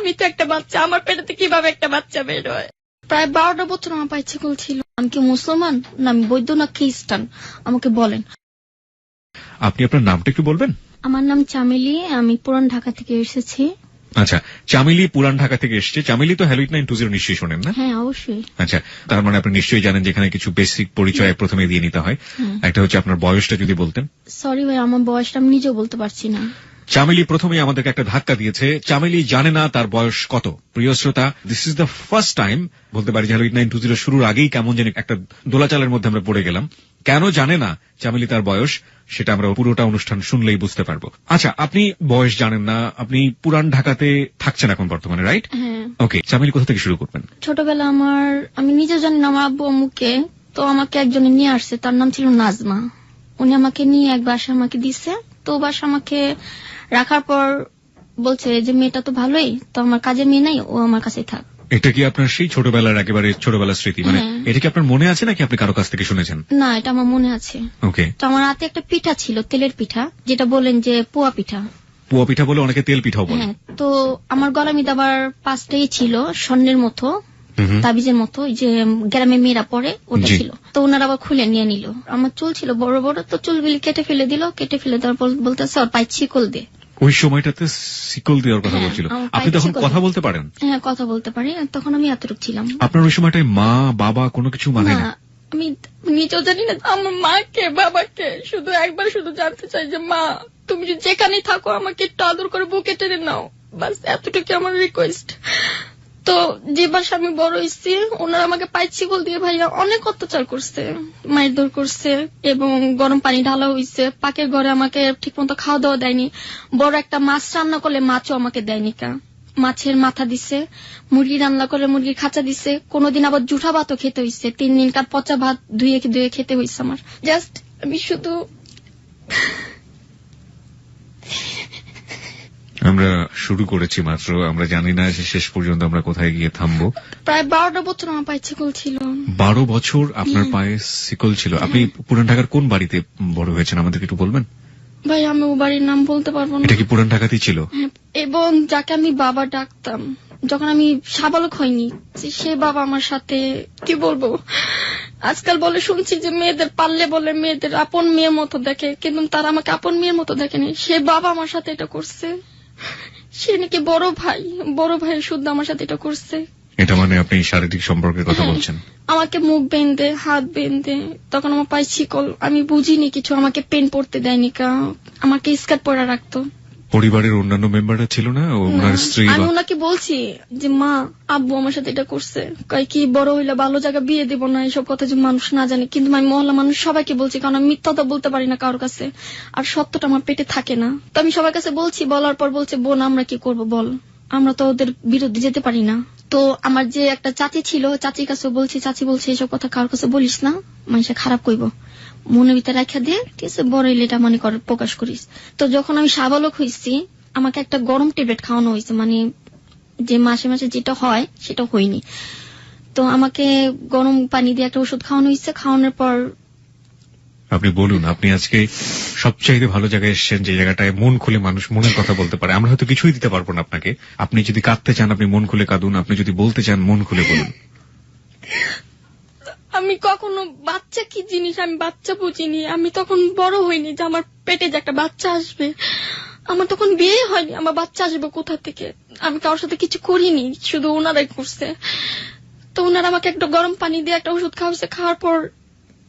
আমি তো একটা বাচ্চা, আমার পেটেতে কিভাবে একটা বাচ্চা বের হয়। প্রায় 12টা বছর আমার পায়ে ছিকল ছিল। আমি কি মুসলমান না আমি বৌদ্ধ না খ্রিস্টান আমাকে বলেন। আপনি আপনার নামটা একটু বলবেন? আমার নাম চামেলি, আমি পুরান ঢাকা থেকে এসেছি। আচ্ছা, চামেলি পুরান ঢাকা থেকে এসেছে। চামেলি তো হ্যালো 8920 নিশ্চয়ই শোনেন না? হ্যাঁ অবশ্যই। আচ্ছা, তার মানে আপনি নিশ্চয়ই জানেন যে এখানে কিছু বেসিক পরিচয় প্রথমে দিয়ে নিতে হয়। একটা হচ্ছে আপনার বয়সটা যদি বলতেন। সরি ভাই, আমার বয়সটা আমি নিজেও বলতে পারছি না। চামেলি প্রথমেই আমাদেরকে একটা ধাক্কা দিয়েছে। চামেলি জানে না তার বয়স কত। প্রিয় শ্রোতা, this is the first time বলতে পারি যে হ্যালো 8920 শুরুর আগেই কেমন যেন একটা দোলাচালের মধ্যে আমরা পড়ে গেলাম। কেন জানে না চামেলি তার বয়স, সেটা আমরা পুরোটা অনুষ্ঠান শুনলেই বুঝতে পারবো। আচ্ছা, আপনি বয়স জানেন না, আপনি পুরান ঢাকাতে থাকছেন এখন বর্তমানে, রাইট? ওকে, চামেলি কোথা থেকে শুরু করবেন? ছোটবেলা আমি নিজে জানি না আমার আব্বু আম্মুকে, তো আমাকে একজনে নিয়ে আসছে, তার নাম ছিল নাজমা। উনি আমাকে নিয়ে এক বাসা আমাকে দিচ্ছে। তো বাসা আমাকে রাখার পর বলছে যে মেয়েটা তো ভালোই, তো আমার কাজের মেয়ে নাই, ও আমার কাছে থাক। এটা কি আপনার সেই ছোটবেলার একেবারে ছোটবেলার স্মৃতি? মানে এটা কি আপনার মনে আছে নাকি আপনি কারো কাছ থেকে শুনেছেন? না, এটা আমার মনে আছে। ওকে। তো আমার হাতে একটা পিঠা ছিল, তেলের পিঠা, যেটা বলেন যে পোয়া পিঠা। পোয়া পিঠা বলে, অনেকে তেল পিঠাও বলে। তো আমার গলা মিদ আবার 5টাই ছিল স্বর্ণের মতো, তাবিজের মতো, যে গ্রামে মেয়েরা পরে ওটা ছিল। তো ওনারা আবার খুলে নিয়ে নিল। আমার চুল ছিল বড় বড়, তো চুলগুলি কেটে ফেলে দিল। কেটে ফেলে দেওয়ার পর বলতেছে ওর পায়ে শিকল দে। ওই সময়টাতে শিকল দেওয়ার কথা বলছিল। আপনি তখন কথা বলতে পারেন? হ্যাঁ, কথা বলতে পারি। তখন আমি এতটুকু ছিলাম। আপনার ওই সময়টায় মা বাবা কোনো কিছু মানে না? আমি নিজেও জানি না আমার মাকে বাবাকে, শুধু একবার শুধু জানতে চাই যে মা তুমি যেখানেই থাকো আমাকে একটু আদর করে বুকে টেনে নাও, বাস এতটুকু আমার রিকোয়েস্ট। তো যে বাসা আমি বড় হয়েছি, ওনারা আমাকে পায়ে শিকল দিয়ে ভাইয়া অনেক অত্যাচার করছে, মারধর করছে, এবং গরম পানি ঢালা হয়েছে। পাকের ঘরে আমাকে ঠিক মতো খাওয়া দাওয়া দেয়নি। বড় একটা মাছ রান্না করলে মাছও আমাকে দেয়নি। মাছের মাথা দিছে, মুরগি রান্না করে মুরগির খাঁচা দিছে। কোনদিন আবার জুঠা ভাতও খেতে হয়েছে। 3 দিনকার পচা ভাত ধুয়ে ধুয়ে খেতে হয়েছে আমার। জাস্ট আমি শুধু আমরা শুরু করেছি মাত্র, আমরা জানি না যে শেষ পর্যন্ত আমরা কোথায় গিয়ে থামবো। প্রায় 12টা বছর আমার পায়ে শিকল ছিল। 12 বছর আপনার পায়ে শিকল ছিল। আপনি পুরান ঢাকার কোন বাড়িতে বড় হয়েছেন আমাদেরকে একটু বলবেন? ভাই আমি ও বাড়ির নাম বলতে পারবো না। এটা কি পুরান ঢাকাতেই ছিল? এবং যাকে আমি বাবা ডাকতাম যখন আমি সাবালক হয়নি, সে বাবা আমার সাথে কি বলবো, আজকাল বলে শুনছি যে মেয়েদের পারলে বলে মেয়েদের আপন মেয়ের মতো দেখে, কিন্তু তারা আমাকে আপন মেয়ের মতো দেখেনি। সে বাবা আমার সাথে এটা করছে। সে নাকি বড় ভাই শুদ্ধ আমার সাথে এটা করছে। এটা মানে আপনি শারীরিক সম্পর্কের কথা বলছেন? আমাকে মুখ বেঁধে, হাত বেঁধে, তখন আমার পায়ে শিকল, আমি বুঝিনি কিছু, আমাকে পেন পড়তে দেয়নি, আমাকে স্কার্ট পরা রাখতো। পরিবারের অন্যান্য মেম্বাররা ছিল না? ওনার স্ত্রী? আমি ওনাকে বলছি যে মা আব্বু আমার সাথে এটা করছে, কয় কি বড় হইলে ভালো জায়গা বিয়ে দেব না, এইসব কথা যে মানুষ না জানে। কিন্তু আমি মহল্লা মানুষ সবাইকে বলছি, কারণ আমি মিথ্যা তো বলতে পারি না কারোর কাছে, আর সত্যটা আমার পেটে থাকে না। তো আমি সবার কাছে বলছি, বলার পর বলছে বোন আমরা কি করব বল, আমরা তো ওদের বিরুদ্ধে যেতে পারি না। তো আমার যে একটা চাচি ছিল, চাচির কাছে বলছি, চাচি বলছে এইসব কথা কারোর কাছে বলিস না, মানুষে খারাপ কইব, মনের ভিতরে রাখা দিয়ে, ঠিক আছে বড় হইলে এটা মনে কর প্রকাশ করিস। তো যখন আমি সাবালক হয়েছি, আমাকে একটা গরম ট্যাবলেট খাওয়ানো হয়েছে, মানে যে মাসে মাসে যেটা হয় সেটা হয়নি। তো আমাকে গরম পানি দিয়ে একটা ওষুধ খাওয়ানো হয়েছে। খাওয়ানোর পর আপনি বলুন, আপনি আজকে সবচাইতে ভালো জায়গায় এসেছেন, যে জায়গাটায় মন খুলে মানুষ মনের কথা বলতে পারে। আমরা হয়তো কিছুই দিতে পারবো না আপনাকে। আপনি যদি কাঁদতে চান আপনি মন খুলে কাঁদুন, আপনি যদি বলতে চান মন খুলে বলুন। আমি কখনো বাচ্চা কি জিনিস আমি বাচ্চা বুঝিনি। আমি তখন বড় হইনি যে আমার পেটে যে একটা বাচ্চা আসবে। আমার তখন বিয়ে হয়নি, আমার বাচ্চা আসবে কোথা থেকে। আমি কারোর সাথে কিছু করিনি, শুধু ওনারাই করছে। তো ওনারা আমাকে একটা গরম পানি দিয়ে একটা ওষুধ খাওয়াচ্ছে। খাওয়ার পর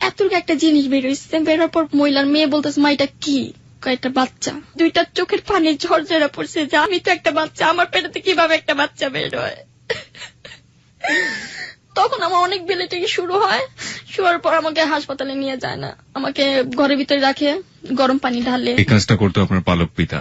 এতটুকু একটা জিনিস বেরোচ্ছে। বেরোর পর মহিলার মেয়ে বলতেছে মা এটা কি, একটা বাচ্চা। 2টা চোখের পানি ঝরঝরা পড়ছে যে আমি তো একটা বাচ্চা, আমার পেটেতে কিভাবে একটা বাচ্চা বের হয়। তখন আমার অনেক বেলেটেকি শুরু হয়। শুয়ার পর আমাকে হাসপাতালে নিয়ে যায় না, আমাকে ঘরের ভিতরে রাখে, গরম পানি ঢালে। এই কাজটা করতো আপনার পালক পিতা?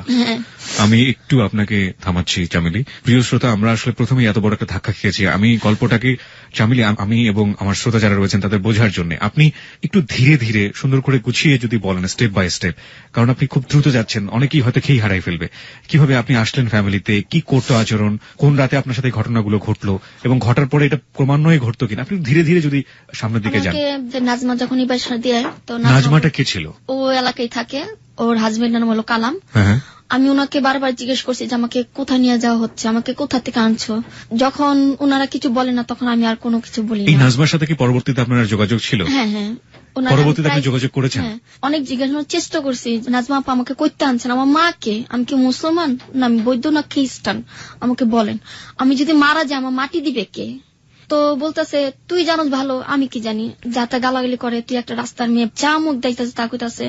আমি একটু আপনাকে থামাচ্ছি চামেলি। প্রিয় শ্রোতা, আমরা আসলে প্রথমেই এত বড় একটা ধাক্কা খেয়েছি। আমি গল্পটাকে চামেলি, আমি এবং আমার শ্রোতা যারা রয়েছেন তাদের বোঝার জন্য আপনি একটু ধীরে ধীরে সুন্দর করে গুছিয়ে যদি বলেন, স্টেপ বাই স্টেপ, কারণ আপনি খুব দ্রুত যাচ্ছেন, অনেকেই হয়তো খেই হারাই ফেলবে। কিভাবে আপনি আসলেন ফ্যামিলিতে, কি করতো আচরণ, কোন রাতে আপনার সাথে ঘটনাগুলো ঘটলো, এবং ঘটার পরে এটা ক্রমান্বয়ে ঘটতো কিনা, আপনি ধীরে ধীরে যদি সামনের দিকে যান। নাজমা যখন বাসা দিয়ে, তো নাজমাটা কে ছিল? ও এলাকায় থাকে, ওর হাজবেন্ডের নাম হলো কালাম। আমি ওনাকে বারবার জিজ্ঞেস করছি যে আমাকে কোথায় নিয়ে যাওয়া হচ্ছে, আমাকে কোথা থেকে আনছো। যখন ওনারা কিছু বলে না তখন আমি আর কোনো কিছু বলি এই না। নাজমার সাথে কি পরবর্তীতে আপনার যোগাযোগ ছিল? হ্যাঁ হ্যাঁ, ওনারা পরবর্তীতে আপনি প্রায়- যোগাযোগ করেছেন? হ্যাঁ, অনেক জিজ্ঞাসার চেষ্টা করছি, নাজমা আপা আমাকে কইতে আনছেন, আমার মাকে, আমি কি মুসলমান না আমি বৌদ্ধ না খ্রিস্টান, আমাকে বলেন, আমি যদি মারা যাই আমার মাটি দিবে কে? তো বলতেছে তুই জানোস ভালো, আমি কি জানি, যাতে গালাগালি করে, তুই একটা রাস্তার মেয়ে, যা মুখ দেখতেছে তা কইতাছে।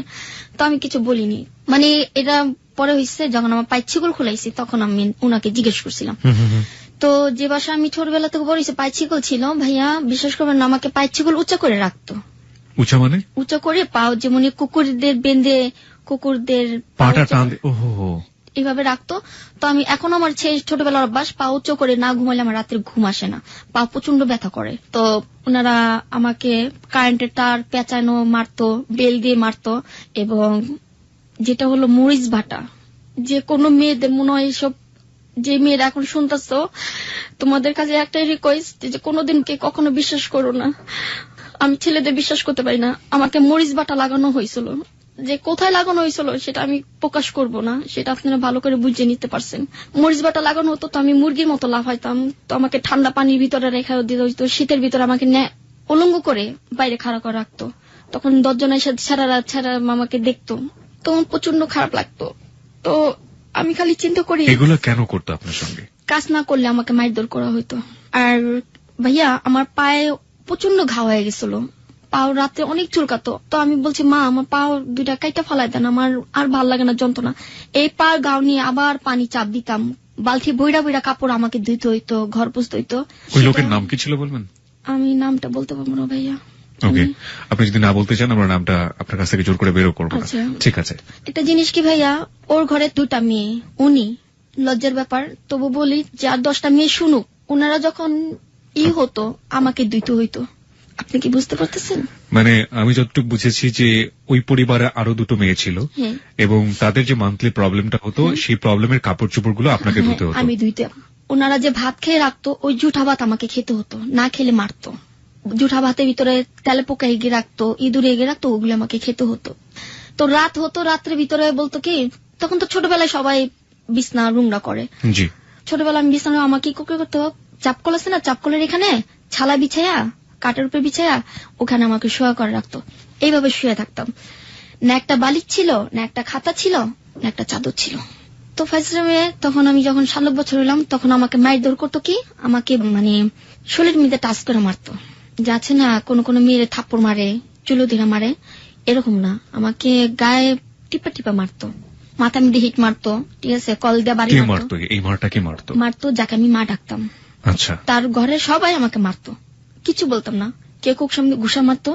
তো আমি কিছু বলিনি, মানে এটা পরে হইছে যখন আমার পায়ের ছিকল খুলাইছি তখন আমি ওনাকে জিজ্ঞেস করছিলাম। তো যে বাসা আমি ছোটবেলা থেকে বলেছি পায়ের ছিকল ছিল, ভাইয়া বিশ্বাস করবেন না, আমাকে পায়ের ছিকল উঁচা করে রাখতো। উঁচা মানে? উঁচা করে পাও, যেমন কুকুরদের বেঁধে, কুকুরদের পাটা টান, ওহো, এইভাবে রাখতো। তো আমি এখন আমার ছোটবেলার অভ্যাস, পা উঁচু করে না ঘুমাইলে আমার রাতের ঘুম আসে না, পা প্রচন্ড ব্যথা করে। তো ওনারা আমাকে কারেন্টের তার পেঁচানো মারতো, বেল দিয়ে মারতো, এবং যেটা হলো মরিচ বাটা, যে কোনো মেয়েদের মনে হয় এসব, যে মেয়েরা এখন শুনতেছ তোমাদের কাছে একটাই রিকোয়েস্ট যে কোনোদিন কে কখনো বিশ্বাস করো না। আমি ছেলেদের বিশ্বাস করতে পারি না। আমাকে মরিচ বাটা লাগানো হয়েছিল, যে কোথায় লাগানো হয়েছিল সেটা আমি প্রকাশ করব না, সেটা আপনারা ভালো করে বুঝে নিতে পারছেন। মরিচ বাটা লাগানো হতো তো আমি মুরগির মতো লাফাইতাম, তো আমাকে ঠান্ডা পানির ভিতরে রেখা দিতে হইতো, শীতের ভিতরে আমাকে উলঙ্গ করে বাইরে খাড়া করে রাখতো। তখন 10 জনের সাথে সারা রাত ছাড়া আমাকে দেখতো, তখন প্রচন্ড খারাপ লাগতো। তো আমি খালি চিন্তা করি এগুলো কেন করতো আপনার সঙ্গে? কাজ না করলে আমাকে মারধর করা হইতো। আর ভাইয়া আমার পায়ে প্রচন্ড ঘা হয়ে গেছিল, পাও রাতে অনেক চুলকাতো। তো আমি বলছি মা আমার পাও দুইটা কাইটা ফালাই দেন, আমার আর ভাল লাগে না যন্ত্রণা। এই পা গাও নিয়ে আবার পানি চাপ দিতাম, বালতি বইরা বইরা কাপড় আমাকে ধুইতে হইতো, ঘর পুছতে হইতো। ওই লোকের নাম কি ছিল বলবেন? আমি নামটা বলতে পারবো না ভাইয়া। ওকে, আপনি যদি না বলতে চান আমরা নামটা আপনার কাছ থেকে জোর করে বেরো করবো না। আচ্ছা। ঠিক আছে। একটা জিনিস কি ভাইয়া, ওর ঘরে 2টা মেয়ে, উনি লজ্জার ব্যাপার, তবু বলি যে আর 10টা মেয়ে শুনুক, ওনারা যখন হতো আমাকে দিতে হইতো। আপনি কি বুঝতে পারতেছেন? মানে আমি যতটুকু বুঝেছি যে ওই পরিবারে আরো 2টো মেয়ে ছিল, হ্যাঁ। এবং তাদের যে মান্থলি প্রবলেমটা হতো সেই প্রবলেমের কাপড় চোপড় গুলো আপনাকে ধুতে হতো। আমি ধুইতাম। ওনারা যে ভাত খেয়ে রাখতো ওই জুঠা ভাত আমাকে খেতে হতো, না খেলে মারতো। জুঠা ভাতের ভিতরে তেলে পোকা এগিয়ে রাখতো, ইঁদুর এগিয়ে রাখতো, ওগুলো আমাকে খেতে হতো। তো রাত হতো, রাত্রের ভিতরে বলতো কি, তখন তো ছোটবেলায় সবাই বিছনা রুমরা করে, জি, ছোটবেলা আমি বিছানা আমাকে কি করতে হবে, চাপকল আছে না, চাপকলের এখানে ছালা বিছাইয়া, কাঠের উপরে বিছাইয়া ওখানে আমাকে শোয়া করে রাখতো। এইভাবে শুয়ে থাকতাম, না একটা বালিশ ছিল, না একটা খাতা ছিল, না একটা চাদর ছিল। তো ফার্স্ট টাইমে তখন আমি যখন 16 বছর হলাম তখন আমাকে মারধর করতো, কি আমাকে মানে শরীর মধ্যে টাচ করে মারতো, যাচ্ছে না কোন কোন মেয়েরে থাপ্পড় মারে, চুলো ধীরা মারে, এরকম না, আমাকে গায়ে টিপা টিপা মারতো, মাথা মধ্যে হিট মারতো, ঠিক আছে, কল দিয়ে বাড়ি কে মারতো। মারতো? এই মারটা কে মারতো? মারতো যাকে আমি মা ডাকতাম। আচ্ছা, তার ঘরে সবাই আমাকে মারতো, কিছু বলতাম না। কেউ কোক সামনে ঘুষা মারতো,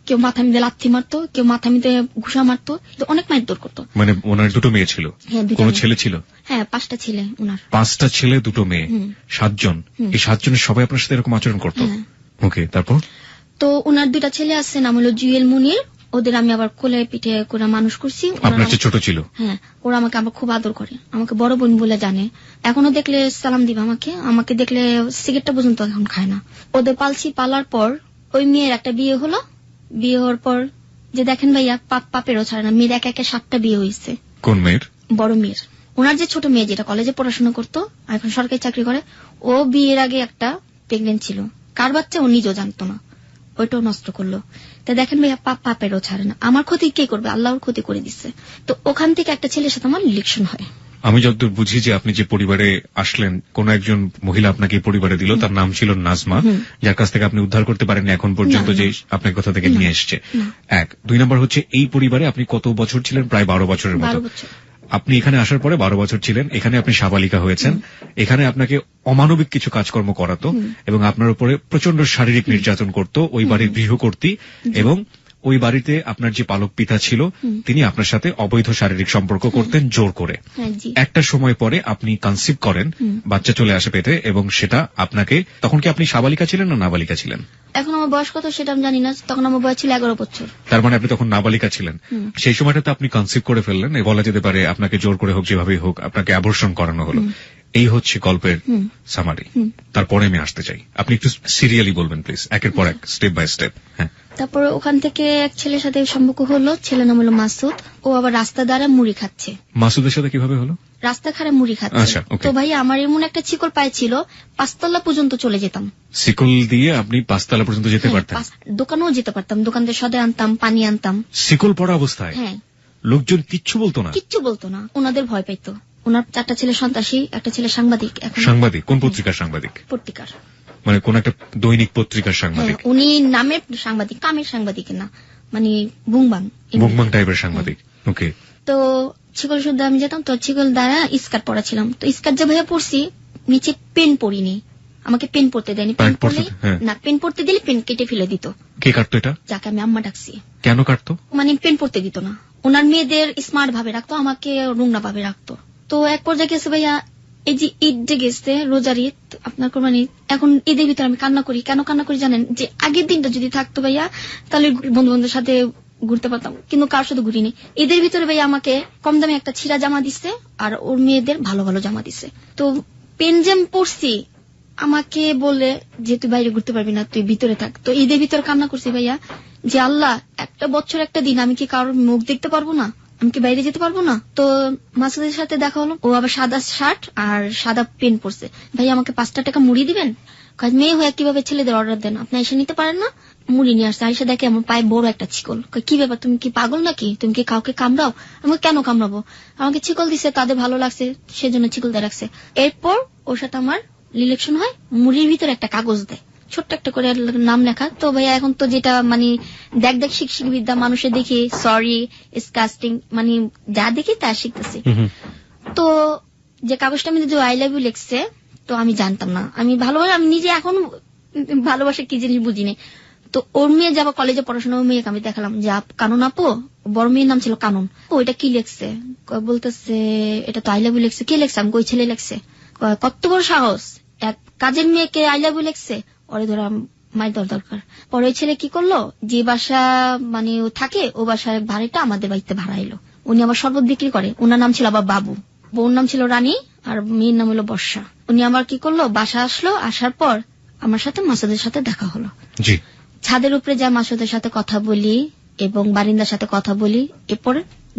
কেউ মাথা মিদে লাথি মারতো, কেউ মাথা মিদে ঘুষা মারতো, তো অনেক মারধর করতো। মানে ওনার 2টো মেয়ে ছিল? হ্যাঁ, 2টা কোন মেয়ে। ছেলে ছিল? হ্যাঁ, 5টা ছেলে ওনার। 5টা ছেলে 2টো মেয়ে, হুম। 7 জন। এই 7 জনের সবাই আপনার সাথে এরকম আচরণ করতো? হ্যাঁ। ওকে, তারপর? তো ওনার 2টা ছেলে আছে, নাম হলো জুয়েল মুনির, ওদের আমি আবার কোলে পিঠে করে মানুষ করছি। আপনার চেয়ে ছোট ছিল? হ্যাঁ, ওরা আমাকে আবার খুব আদর করে, আমাকে বড় বোন বলে জানে, এখনো দেখলে সালাম দিবে আমাকে, আমাকে দেখলে সিগারেটটা পর্যন্ত এখন খায় না। ওদের পালছি, পালার পর ওই মেয়ের একটা বিয়ে হলো, বিয়ে হওয়ার পর যে দেখেন ভাইয়া পাপেরও ছাড়ে না, মেয়ের একে একে 7টা বিয়ে হয়েছে। কোন মেয়ের? বড় মেয়ের, ওনার যে ছোট মেয়ে যেটা কলেজে পড়াশোনা করতো, এখন সরকারি চাকরি করে, ও বিয়ের আগে একটা প্রেগনেন্ট ছিল, কার বাচ্চা ও নিজেও জানতো না, ওইটাও নষ্ট করলো। তা দেখেন ভাইয়া পাপেরও ছাড়ে না, আমার ক্ষতি কে করবে, আল্লাহর ক্ষতি করে দিচ্ছে। তো ওখান থেকে একটা ছেলের সাথে আমার ইলেকশন হয়। আমি যতদূর বুঝি যে আপনি যে পরিবারে আসলেন, কোন একজন মহিলা আপনাকে এই পরিবারে দিল, তার নাম ছিল নাজমা, যার কাছ থেকে আপনি উদ্ধার করতে পারেননি এখন পর্যন্ত, না, যে আপনার কথা থেকে নিয়ে এসছে। না। 1 2 নম্বর হচ্ছে এই পরিবারে আপনি কত বছর ছিলেন? প্রায় 12 বছরের মতো। 12 বছর। আপনি এখানে আসার পরে 12 বছর ছিলেন, এখানে আপনি সাবালিকা হয়েছেন, এখানে আপনাকে অমানবিক কিছু কাজকর্ম করাতো এবং আপনার উপরে প্রচন্ড শারীরিক নির্যাতন করত ওই বাড়ির গৃহকর্ত্রী, এবং ওই বাড়িতে আপনার যে পালক পিতা ছিল তিনি আপনার সাথে অবৈধ শারীরিক সম্পর্ক করতেন জোর করে। হ্যাঁ, জি। একটা সময় পরে আপনি কনসিভ করেন, বাচ্চা চলে আসে পেটে, এবং সেটা আপনাকে, তখন কি আপনি সাবালিকা ছিলেন না নাবালিকা ছিলেন? এখন আমার বয়স কত সেটা আমি জানি না, তখন আমার বয়স ছিল 11 বছর। তার মানে আপনি তখন নাবালিকা ছিলেন। সেই সময়টাতে আপনি কনসিভ করে ফেললেন, বলা যেতে পারে আপনাকে জোর করে হোক, যেভাবেই হোক আপনাকে অ্যাবর্শন করানো হলো। এই হচ্ছে গল্পের সামারি। তারপরে আমি আসতে চাই, আপনি একটু সিরিয়ালি বলবেন প্লিজ, একের পর এক, স্টেপ বাই স্টেপ। হ্যাঁ। তারপর ওখান থেকে এক ছেলের সাথে সম্পর্ক হলো, ছেলের নাম হলো মাসুদ। ও আবার রাস্তা দ্বারা মুড়ি খাচ্ছে। মাসুদের সাথে কিভাবে হলো? রাস্তা খারে মুড়ি খাচ্ছে। আচ্ছা, okay. তো ভাই আমার এমন একটা শিকল পায়ে ছিল, 5 তলা পর্যন্ত চলে যেতাম। শিকল দিয়ে আপনি 5 তলা পর্যন্ত যেতে পারতেন? দোকানেও যেতে পারতাম, দোকান থেকে সদে আনতাম, পানি আনতাম। শিকল পড়া অবস্থায়? হ্যাঁ। লোকজন কিচ্ছু বলতো না? কিচ্ছু বলতো না, ওনাদের ভয় পাইতো। ওনার 4টা ছেলে সন্ত্রাসী, একটা ছেলে সাংবাদিক। সাংবাদিক? কোন পত্রিকার সাংবাদিক? পত্রিকার, মানে কোন একটা দৈনিক পত্রিকার সাংবাদিক? উনি নামের সাংবাদিক, কামের সাংবাদিক না, মানে বুংবাং টাইপের সাংবাদিক। ওকে। তো শিকল শুদ্ধ আমি যেতাম, তো শিকল দ্বারা স্কার্ট পরা ছিলাম। তো স্কার্ট যে ভাইয়া পরছি, নিচে পেন পরিনি, আমাকে পেন পরতে দেয়নি। পেন পরলে না, পেন পরতে দিলে পেন কেটে ফেলে দিত। কে কাটতো এটা? যাকে আমি আম্মা ডাকছি। কেন কাটতো? মানে পেন পরতে দিত না। ওনার মেয়েদের স্মার্ট ভাবে রাখতো, আমাকে রুংনা ভাবে রাখতো। তো এক পর্যায়ে গেছে ভাইয়া, এই যে ঈদ যে গেছে, রোজার ঈদ, আপনার কোরবানি, এখন ঈদের ভিতরে আমি কান্না করি। কেন কান্না করি জানেন? যে আগের দিনটা যদি থাকতো ভাইয়া, তাহলে বন্ধু বান্ধবের সাথে ঘুরতে পারতাম, কিন্তু কার সাথে ঘুরিনি। ঈদের ভিতরে ভাইয়া আমাকে কম দামে একটা ছিঁড়া জামা দিচ্ছে, আর ওর মেয়েদের ভালো ভালো জামা দিচ্ছে। তো পেনজেম পরছি, আমাকে বলে যে তুই বাইরে ঘুরতে পারবি না, তুই ভিতরে থাক। তো ঈদের ভিতরে কান্না করছি ভাইয়া, যে আল্লাহ, একটা বছর একটা দিন আমি কি কারোর মুখ দেখতে পারবো না? আমি কি বাইরে যেতে পারবো না? তো মাসুদের সাথে দেখা হলো, ও আবার সাদা শার্ট আর সাদা পেন পরছে। ভাই আমাকে 5 টাকা মুড়ি দিবেন? মেয়ে হয়ে কিভাবে ছেলেদের অর্ডার দেন, আপনি এসে নিতে পারেন না? মুড়ি নিয়ে আসছে। আইসা দেখে আমার পায়ে বড় একটা শিকল। কি ব্যাপার, তুমি কি পাগল নাকি? তুমি কি কাউকে কামড়াও? আমাকে কেন কামড়াবো? আমাকে শিকল দিছে, তাদের ভালো লাগছে, সেজন্য শিকল দিয়ে রাখছে। এরপর ওর সাথে আমার রিলেশন হয়, মুড়ির ভিতরে একটা কাগজ দেয়, ছোট্ট একটা করে নাম লেখা। তো ভাইয়া এখন তো যেটা মানে দেখ শিক্ষিক বিদ্যা, মানুষে দেখি সরি, ডিসকাস্টিং, মানে যা দেখি তা শিখতেছি। তো যে কাগজটা আমি যদি আই লাভ ইউ লিখছে, তো আমি জানতাম না, আমি ভালোবাসা, আমি নিজে এখন ভালোবাসা কি জিনিস বুঝিনি। তো ওর মেয়ে যাবা কলেজে পড়াশোনা, ওর মেয়েকে আমি দেখালাম যে কানন আপু, বড় মেয়ের নাম ছিল কানন, ওইটা কি লেখছে? বলতেছে এটা তো আই লাভ ইউ লিখছে। কে লেখছে? আমি কই ছেলে লেখছে। কত বড় সাহস, এক কাজের মেয়েকে আই লাভ ইউ লিখছে, ওরে ধরা মায়ের দরকার। পরে ওই ছেলে কি করলো, যে বাসা মানে ও থাকে, ও বাসার ভাড়াটা আমাদের বাড়িতে ভাড়া এলো। উনি আবার শরবত বিক্রি করে, ওনার নাম ছিল আবার বাবু, বউর নাম ছিল রানী, আর মেয়ের নাম হলো বর্ষা। উনি আবার কি করলো, বাসা আসলো, আসার পর আমার সাথে মাসুদের সাথে দেখা হলো। ছাদের উপরে যা মাসুদের সাথে কথা বলি এবং বারিন্দার সাথে কথা বলি, এরপর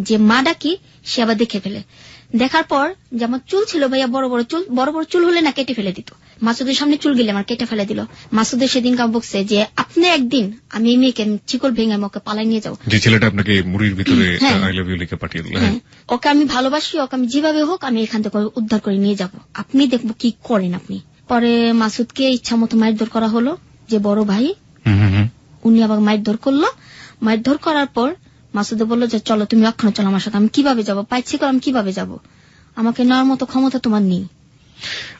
যে মা ডাকি, সে আবার দেখে ফেলে। দেখার পর যে আমার চুল ছিল ভাইয়া, বড় বড় চুল হলে না কেটে ফেলে দিত। মাসুদের সামনে চুল গেলে আমার কেটে ফেলে দিল। মাসুদের সেদিন কাম বকছে যে আপনি একদিন আমি এই মেয়েকে চিকল ভেঙে ওকে পালাই নিয়ে যাবো। যে ছেলেটা আপনাকে মুড়ির ভিতরে আই লাভ ইউ লিখে পাঠিয়ে দিল, ওকে আমি ভালোবাসি, ওকে আমি যেভাবে হোক আমি এখান থেকে উদ্ধার করে নিয়ে যাব, আপনি দেখবো কি করেন আপনি। পরে মাসুদকে ইচ্ছা মতো মারধর করা হলো, যে বড় ভাই উনি আবার মারধর করলো। মারধর করার পর মাসুদে বললো যে চলো তুমি অক্ষণে চলো আমার সাথে। আমি কিভাবে যাবো, পাইছি করে আমি কিভাবে যাবো, আমাকে নেওয়ার মতো ক্ষমতা তোমার নেই।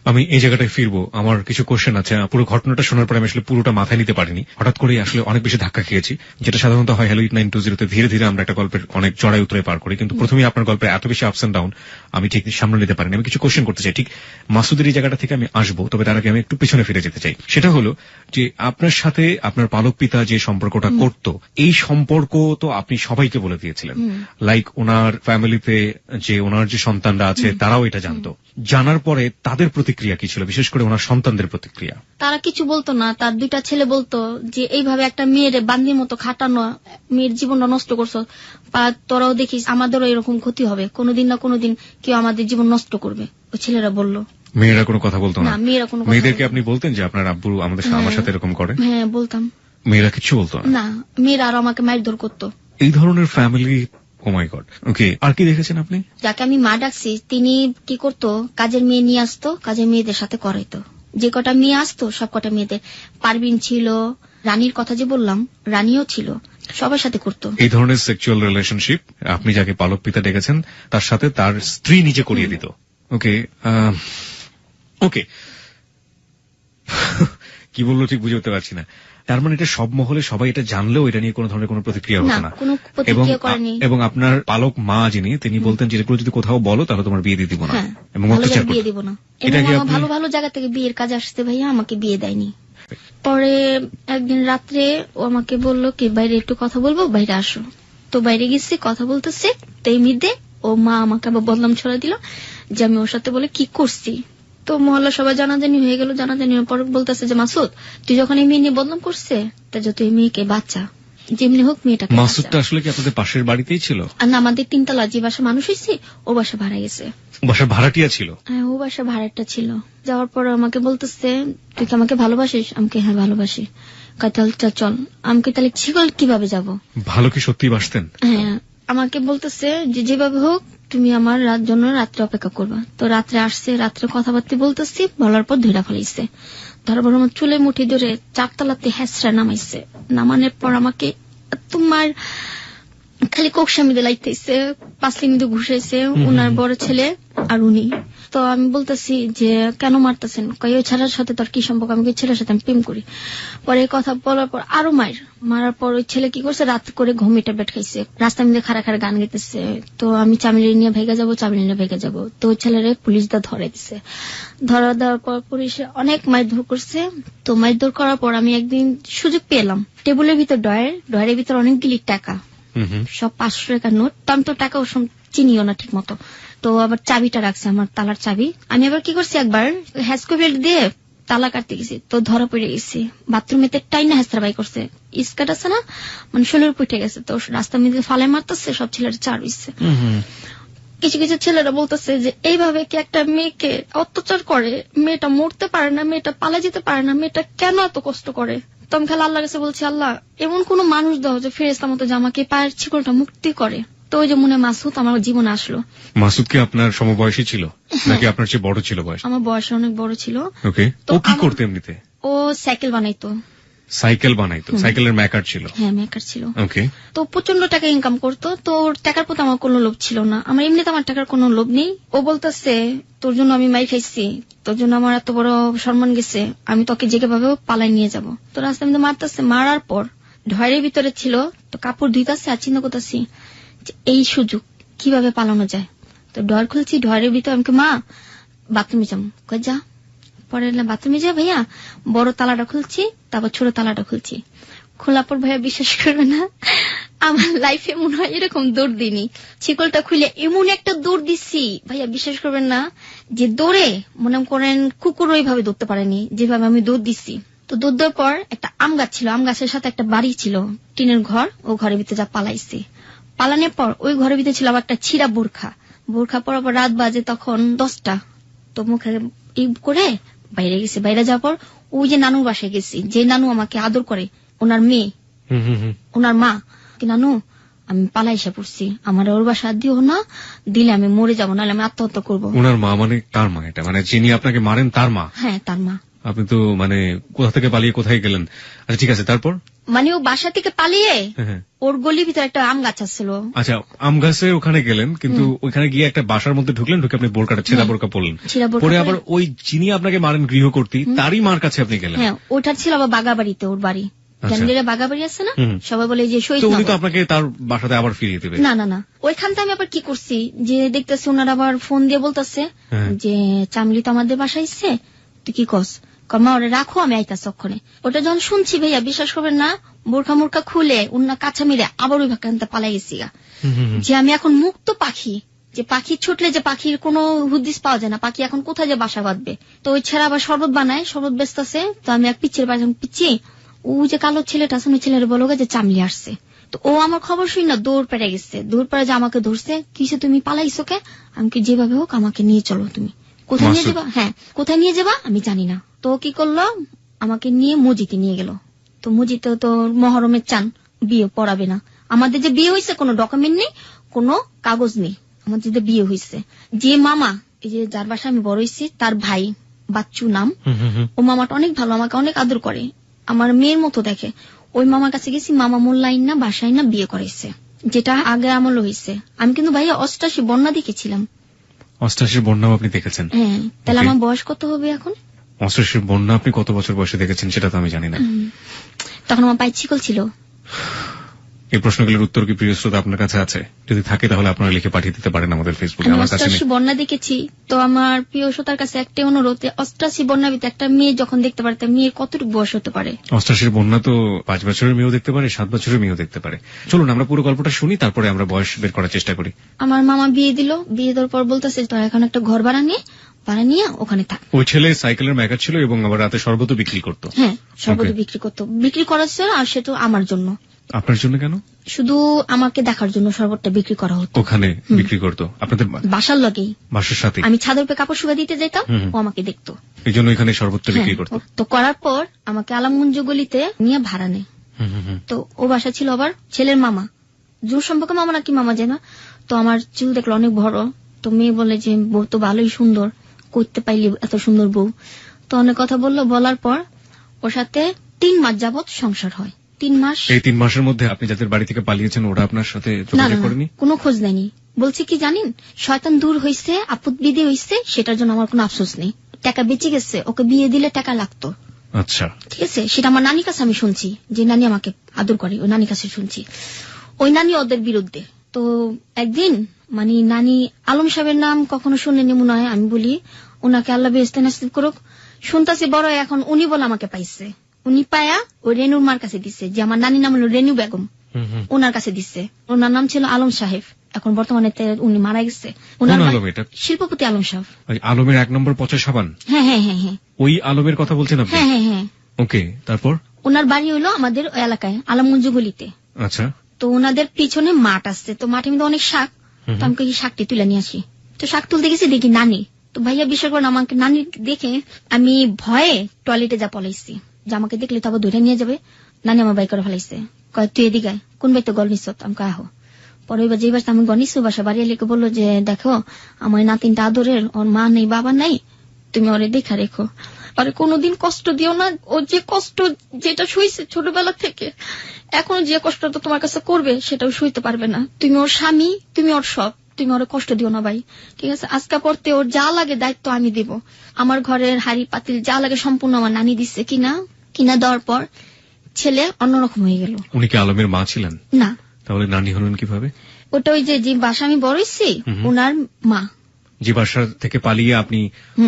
আমি এই জায়গাটায় ফিরবো, আমার কিছু কোশ্চেন আছে। পুরো ঘটনাটা শোনার পরে আমি আসলে পুরোটা মাথায় নিতে পারিনি, হঠাৎ করে আসলে অনেক বেশি ধাক্কা খেয়েছি, যেটা সাধারণত হয় হ্যালো 8920 ধীরে ধীরে আমরা একটা গল্পের অনেক চড়াই উতরে পার করি, কিন্তু প্রথমেই আপনার গল্পের এত বেশি আপস এন্ড ডাউন আমি ঠিক সামনে নিতে পারিনি। আমি কিছু কোশ্চেন করতে চাই, ঠিক মাসুদের এই জায়গাটা থেকে আমি আসবো, তবে তার আগে আমি একটু পিছনে ফিরে যেতে চাই। সেটা হলো যে আপনার সাথে আপনার পালক পিতা যে সম্পর্কটা করত, এই সম্পর্ক তো আপনি সবাইকে বলে দিয়েছিলেন, লাইক ওনার ফ্যামিলিতে যে ওনার যে সন্তানরা আছে তারাও এটা জানতো। জানার পরে তাদের প্রতিক্রিয়া কি ছিল, বিশেষ করে ওনার সন্তানদের প্রতিক্রিয়া? তারা কিছু বলতো না। তার 2টা ছেলে বলতো যে এইভাবে একটা মেয়ের বান্দির মতো খাটানো, মেয়ের জীবনটা নষ্ট করছো, তোরাও দেখিস আমাদেরও এরকম ক্ষতি হবে, কোনোদিন না কোনোদিন কেউ আমাদের জীবন নষ্ট করবে। ওই ছেলেরা বললো। মেয়েরা কোনো কথা বলতো না? মেয়েরা কোনো। মেয়েদেরকে আপনি বলতেন যে আপনার আব্বু আমার সাথে এরকম করে? হ্যাঁ বলতাম। মেয়েরা কিছু বলতো না? মেয়েরা আরো আমাকে মারধর করতো। এই ধরনের ফ্যামিলি, ও মাই গড। ওকে, আর কি দেখেছেন আপনি? যাকে আমি মা ডাকছি তিনি কি করতো, কাজের মেয়ে নিয়ে আসতো, কাজের মেয়েদের সাথে করাইতো। যে কটা মেয়ে আসতো সব কটা মেয়েদের, পারবিন ছিল, রানীর কথা যে বললাম রানীও ছিল, সবার সাথে করতো। এই ধরনের সেক্সুয়াল রিলেশনশিপ আপনি যাকে পালক পিতা ডেকেছেন তার সাথে তার স্ত্রী নিজে করিয়ে দিত। ওকে ওকে, কি বললো ঠিক বুঝে উঠতে পারছি না। তার মানে এটা সব মহলে সবাই এটা জানলেও এটা নিয়ে কোনো ধরনের কোনো প্রতিক্রিয়া হতো না? এবং আপনার পালক মা যিনি, তিনি বলতেন যে এগুলো যদি কোথাও বলো তাহলে তোমার বিয়ে দিয়ে দিব না, এবং অত্যাচার বিয়ে দিব না। ভালো ভালো জায়গা থেকে বিয়ের কাজ আসতে ভাইয়া, আমাকে বিয়ে দেয়নি। পরে একদিন রাত্রে ও আমাকে বললো কি বাইরে একটু কথা বলবো, বাইরে আসো। তো বাইরে গেছি, কথা বলতেছে, তো এই মিদে ও মা আমাকে আবার বদনাম ছড়া দিল যে আমি ওর সাথে বলে কি করছি। তো মহল্লা সবাই জানাজানি হয়ে গেল। জানাজানি পর বলতেছে যে মাসুদ তুই যখন এই মেয়ে নিয়ে বদনাম করছে, তা যত এই মেয়েকে বাচ্চা যেমনি হোক মেয়েটাকে মাসুদটা আসলে কি আপনাদের পাশের বাড়িতেই ছিল? আর না, আমাদের 3 তলা যে বাসা মানুষ হয়েছে ও বাসা ভাড়া গেছে। বাসার ভাড়াটিয়া ছিল? হ্যাঁ, ও বাসা ভাড়াটা ছিল। যাওয়ার পর আমাকে বলতেছে তুই কি আমাকে ভালোবাসিস? আমাকে হ্যাঁ ভালোবাসি। তাহলে চল। আমাকে তাহলে শিকল কিভাবে যাব? ভালো কি সত্যি বাসতেন? হ্যাঁ, আমাকে বলতেছে যে যেভাবে হোক তুমি আমার জন্য রাত্রে অপেক্ষা করবা। তো রাত্রে আসছে, রাত্রে কথাবার্তা বলতেছি, বলার পর ধরে ফেলাইছে। ধরার পর আমার চুলে মুঠি ধরে 4 তলাতে হ্যাঁচড়া নামাইছে। নামানোর পর আমাকে তোমার খালি কোকসামি দিলাইতেছে, পাঁচলি মিদে ঘুষাইছে উনার বড় ছেলে আর উনি। তো আমি বলতেছি যে কেন মারতেছেন? কই ওই ছেলের সাথে তোর কি সম্পর্ক? আমি ওই ছেলের সাথে আমি প্রেম করি। পরে এই কথা বলার পর আরো মারার পর ওই ছেলে কি করছে, রাত করে ঘুমিয়ে ট্যাবলেট খাইছে, রাস্তা মিদে খাড়া খাড়া গান গাইতেছে। তো আমি চামিলি নিয়ে ভেগে যাবো, চামিলি নিয়ে ভেগে যাবো। তো ওই ছেলেরে পুলিশ দা ধরে দিছে। ধরা দেওয়ার পর পুলিশে অনেক মারধর করছে। তো মারধর করার পর আমি একদিন সুযোগ পেলাম, টেবিলের ভিতর ডয়ের ভিতর অনেকগুলি টাকা, সব 500 টাকার নোট। তো আমি তো টাকা ওর চিনিও না ঠিক মতো। তো আবার চাবিটা রাখছে, আমার তালার চাবি। আমি আবার কি করছি, একবার হ্যাসকোভেল দিয়ে তালা কাটতে গেছি, তো ধরা পড়ে গেছি। বাথরুমেতে টাইনা হ্যাসরা বাই করছে, স্কার্ট আছে না, মানে শরীর উঠে গেছে। তো রাস্তা মধ্যে ফালাই মারতেছে, সব ছেলেরা চার হইছে। কিছু কিছু ছেলেরা বলতেছে যে এইভাবে কি একটা মেয়েকে অত্যাচার করে, মেয়েটা মরতে পারে না, মেয়েটা পালা যেতে পারে না, মেয়েটা কেন এত কষ্ট করে? তো আমি খালি আল্লাহর কাছে বলছি, আল্লাহ এমন কোন মানুষ দাও যে ফেরেশতার মতো যে আমাকে পায়ের ছিকলটা মুক্তি করে। তো ওই যে মনে মাসুদ আমার জীবনে আসলো। মাসুদ কি আপনার সমবয়সী ছিল নাকি আপনার চেয়ে বড় ছিল বয়স? আমার বয়স অনেক বড় ছিল। ওকে, ও কি করতে এমনিতে? ও সাইকেল বানাইতো। সাইকেল বানাইতো? সাইকেলের মেকার ছিল? হ্যাঁ, মেকার ছিল। ওকে। তো প্রচন্ড টাকা ইনকাম করতো। তো ওর টাকার প্রতি আমার কোনো লোভ ছিল না, আমার এমনিতে আমার টাকার কোনো লোভ নেই। ও বলতেছে তোর জন্য আমি মাই খাইছি, তোর জন্য আমার এত বড় সম্মান গেছে, আমি তোকে যে ভাবে পালাই নিয়ে যাব। তো রাস্তা মধ্যে মারতেছে, মারার পর ঢয়ের ভিতরে ছিল, তো কাপড় ধুইতাছে আর চিন্তা করতেছি এই সুযোগ কিভাবে পালানো যায়। তো ডর খুলছি, ঢয়ের ভিতরে আমাকে মা বাথরুমে যাম, যা। পরে বাথরুমে যা ভাইয়া, বড় তালাটা খুলছি, তারপর ছোট তালাটা খুলছি। খোলার পর ভাইয়া বিশ্বাস করবে না, আমার লাইফে মনে হয় এরকম দৌড় দিনি। শিকলটা খুলে এমন একটা দৌড় দিচ্ছি ভাইয়া, বিশ্বাস করবেন না, যে দৌড়ে মনে করেন কুকুর ওইভাবে দৌড়তে পারেনি যেভাবে আমি দৌড় দিচ্ছি। তো দৌড় দেওয়ার পর একটা আম গাছ ছিল, আম গাছের সাথে একটা বাড়ি ছিল, টিনের ঘর, ও ঘরের ভিতরে যা পালাইছি। পালানোর পর ওই ঘরের ভিতরে ছিল আবার একটা ছিঁড়া বোরখা পরার পর রাত বাজে তখন 10টা। তো মুখে ই করে বাইরে গেছি। বাইরে যাওয়ার পর ওই যে নানুর বাসায় গেছি, যে নানু আমাকে আদর করে, ওনার মেয়ে, ওনার মা, কি নানু আমি পালাইসা পড়ছি, আমার ওর বাসা দিও না, দিলে আমি মরে যাবো, নাহলে আমি আত্মহত্যা করবো। ওনার মা মানে কার মা? এটা মানে যিনি আপনাকে মারেন তার মা? হ্যাঁ, তার মা। আপনি তো মানে কোথা থেকে পালিয়ে কোথায় গেলেন? আচ্ছা ঠিক আছে, তারপর? মানে ও বাসা থেকে পালিয়ে ওর গলির ভিতরে একটা আম গাছ ছিল। আচ্ছা, আম গাছে ওখানে গেলেন, কিন্তু ওইখানে গিয়ে একটা বাসার মধ্যে ঢুকলেন, ঢুকে আপনি বোরকাটা ছেঁড়া বোরকা পরলেন, পরে আবার ওই যিনি আপনাকে মারেন গৃহকর্ত্রী তারই মার কাছে আপনি গেলেন? হ্যাঁ, ওটার ছিল আবার বাগাবাড়িতে, ওর বাড়ি বাগাবাড়ি আছে না, সবাই বলে যে শহীদ। উনি তো আপনাকে তার বাসাতে আবার ফিরিয়ে দেবে? না না না, ওইখান থেকে আমি আবার কি করছি যে দেখতেছি ওনারা আবার ফোন দিয়ে বলতেছে যে চামলি তো আমাদের বাসায় এসছে, তুই কি কস? মা ওরা রাখো, আমি আইতাছি অক্ষণে। ওটা যখন শুনছি ভাইয়া বিশ্বাস করবেন না, বোরখা মোরখা খুলে উন্না কাছা মিলে আবার ওই ভাকান্তে পালাই গেছি যে আমি এখন মুক্ত পাখি, যে পাখি ছুটলে যে পাখির কোনো হুদিস পাওয়া যায় না, পাখি এখন কোথায় যে বাসা বাঁধবে। তো ওই ছেড়া আবার শরবত বানায়, শরবত ব্যস্ত আছে। তো আমি এক পিচ্ছের বাড়ি পিচ্ছি, ও যে কালো ছেলেটা আছে, ওই ছেলের বলো যে চামলি আসছে। তো ও আমার খবর শুনি না দৌড় পেরে গেছে, দৌড় পেরে যে আমাকে ধরছে, কিসে তুমি পালাইছো কে? আমি যেভাবে হোক আমাকে নিয়ে চলো, তুমি কোথায় নিয়ে যাবা? হ্যাঁ, কোথায় নিয়ে যাবা আমি জানি না। তো কি করলো, আমাকে নিয়ে মসজিদে নিয়ে গেল। তো মসজিদে তো মহরমের চান, বিয়ে পড়াবে না। আমাদের যে বিয়ে হয়েছে কোনো ডকুমেন্ট নেই, কোনো কাগজ নেই, আমাদের যে বিয়ে হয়েছে। যে মামা, এই যে যার বাসা আমি বড় হয়েছি, তার ভাই বাচ্চু নাম, ও মামাটা অনেক ভালো, আমাকে অনেক আদর করে, আমার মেয়ের মতো দেখে। ওই মামার কাছে গেছি, মামা মোল্লাইন না বাসায় না বিয়ে করাইছে, যেটা আগে আমল হয়েছে। আমি কিন্তু ভাইয়া 88 বন্যা দেখেছিলাম। 88 বন্যাও আপনি দেখেছেন? হ্যাঁ, তাহলে আমার বয়স কত হবে এখন? 88 বন্যা আপনি কত বছর বয়সে দেখেছেন সেটা তো আমি জানি না। তখন আমার পায়ে ছিকল ছিল। এই প্রশ্নগুলোর উত্তর কি প্রিয় শ্রোতা আপনার কাছে আছে? যদি থাকে তাহলে আপনারা লিখে পাঠিয়ে দিতে পারেন আমাদের ফেসবুকে। আমার কাছে 88 বন্যা দেখেছি। তো আমার প্রিয় শ্রোতার কাছে একটা অনুরোধ, 88 বন্যার ভিতরে একটা মেয়ে যখন দেখতে পারে, তার মেয়ের কতটুকু বয়স হতে পারে? 88 বন্যা তো 5 বছরের মেয়েও দেখতে পারে, 7 বছরের মেয়েও দেখতে পারে। চলুন আমরা পুরো গল্পটা শুনি, তারপরে আমরা বয়স বের করার চেষ্টা করি। আমার মামা বিয়ে দিল, বিয়ে দেওয়ার পর বলতেছে তোরা এখন একটা ঘর ভাড়া নিয়ে ওখানে থাক। ওই ছেলে সাইকেলের মেকার ছিল এবং আবার রাতে শরবত বিক্রি করতো? হ্যাঁ, শরবত বিক্রি করতো, বিক্রি করাচ্ছে, আর সেটা আমার জন্য। আপনার জন্য কেন? শুধু আমাকে দেখার জন্য শরবতটা বিক্রি করা হতো। ওখানে বিক্রি করতো আপনাদের বাসার লগেই, বাসার সাথে? আমি ছাদের উপরে কাপড় শুকা দিতে যেতাম, ও আমাকে দেখতো, এই জন্য এখানে শরবতটা বিক্রি করতো। তো করার পর আমাকে আলামগঞ্জ গলিতে নিয়ে ভাড়া নেয়। তো ও বাসা ছিল আবার ছেলের মামা, জোর সম্পর্কে মামা নাকি মামা জানা। তো আমার চুল দেখলো অনেক বড়, তো মেয়ে বলে যে বউ তো ভালোই সুন্দর, করতে পাইলি এত সুন্দর বউ। তো অনেক কথা বললো, বলার পর ওর সাথে 3 মাস যাবত সংসার হয়। 3 মাস। এই 3 মাসের মধ্যে আপনি যাদের বাড়ি থেকে পালিয়েছেন ওরা আপনার সাথে যোগাযোগ করেনি? কোনো খোঁজ নেয়নি। বলছে কি জানেন, শয়তান দূর হইছে, আপদ বিধি হইছে, সেটার জন্য আমার কোনো আফসোস নেই। টাকা বেঁচে গেছে, ওকে বিয়ে দিলে টাকা লাগতো। আচ্ছা, ঠিক আছে, সেটা আমার নানির কাছে আমি শুনছি, যে নানি আমাকে আদর করে, ওই নানির কাছে শুনছি। ওই নানি ওদের বিরুদ্ধে। তো একদিন মানে নানি আলম সাহেবের নাম কখনো শুনেনি মনে হয়, আমি বলি ওনাকে আল্লাহ বেহেশতে নসিব করুক। শুনতাছি বড় এখন উনি বলে আমাকে পাইছে, উনি পায়া ওই রেনুর মার কাছে দিচ্ছে, যে আমার নানির নাম হলো রেনু বেগম, ওনার কাছে দিচ্ছে। ওনার নাম ছিল আলম সাহেব, এখন বর্তমানে উনি মারা গেছে। ওনার শিল্পপতি আলম সাহেব। আলমের 1 নম্বর পচা সাবান? হ্যাঁ হ্যাঁ হ্যাঁ হ্যাঁ, ওই আলমের কথা বলছেন আপনি? হ্যাঁ হ্যাঁ হ্যাঁ। ওকে, তারপর? ওনার বাড়ি হলো আমাদের এলাকায় আলমগঞ্জ গলিতে। আচ্ছা। তো ওনাদের পিছনে মাঠ আসছে, তো মাঠের মধ্যে অনেক শাক, তো আমি কই শাকটি তুলে নিয়ে আসি। তো শাক তুলতে গেছি, দেখি নানি। তো ভাইয়া বিশ্বাস করেন, আমাকে নানি দেখে আমি ভয়ে টয়লেটে যা পলাইছি, যে আমাকে দেখলে তো আবার ধরে নিয়ে যাবে। নানি আমার বাই করে ফেলাইছে, কয় তুই এদিকে কোন বাইতে গল নিস, আমি কয় আহো। পরে এবার যেবার আমি গনিস বাসা বাড়ি এলে বললো যে দেখো আমার নাতিনটা আদরের, ওর মা নেই বাবা নাই, তুমি ওরে দেখা রেখো, আরে কোনোদিন কষ্ট দিও না। ও যে কষ্ট যেটা শুইছে ছোটবেলা থেকে, এখন যে কষ্টটা তোমার কাছে করবে সেটাও শুইতে পারবে না। তুমি ওর স্বামী, তুমি ওর সব, তুমি ওর কষ্ট দিও না ভাই, ঠিক আছে? আজকা পড়তে ওর যা লাগে দায়িত্ব আমি দিব। আমার ঘরের হাড়ি পাতিল যা লাগে সম্পূর্ণ আমার নানি দিচ্ছে, কিনা দেওয়ার পর ছেলে অন্যরকম হয়ে গেল। উনি কি আলমের মা ছিলেন? না। তাহলে নানি হলেন কিভাবে? ওটা ওই যে বাসা আমি বড় হইছি, ওনার মা। যে বাসা থেকে পালিয়ে আপনি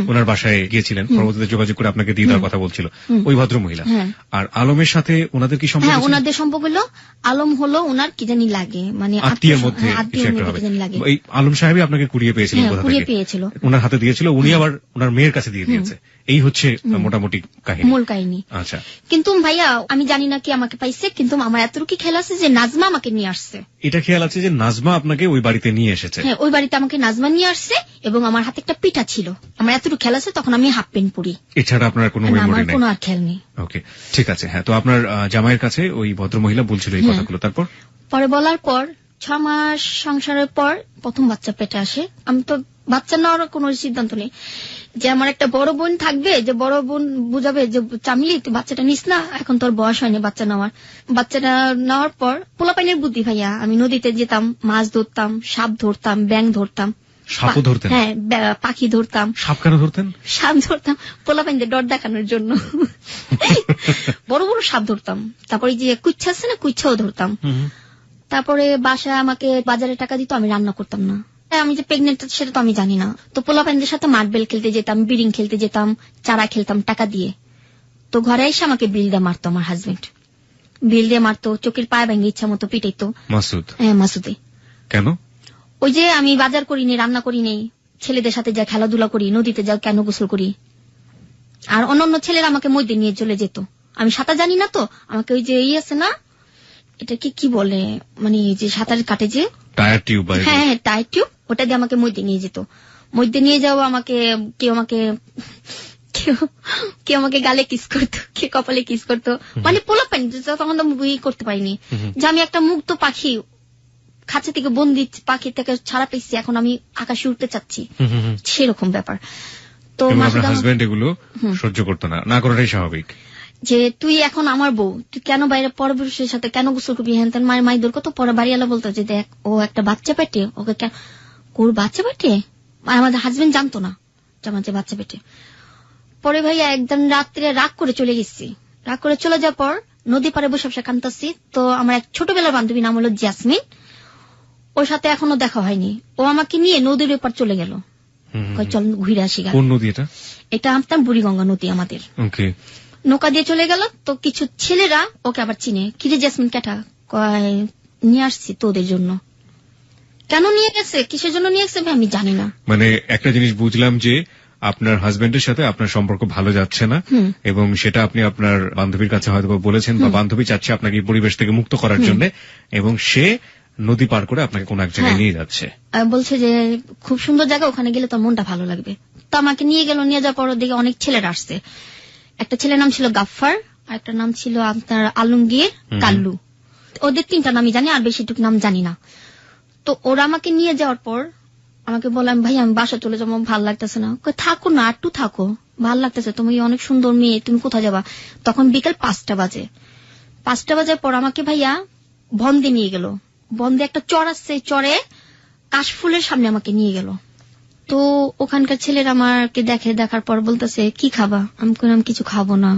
ওনার বাসায় গিয়েছিলেন, পরবর্তীতে যোগাযোগ করে আপনাকে দিয়ে দেওয়ার কথা বলছিল ওই ভদ্র মহিলা। আর আলমের সাথে ওনাদের কি সম্পর্ক? হ্যাঁ, ওনাদের সম্পর্ক হলো, আলম হলো ওনার কি জানি লাগে, মানে আত্মীয়ের মধ্যে লাগে। এই আলম সাহেবই আপনাকে কুড়িয়ে পেয়েছিলেন, কুড়িয়ে পেয়েছিল, ওনার হাতে দিয়েছিল, উনি আবার ওনার মেয়ের কাছে দিয়ে দিয়েছে। এই হচ্ছে মোটামুটি কাহিনী, মূল কাহিনী। আচ্ছা, কিন্তু ভাইয়া আমি জানি না কি আমাকে পাইছে, কিন্তু আমার এতটুকু খেয়াল আছে যে নাজমা আমাকে নিয়ে আসছে। এটা খেয়াল আছে যে নাজমা আপনাকে ওই বাড়িতে নিয়ে এসেছে? হ্যাঁ, ওই বাড়িতে আমাকে নাজমা নিয়ে আসছে, এবং আমার হাতে একটা পিঠা ছিল। আমার এতটুকু খেয়াল আছে, তখন আমি হাফ প্যান্ট পরি। এছাড়া আপনার কোনো মেমোরি নেই? আমার কোনো আর খেয়াল নেই। ওকে, ঠিক আছে। হ্যাঁ, তো আপনার জামাইয়ের কাছে ওই ভদ্রমহিলা বলছিল এই কথাগুলো, তারপর? পরে বলার পর 6 মাস সংসারের পর প্রথম বাচ্চা পেটে আসে। আমি তো বাচ্চা নেওয়ার কোনো সিদ্ধান্ত নেই, যে আমার একটা বড় বোন থাকবে, যে বড় বোন বুঝাবে যে চামিলি তুই বাচ্চাটা নিস না, এখন তোর বয়স হয়নি বাচ্চা নেওয়ার। বাচ্চাটা নেওয়ার পর পোলাপাইনের বুদ্ধি ভাইয়া, আমি নদীতে যেতাম, মাছ ধরতাম, সাপ ধরতাম, ব্যাঙ ধরতাম। সাপও ধরতেন? হ্যাঁ, পাখি ধরতাম। সাপ কেন ধরতেন? সাপ ধরতাম পোলাপাইনদের ডর দেখানোর জন্য। বড় বড় সাপ ধরতাম। তারপরে যে কুচ্ছা আছে না, কুচ্ছাও ধরতাম। তারপরে বাসায় আমাকে বাজারে টাকা দিত, আমি রান্না করতাম না। আমি যে প্রেগনেন্ট সেটা তো আমি জানি না। তো পোলাপাইনদের সাথে মার্বেল খেলতে যেতাম, বিড়িং খেলতে যেতাম, চারা খেলতাম টাকা দিয়ে। তো ঘরে এসে আমাকে বিল দিয়ে মারতো আমার হাজবেন্ড, বিল দিয়ে মারতো, চোখের পায়ে ভেঙে ইচ্ছা মতো পিটাইতো। মাসুদ? হ্যাঁ, মাসুদে। কেন? ওই যে আমি বাজার করিনি, রান্না করিনি, ছেলেদের সাথে যা খেলাধুলা করি, নদীতে যাও, কেন গোসল করি। আর অন্যান্য ছেলেরা আমাকে মধ্যে নিয়ে চলে যেত। আমি সাঁতার জানি না, তো আমাকে ওই যে আছে না, এটা কি বলে, মানে যে সাঁতার কাটে যে টায়ার টিউব। হ্যাঁ, টায়ার টিউব, ওটা দিয়ে আমাকে মধ্যে নিয়ে যেত। মধ্যে নিয়ে যাও আমাকে, কেউ আমাকে গালে কিস করতো, কেউ কপালে কিস করতো, মানে পোলাপাইন তখন তো বই করতে পারিনি যে আমি একটা মুক্ত পাখি, খাঁচা থেকে বন্দি পাখি থেকে ছাড়া পেয়েছি, এখন আমি আকাশে উঠতে চাচ্ছি, সেরকম ব্যাপার। তো হাজবেন্ড এগুলো সহ্য করতো না, না করাটাই স্বাভাবিক। যে তুই এখন আমার বউ, তুই কেন বাইরে পরপুরুষের সাথে কেন গোসল করবি, হ্যান তেন মায়ের দূর কত। পরে বাড়িওয়ালা বলতো যে দেখ ও একটা বাচ্চা পেটে, ওকে কোর বাচ্চা পেটে, আর আমাদের হাজবেন্ড জানতো না যে আমার যে বাচ্চা পেটে। পরে ভাইয়া একদিন রাত্রে রাগ করে চলে গেছি। রাগ করে চলে যাওয়ার পর নদী পাড়ে বসে বসে কাঁদতাছি। তো আমার এক ছোটবেলার বান্ধবী নাম হলো জাসমিন, ওর সাথে এখনো দেখা হয়নি। ও আমাকে নিয়ে নদীর ওপার চলে গেল, চল ঘুরে আসি। কোন নদী এটা? এটা আপনার বুড়িগঙ্গা নদী আমাদের। নৌকা দিয়ে চলে গেল। তো কিছু ছেলেরা ওকে আবার চিনে, কিরে জাসমিন কেটা, নিয়ে আসছি তোদের জন্য। কেন নিয়ে গেছে, কিসের জন্য নিয়ে গেছে আমি জানি না। মানে একটা জিনিস বুঝলাম যে আপনার হাজবেন্ডের সাথে আপনার সম্পর্ক ভালো যাচ্ছে না এবং সেটা আপনি আপনার বান্ধবীর কাছে হয়তো বলেছেন বা বান্ধবী চাচ্ছে আপনাকে এই পরিবেশ থেকে মুক্ত করার জন্য এবং সে নদী পার করে আপনাকে কোন এক জায়গায় নিয়ে যাচ্ছে, বলছে যে খুব সুন্দর জায়গা, ওখানে গেলে তো মনটা ভালো লাগবে। তো আমাকে নিয়ে গেল, নিয়ে যাওয়ার পর দিকে অনেক ছেলেরা আসছে। একটা ছেলের নাম ছিল গাফফার, আর একটা নাম ছিল আপনার আলমগীর, কাল্লু। ওদের 3টা নামই জানি, আর বেশিটুকু নাম জানি না। তো ওরা আমাকে নিয়ে যাওয়ার পর আমাকে বললাম, ভাই আমি বাসা চলে যাবো, ভালো লাগতেছে না। থাকো না, একটু থাকো, ভালো লাগতেছে, তুমি অনেক সুন্দর মেয়ে, তুমি কোথায় যাবা? তখন বিকেল 5টা বাজে। 5টা বাজার পর আমাকে ভাইয়া বন্দে নিয়ে গেল। বন্দে একটা চর আসছে, চরে কাশফুলের সামনে আমাকে নিয়ে গেল। তো ওখানকার ছেলেরা আমাকে দেখার পর বলতেছে, কি খাবা? আমি কইলাম কিছু খাবো না।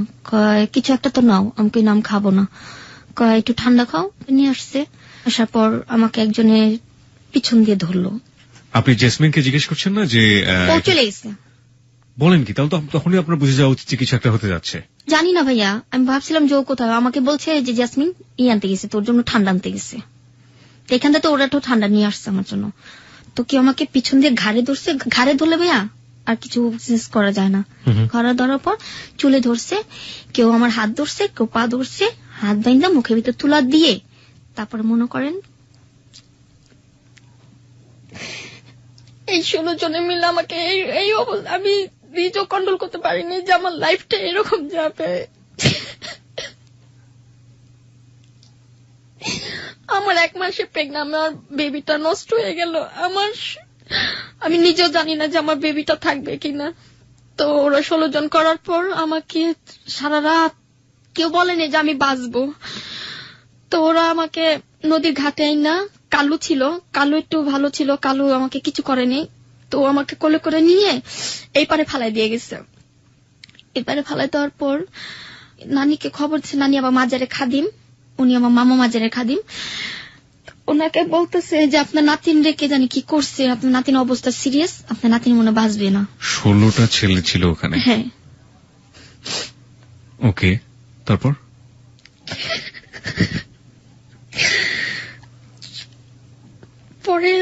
কিছু একটা তো নাও। আমি কই নাম খাবো না। একটু ঠান্ডা খাও। নিয়ে আসছে। আসার পর আমাকে একজনে পিছন দিয়ে ধরলো। আপনি জেসমিনকে জিজ্ঞেস করছেন না যে চলে গেছে? বলেন কি? তাহলে তো তখনই আপনার বুঝে যাওয়া উচিত যে কিছু একটা হতে যাচ্ছে। জানি না ভাইয়া, আমি ভাবছিলাম যে ও কোথাও। আমাকে বলছে যে জেসমিন আনতে গেছে, তোর জন্য ঠান্ডা আনতে গেছে। এখান থেকে ওরা একটু ঠান্ডা নিয়ে আসছে আমার জন্য। তো কেউ আমাকে পিছন দিয়ে ঘাড়ে ধরছে। ঘাড়ে ধরলে ভাইয়া আর কিছু করা যায় না। ঘাড়ে ধরার পর চুলে ধরছে, কেউ আমার হাত ধরছে, কেউ পা ধরছে, হাত বাইন্দা মুখের ভিতর তুলা দিয়ে তারপরে মনে করেন এই 16 জনে মিলে আমাকে এই অবস্থা, আমি নিজেও কন্ট্রোল করতে পারিনি যে আমার লাইফটা এরকম যাবে। আমার 1 মাসে প্রেগন্যান্ট, আমার বেবিটা নষ্ট হয়ে গেল। আমি নিজেও জানি না যে আমার বেবিটা থাকবে কিনা। তো ওরা 16 জন করার পর আমাকে সারা রাত কেউ বলেনি যে আমি বাঁচবো। তো ওরা আমাকে নদীর ঘাটে আইনা, কালু ছিল, কালু একটু ভালো ছিল, কালু আমাকে কিছু করেনি। তো আমাকে কোলে করে নিয়ে এই পারে ফালাই দিয়ে গেছে। এই পারে ফালাই দেওয়ার পর নানিকে খবর দিচ্ছে। নানি আবার মাজারে খাদিম, উনি আমার মামা মাজারের খাদিম। ওনাকে বলতেছে যে আপনার নাতিন রেখে জানি কি করছে, আপনার নাতিন অবস্থা সিরিয়াস, আপনার নাতিন মনে বাঁচবে না। 16টা ছেলে ছিল ওখানে? হ্যাঁ। ওকে, তারপর? পরে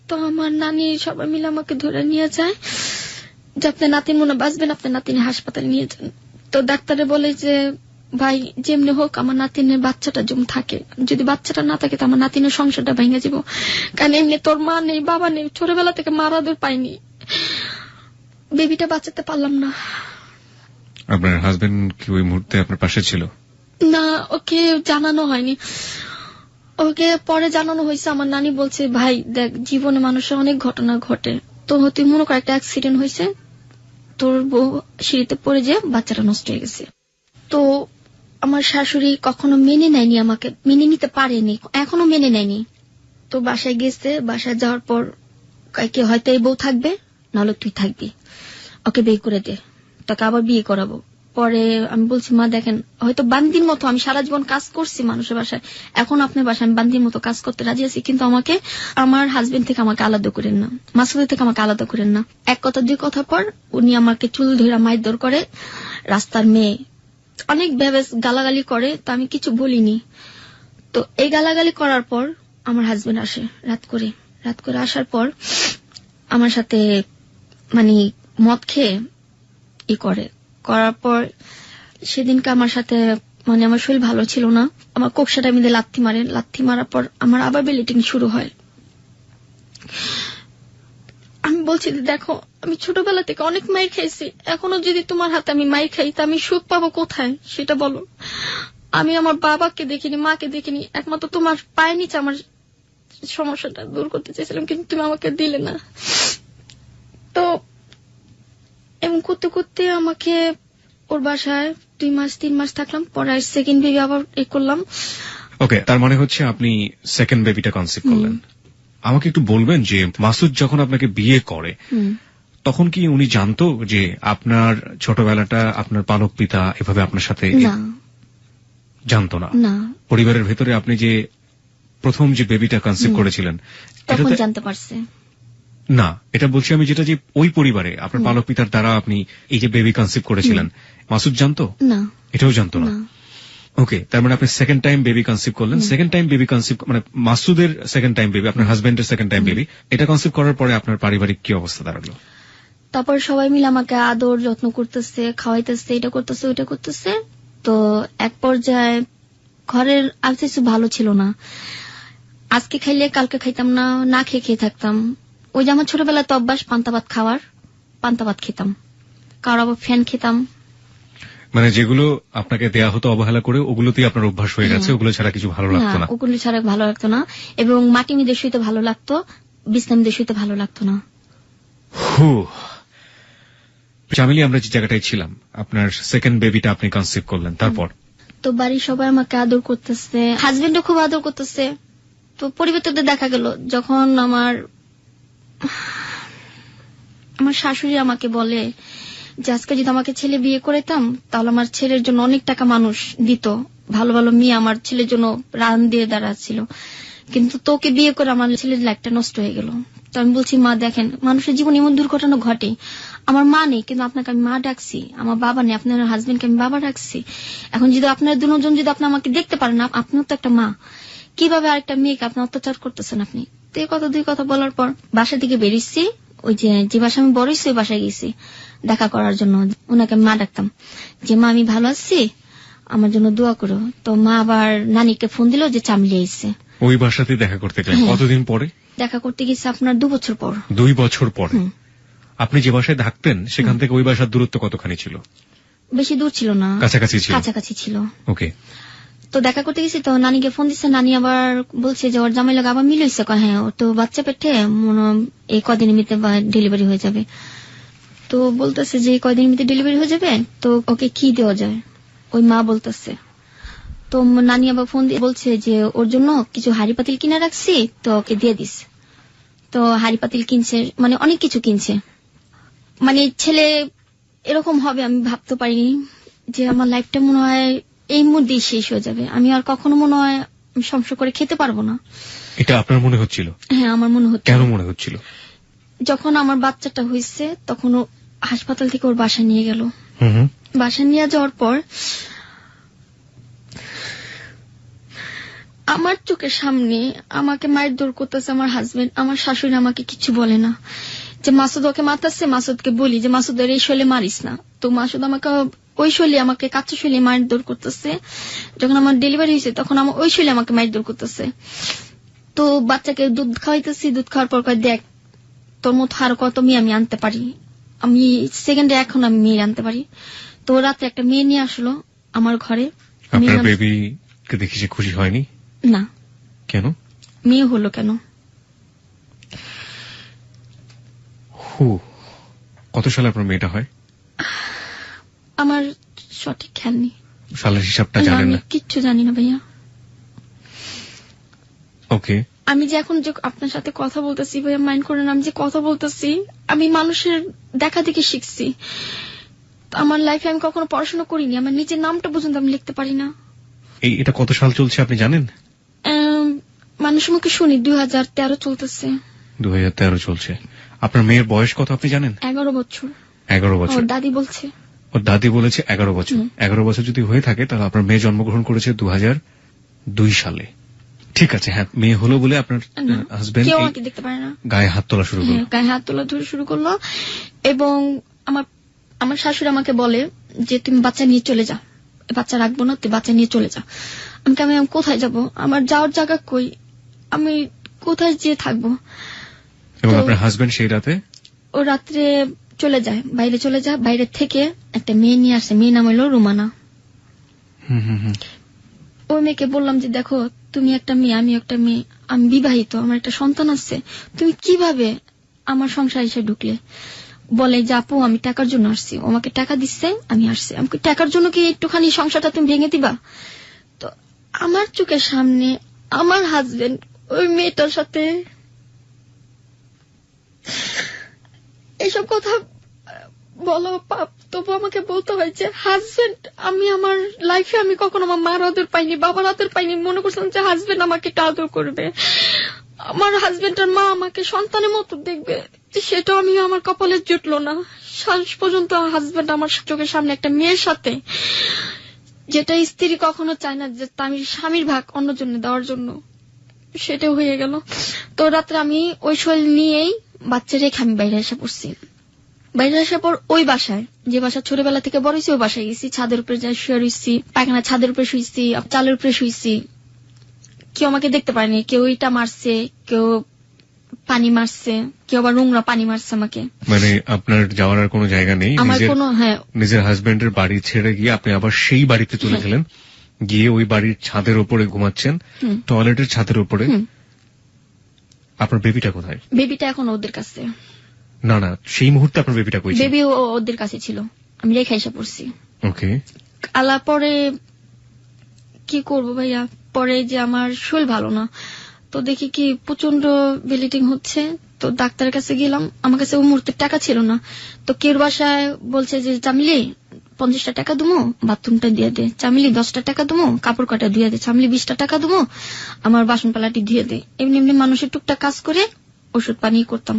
তো আমার নানি সবাই মিলে আমাকে ধরে নিয়ে যায় যে আপনার নাতিন মনে বাঁচবেন, আপনার নাতিন হাসপাতালে নিয়ে যান। তো ডাক্তারে বলে যে ভাই যেমনি হোক আমার নাতিনের বাচ্চাটা যেমন থাকে, যদি বাচ্চাটা না থাকে তো আমার নাতিনের সংসারটা ভেঙে যাব। কারণ এমনি তোর মা নেই, বাবা নেই, ছোটবেলা থেকে মারা দূর পাইনি, বেবিটা বাঁচাতে পারলাম না। আপনার হাজবেন্ড কি ওই মুহূর্তে আপনার পাশে ছিল? না, ওকে জানানো হয়নি। ওকে পরে জানানো হয়েছে। আমার নানি বলছে, ভাই দেখ জীবনে মানুষের অনেক ঘটনা ঘটে, তো তুই মনে কর একটা অ্যাক্সিডেন্ট হয়েছে, তোর বউ সিঁড়িতে পড়ে যে বাচ্চাটা নষ্ট হয়ে গেছে। তো আমার শাশুড়ি কখনো মেনে নেয়নি, আমাকে মেনে নিতে পারেনি, এখনো মেনে নেয়নি। তো বাসায় গেছে, বাসায় যাওয়ার পর কি হয়তো এই বউ থাকবে, নাহলে তুই থাকবি, ওকে বিয়ে করে দে, তোকে আবার বিয়ে করাবো। পরে আমি বলছি, মা দেখেন হয়তো বান্দির মতো আমি সারা জীবন কাজ করছি মানুষের বাসায়, এখন আপনার বাসায় আমি বান্দির মতো কাজ করতে রাজি আছি, কিন্তু আমাকে আমার হাজবেন্ড থেকে আমাকে আলাদা করেন না, মাসুদের থেকে আমাকে আলাদা করেন না। 1 কথা 2 কথা পর উনি আমাকে চুল ধরে মারধর করে, রাস্তার মেয়ে অনেক ভেবে গালাগালি করে। তো আমি কিছু বলিনি। তো এই গালাগালি করার পর আমার হাজবেন্ড আসে রাত করে আসার পর আমার সাথে মানে মদ খেয়ে করার পর সেদিনকে আমার সাথে মানে আমার শরীর ভালো ছিল না, আমার কোকসাটা মিলে লাথি মারার পর আমার আবার ব্লিডিং শুরু হয়। আমি বলছি, দেখো আমি ছোটবেলা থেকে অনেক মাইর খাইছি, এখনো যদি তোমার হাতে আমি মাইর খাই তা আমি সুখ পাবো কোথায় সেটা বলো। আমি আমার বাবাকে দেখিনি, মাকে দেখিনি, একমাত্র তোমার পায়ের নিচে আমার সমস্যাটা দূর করতে চেয়েছিলাম, কিন্তু তুমি আমাকে দিলে না। তো এমন করতে করতে আমাকে ওর বাসায় 2 মাস 3 মাস থাকলাম, পরে সেকেন্ড বেবি আবার করলাম। ওকে, তার মানে হচ্ছে আপনি সেকেন্ড বেবিটা কনসিভ করলেন। আমাকে একটু বলবেন যে মাসুদ যখন আপনাকে বিয়ে করে তখন কি উনি জানতো যে আপনার ছোটবেলাটা আপনার পালক পিতা এভাবে আপনার সাথে? জানতো না। পরিবারের ভেতরে আপনি যে প্রথম যে বেবিটা কনসিভ করেছিলেন তখন জানতে পারছে না, এটা বলছি আমি যেটা যে ওই পরিবারে আপনার পালক পিতার দ্বারা আপনি এই যে বেবি কনসিভ করেছিলেন, মাসুদ জানতো না? এটাও জানতো না। ওকে, তার মানে আপনি সেকেন্ড টাইম বেবি কনসিভ করলেন। সেকেন্ড টাইম বেবি কনসিভ মানে মাসুদের সেকেন্ড টাইম বেবি, আপনার হাজবেন্ডের সেকেন্ড টাইম বেবি, এটা কনসিভ করার পরে আপনার পারিবারিক কি অবস্থা দাঁড়ালো? তারপর সবাই মিলে আমাকে আদর যত্ন করতেছে, খাওয়াইতেছে, এটা করতেছে ওইটা করতেছে। তো এক পর্যায়ে ঘরের আর কিছু ভালো ছিল না, আজকে খাইলে কালকে খাইতাম না, না খেয়ে খেয়ে থাকতাম। ওই যে আমার ছোটবেলায় তো অভ্যাস পান্তা ভাত খাওয়ার, পান্তা ভাত খেতাম, কারো আবার ফ্যান খেতাম। মানে যেগুলো আপনাকে দেয়া হতো অবহেলা করে, ওগুলোতেই আপনার অভ্যাস হয়ে গেছে, ওগুলো ছাড়া কিছু ভালো লাগতো না। ওগুলো ছাড়া ভালো লাগতো না, এবং মাটি মিদে শুইতে ভালো লাগতো, বিছনা মিদে শুইতে ভালো লাগতো না। চামেলি, আমরা যে জায়গাটায় ছিলাম, আপনার সেকেন্ড বেবিটা আপনি কনসিভ করলেন, তারপর? তো বাড়ির সবাই আমাকে আদর করতেছে, হাজবেন্ডও খুব আদর করতেছে। তো পরিবর্তনটা দেখা গেল যখন আমার শাশুড়ি আমাকে বলে যে আজকে যদি আমাকে ছেলে বিয়ে করেতাম তাহলে আমার ছেলের জন্য অনেক টাকা মানুষ দিত, ভালো ভালো মেয়ে আমার ছেলের জন্য রান দিয়ে দাঁড়াচ্ছিল, কিন্তু তোকে বিয়ে করে আমার ছেলের লাইফটা নষ্ট হয়ে গেল। তো আমি বলছি, মা দেখেন, মানুষের জীবনে এমন দুর্ঘটনা ঘটে, আমার মা নেই কিন্তু আপনাকে আমি মা ডাকছি, আমার বাবা নেই, আপনার হাজবেন্ডকে আমি বাবা ডাকছি। এখন যদি আপনার দুজন যদি আপনি আমাকে দেখতে পারেন, আপনিও তো একটা মা, কিভাবে আরেকটা মেয়েকে আপনি অত্যাচার করতেছেন আপনি? তো এই কথা দুই কথা বলার পর বাসা থেকে বেরিয়েছি, ওই যে বাসা আমি বড় হয়েছি ওই বাসায় গেছি দেখা করার জন্য। ওনাকে মা ডাকতাম যে মা আমি ভালো আছি, আমার জন্য দোয়া করো। তো মা আবার নানিকে ফোন দিল যে চামেলি আইছে। ওই বাসাতে দেখা করতে গেলেন কতদিন পরে? দেখা করতে গেছে আপনার 2 বছর পর। 2 বছর পরে? আপনি যে বাসায় থাকতেন সেখান থেকে ওই বাসার দূরত্ব কতখানি ছিল? বেশি দূর ছিল না, কাছাকাছি ছিল। ওকে। তো দেখা করতে গেছি, তো নানিকে ফোন দিচ্ছে, নানি আবার বলছে যে ওর জামাই লাগা আবার মিল হয়েছে। হ্যাঁ, ওর তো বাচ্চা পেটে এই কদিনের মধ্যে ডেলিভারি হয়ে যাবে। তো বলতেছে যে কয়দিনের মধ্যে ডেলিভারি হয়ে যাবে, তো ওকে কি দেওয়া যায়, ওই মা বলতেছে। তো নানি আবার ফোন দিয়ে বলছে যে ওর জন্য কিছু হাড়ি পাতিল কিনে রাখছি, তো ওকে দিয়ে দিস। তো হাড়ি পাতিল কিনছে, মানে অনেক কিছু কিনছে। মানে ছেলে এরকম হবে আমি ভাবতে পারিনি, যে আমার লাইফটা মনে হয় এই মুহূর্তেই শেষ হয়ে যাবে, আমি আর কখনো মনে হয় সংসার করে খেতে পারবো না। এটা আপনার মনে হচ্ছিল? হ্যাঁ, আমার মনে হচ্ছিল। কেন মনে হচ্ছিল? যখন আমার বাচ্চাটা হয়েছে তখন ও হাসপাতাল থেকে ওর বাসায় নিয়ে গেল। বাসায় নিয়ে যাওয়ার পর আমার চোখের সামনে আমাকে মায়ের দৌড় করতেছে আমার হাজবেন্ড, আমার শাশুড়ি আমাকে কিছু বলে না, যে মাসুদ ওকে মারতেছে, মাসুদকে বলি যে মাসুদের এই শৈলে মারিস না। তো মাসুদ আমাকে ওই শৈলে, আমাকে কাঁচা শৈলে মায়ের দৌড় করতেছে। যখন আমার ডেলিভারি হয়েছে তখন আমার ওই শৈলে আমাকে মায়ের দৌড় করতেছে। তো বাচ্চাকে দুধ খাওয়াইতেছি, দুধ খাওয়ার পর দেখ তোর মতো আরো কত মেয়ে আমি আনতে পারি, আমি সেকেন্ডে এখন আমি মেয়ে আনতে পারি। তো রাতে একটা মেয়ে নিয়ে আসলো আমার ঘরে। আপনার বেবিকে দেখে সে খুশি হয়নি? না। কেন? মেয়ে হলো কেন? কত সালে আপনার মেয়েটা হয়? আমার সঠিক খেয়াল নেই, সালের হিসাবটা জানেন না? কিচ্ছু জানি না ভাইয়া। ওকে। আমি যে এখন যে আপনার সাথে কথা বলতেছি ভাইয়া, মাইন্ড করেন, আমি যে কথা বলতেছি আমি মানুষের দেখা দেখে শিখছি। আমার লাইফে আমি কখনো পড়াশোনা করিনি, আমার নিজের নামটা পর্যন্ত আমি লিখতে পারি না। এটা কত সাল চলছে আপনি জানেন? মানুষের মুখে শুনি 2013 চলতেছে। 2013 চলছে। আপনার মেয়ের বয়স কত আপনি জানেন? 11 বছর। 11 বছর? ওর দাদি বলছে। ওর দাদি বলেছে 11 বছর। 11 বছর যদি হয়ে থাকে তাহলে আপনার মেয়ে জন্মগ্রহণ করেছে 2002 সালে। ঠিক আছে, হ্যাঁ, মেয়ে হলো বলে আপনার হাজবেন্ড কেউ আমাকে দেখতে পারে না, গায়ে হাত তোলা শুরু করলো। গায়ে হাত তোলা শুরু করলো, এবং আমার শাশুড়ি আমাকে বলে যে তুমি বাচ্চা নিয়ে চলে যা, বাচ্চা রাখবো না, তুই বাচ্চা নিয়ে চলে যা। আমি কোথায় যাব, আমার যাওয়ার জায়গা কই, আমি কোথায় যেয়ে থাকবো? এবং আপনার হাজবেন্ড সেই রাতে ও রাত্রে চলে যায়, বাইরে চলে যায়, বাইরে থেকে একটা মেয়ে নিয়ে আসে, মেয়ে নাম হলো রুমানা। ওই মেয়েকে বললাম যে দেখো তুমি একটা মেয়ে, আমি একটা মেয়ে, আমি বিবাহিত, আমার একটা সন্তান আছে, তুমি কিভাবে আমার সংসার এসে ঢুকলে? বলে যে আপু আমি টাকার জন্য আসছি, ও আমাকে টাকা দিচ্ছে, আমি আসছি। আমি টাকার জন্য কি একটুখানি সংসারটা তুমি ভেঙে দিবা? তো আমার চোখের সামনে আমার হাজবেন্ড ওই মেয়েটার সাথে এইসব কথা বলো পাপ, তবু আমাকে বলতে হয় যে হাজবেন্ড, আমি আমার লাইফে আমি কখনো আমার মার আদর পাইনি, বাবার আদর পাইনি, মনে করছিলাম যে হাজবেন্ড আমাকে একটু আদর করবে, আমার হাজবেন্ড আর মা আমাকে সন্তানের মতো দেখবে, সেটাও আমি আমার কপালে জুটলো না। শেষ পর্যন্ত হাজবেন্ড আমার চোখের সামনে একটা মেয়ের সাথে, যেটা স্ত্রী কখনো চায় না যে আমি স্বামীর ভাগ অন্যজন্য দেওয়ার জন্য, সেটাও হয়ে গেল। তো রাত্রে আমি ওই শৈল নিয়েই বাচ্চা রেখে আমি বাইরে এসে পড়ছি। বাইরে আসার পর ওই বাসায়, যে বাসা ছোটবেলা থেকে বড় হয়েছি, ওই বাসায় গেছি। ছাদের উপরে যাই শুয়ে রয়েছি, পায়খানা ছাদের উপরে শুয়েছি, চালের উপরে শুয়েছি। কেউ আমাকে দেখতে পারেনি। কেউ ইটা মারছে, কেউ পানি মারছে, কেউ আবার নোংরা পানি মারছে আমাকে। মানে আপনার যাওয়ার আর কোনো জায়গা নেই, আমার কোনো, হ্যাঁ, নিজের হাজবেন্ডের বাড়ি ছেড়ে গিয়ে আপনি আবার সেই বাড়িতে চলে গেলেন, গিয়ে ওই বাড়ির ছাদের উপরে ঘুমাচ্ছেন, টয়লেটের ছাদের উপরে। আপনার বেবিটা কোথায়? বেবিটা এখন ওদের কাছে। না না, সেই মুহূর্তে আপনার বেবিটা কই? বেবি ওদের কাছে ছিল, আমি রেখে এসে পড়ছি। ওকে। আলা পরে কি করবো ভাইয়া, পরে যে আমার শরীর ভালো না, তো দেখি কি প্রচন্ড ব্লিডিং হচ্ছে। তো ডাক্তারের কাছে গেলাম, আমার কাছে ওই মুহূর্তে টাকা ছিল না। তো কেউ বাসায় বলছে যে চামিলি 50টা টাকা দুমো, বাথরুমটা দিয়ে দে। চামিলি 10টা টাকা দুমো, কাপড় কাটা ধুয়ে দে। চামিলি 20টা টাকা দুমো, আমার বাসন পালাটি ধুয়ে দে। এমনি এমনি মানুষের টুকটাক কাজ করে ওষুধ পানি করতাম।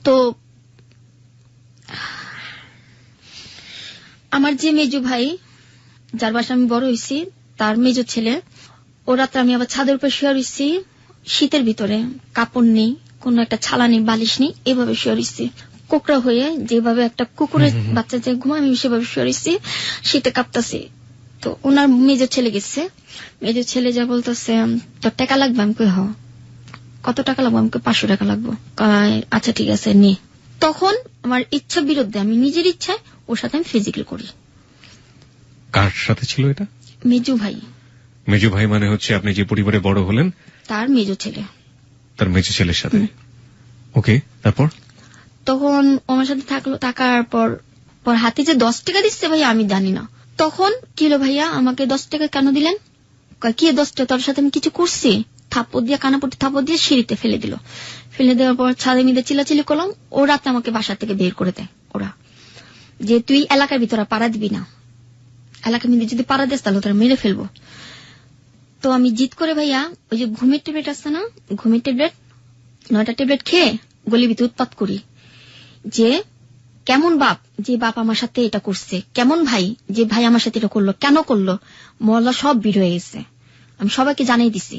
তো আমার যে মেজো ভাই, যার বাসা আমি বড় হয়েছি, তার মেজো ছেলে, ও রাত্রে আমি আবার ছাদের উপর শুয়ে রয়েছি, শীতের ভিতরে, কাপড় নেই, কোন একটা ছালা নেই, বালিশ নেই, এভাবে শুয়ে রয়েছি কোকড়া হয়ে, যেভাবে একটা কুকুরের বাচ্চা যে ঘুমায়, আমি সেভাবে শুয়ে রয়েছি, শীতে কাঁপতাছি। তো ওনার মেজো ছেলে গেছে, মেজো ছেলে যা বলতেছে, তোর টাকা লাগবে? আমি কই, হ। কত টাকা লাগবে? আমি 500 টাকা লাগবে। আচ্ছা ঠিক আছে, নে। তখন আমার ইচ্ছা বিরুদ্ধে, আমি নিজের ইচ্ছায় ওর সাথে আমি ফিজিক্যাল করি। কার সাথে ছিল এটা? মেজু ভাই। মেজু ভাই মানে হচ্ছে আপনি যে পরিবারে বড় হলেন তার মেজো ছেলে, তার মেজো ছেলের সাথে। ওকে, তারপর? তখন আমার সাথে থাকলো, থাকার পর হাতে যে 10 টাকা দিচ্ছে ভাইয়া, আমি জানি না। তখন কি হলো ভাইয়া, আমাকে 10 টাকা কেন দিলেন? কি 10 টাকা? তোর সাথে আমি কিছু করছি? থাপ্পড় দিয়ে, কানাপট্টি থাপ্পড় দিয়ে সিঁড়িতে ফেলে দিল। ফেলে দেওয়ার পর ছাদে মিলে চিল্লাচিল্লি করলাম। ও রাতে আমাকে বাসা থেকে বের করে দেয় ওরা, যে তুই এলাকার ভিতরে পাড়া দিবি না, এলাকার মধ্যে যদি পাড়া দিস তাহলে তোরা মেরে ফেলবো। তো আমি জিদ করে ভাইয়া, ওই যে ঘুমের ট্যাবলেট আছে না, ঘুমের ট্যাবলেট 9টা ট্যাবলেট খেয়ে গলির ভিতরে উৎপাত করি, যে কেমন বাপ যে বাপ আমার সাথে এটা করছে, কেমন ভাই যে ভাই আমার সাথে এটা করলো, কেন করলো, মহল্লা সব ভিড় হয়ে গেছে। আমি সবাইকে জানিয়ে দিছি,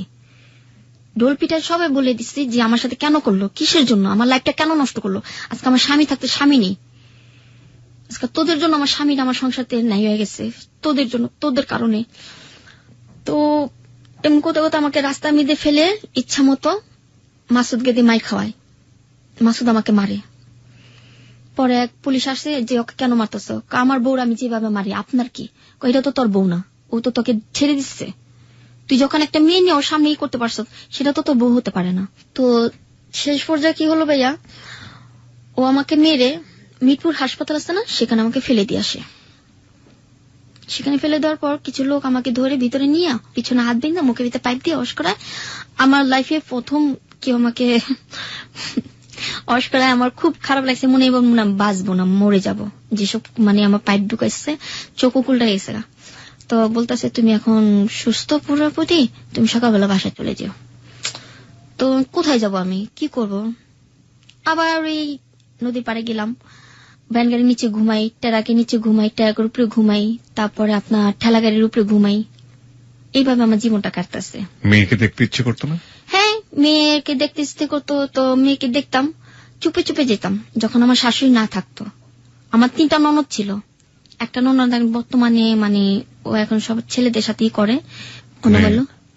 ডোল পিটায় সবাই বলে দিচ্ছি যে আমার সাথে কেন করলো, কিসের জন্য, আমার লাইফটা কেন নষ্ট করলো। আজকে আমার স্বামী থাকতে স্বামী নেই, আজকে তোদের জন্য আমার স্বামীর আমার সংসারতে নাই হয়ে গেছে, তোদের জন্য, তোদের কারণে। তো এমন কথা কথা আমাকে রাস্তার মধ্যে ফেলে ইচ্ছা মতো মাসুদকে দিয়ে মাই খাওয়ায়। মাসুদ আমাকে মারে। পরে এক পুলিশ আসে, যে ওকে কেন মারতেছ? আমার বউর আমি যেভাবে মারি, আপনার কি? এটা তো তোর বউ না, ও তো তোকে ছেড়ে দিচ্ছে। তুই যখন একটা মেয়ে নিয়ে ওর সামনে ই করতে পারছ, সেটা তো তোর বউ হতে পারে না। তো শেষ পর্যায়ে কি হলো ভাইয়া, ও আমাকে মেরে মিরপুর হাসপাতাল আছে না, সেখানে আমাকে ফেলে দিয়ে আসে। সেখানে ফেলে দেওয়ার পর কিছু লোক আমাকে ধরে ভিতরে নিয়ে পিছনে হাত বেঁধে মুখের ভিতরে পাইপ দিয়ে অস করায়। আমার লাইফে প্রথম কেউ আমাকে অস করায়, আমার খুব খারাপ লাগছে। মনে এবং মনে বাঁচবো না, মরে যাব, যেসব মানে আমার পাইপ ঢুকাইছে, চোখ উল্টা গেছে। তো বলতেছে, তুমি এখন সুস্থ পুরোপুরি, তুমি সকালবেলা বাসায় চলে যাও। তো কোথায় যাব আমি, কি করব? আবার ওই নদীর পাড়ে গেলাম, ভ্যান গাড়ির নিচে ঘুমাই, টেরাকের নিচে ঘুমাই, টেরাকের উপরে ঘুমাই, তারপরে আপনার ঠেলা গাড়ির উপরে ঘুমাই। এইভাবে আমার জীবনটা কাটতেছে। মেয়েকে দেখতে ইচ্ছে করতো না? হ্যাঁ, মেয়েকে দেখতে ইচ্ছে করতো। তো মেয়েকে দেখতাম, চুপে চুপে যেতাম যখন আমার শাশুড়ি না থাকতো। আমার 3টা ননদ ছিল। একটা ননদ বর্তমানে মানে ও এখন সব ছেলেদের সাথেই করে।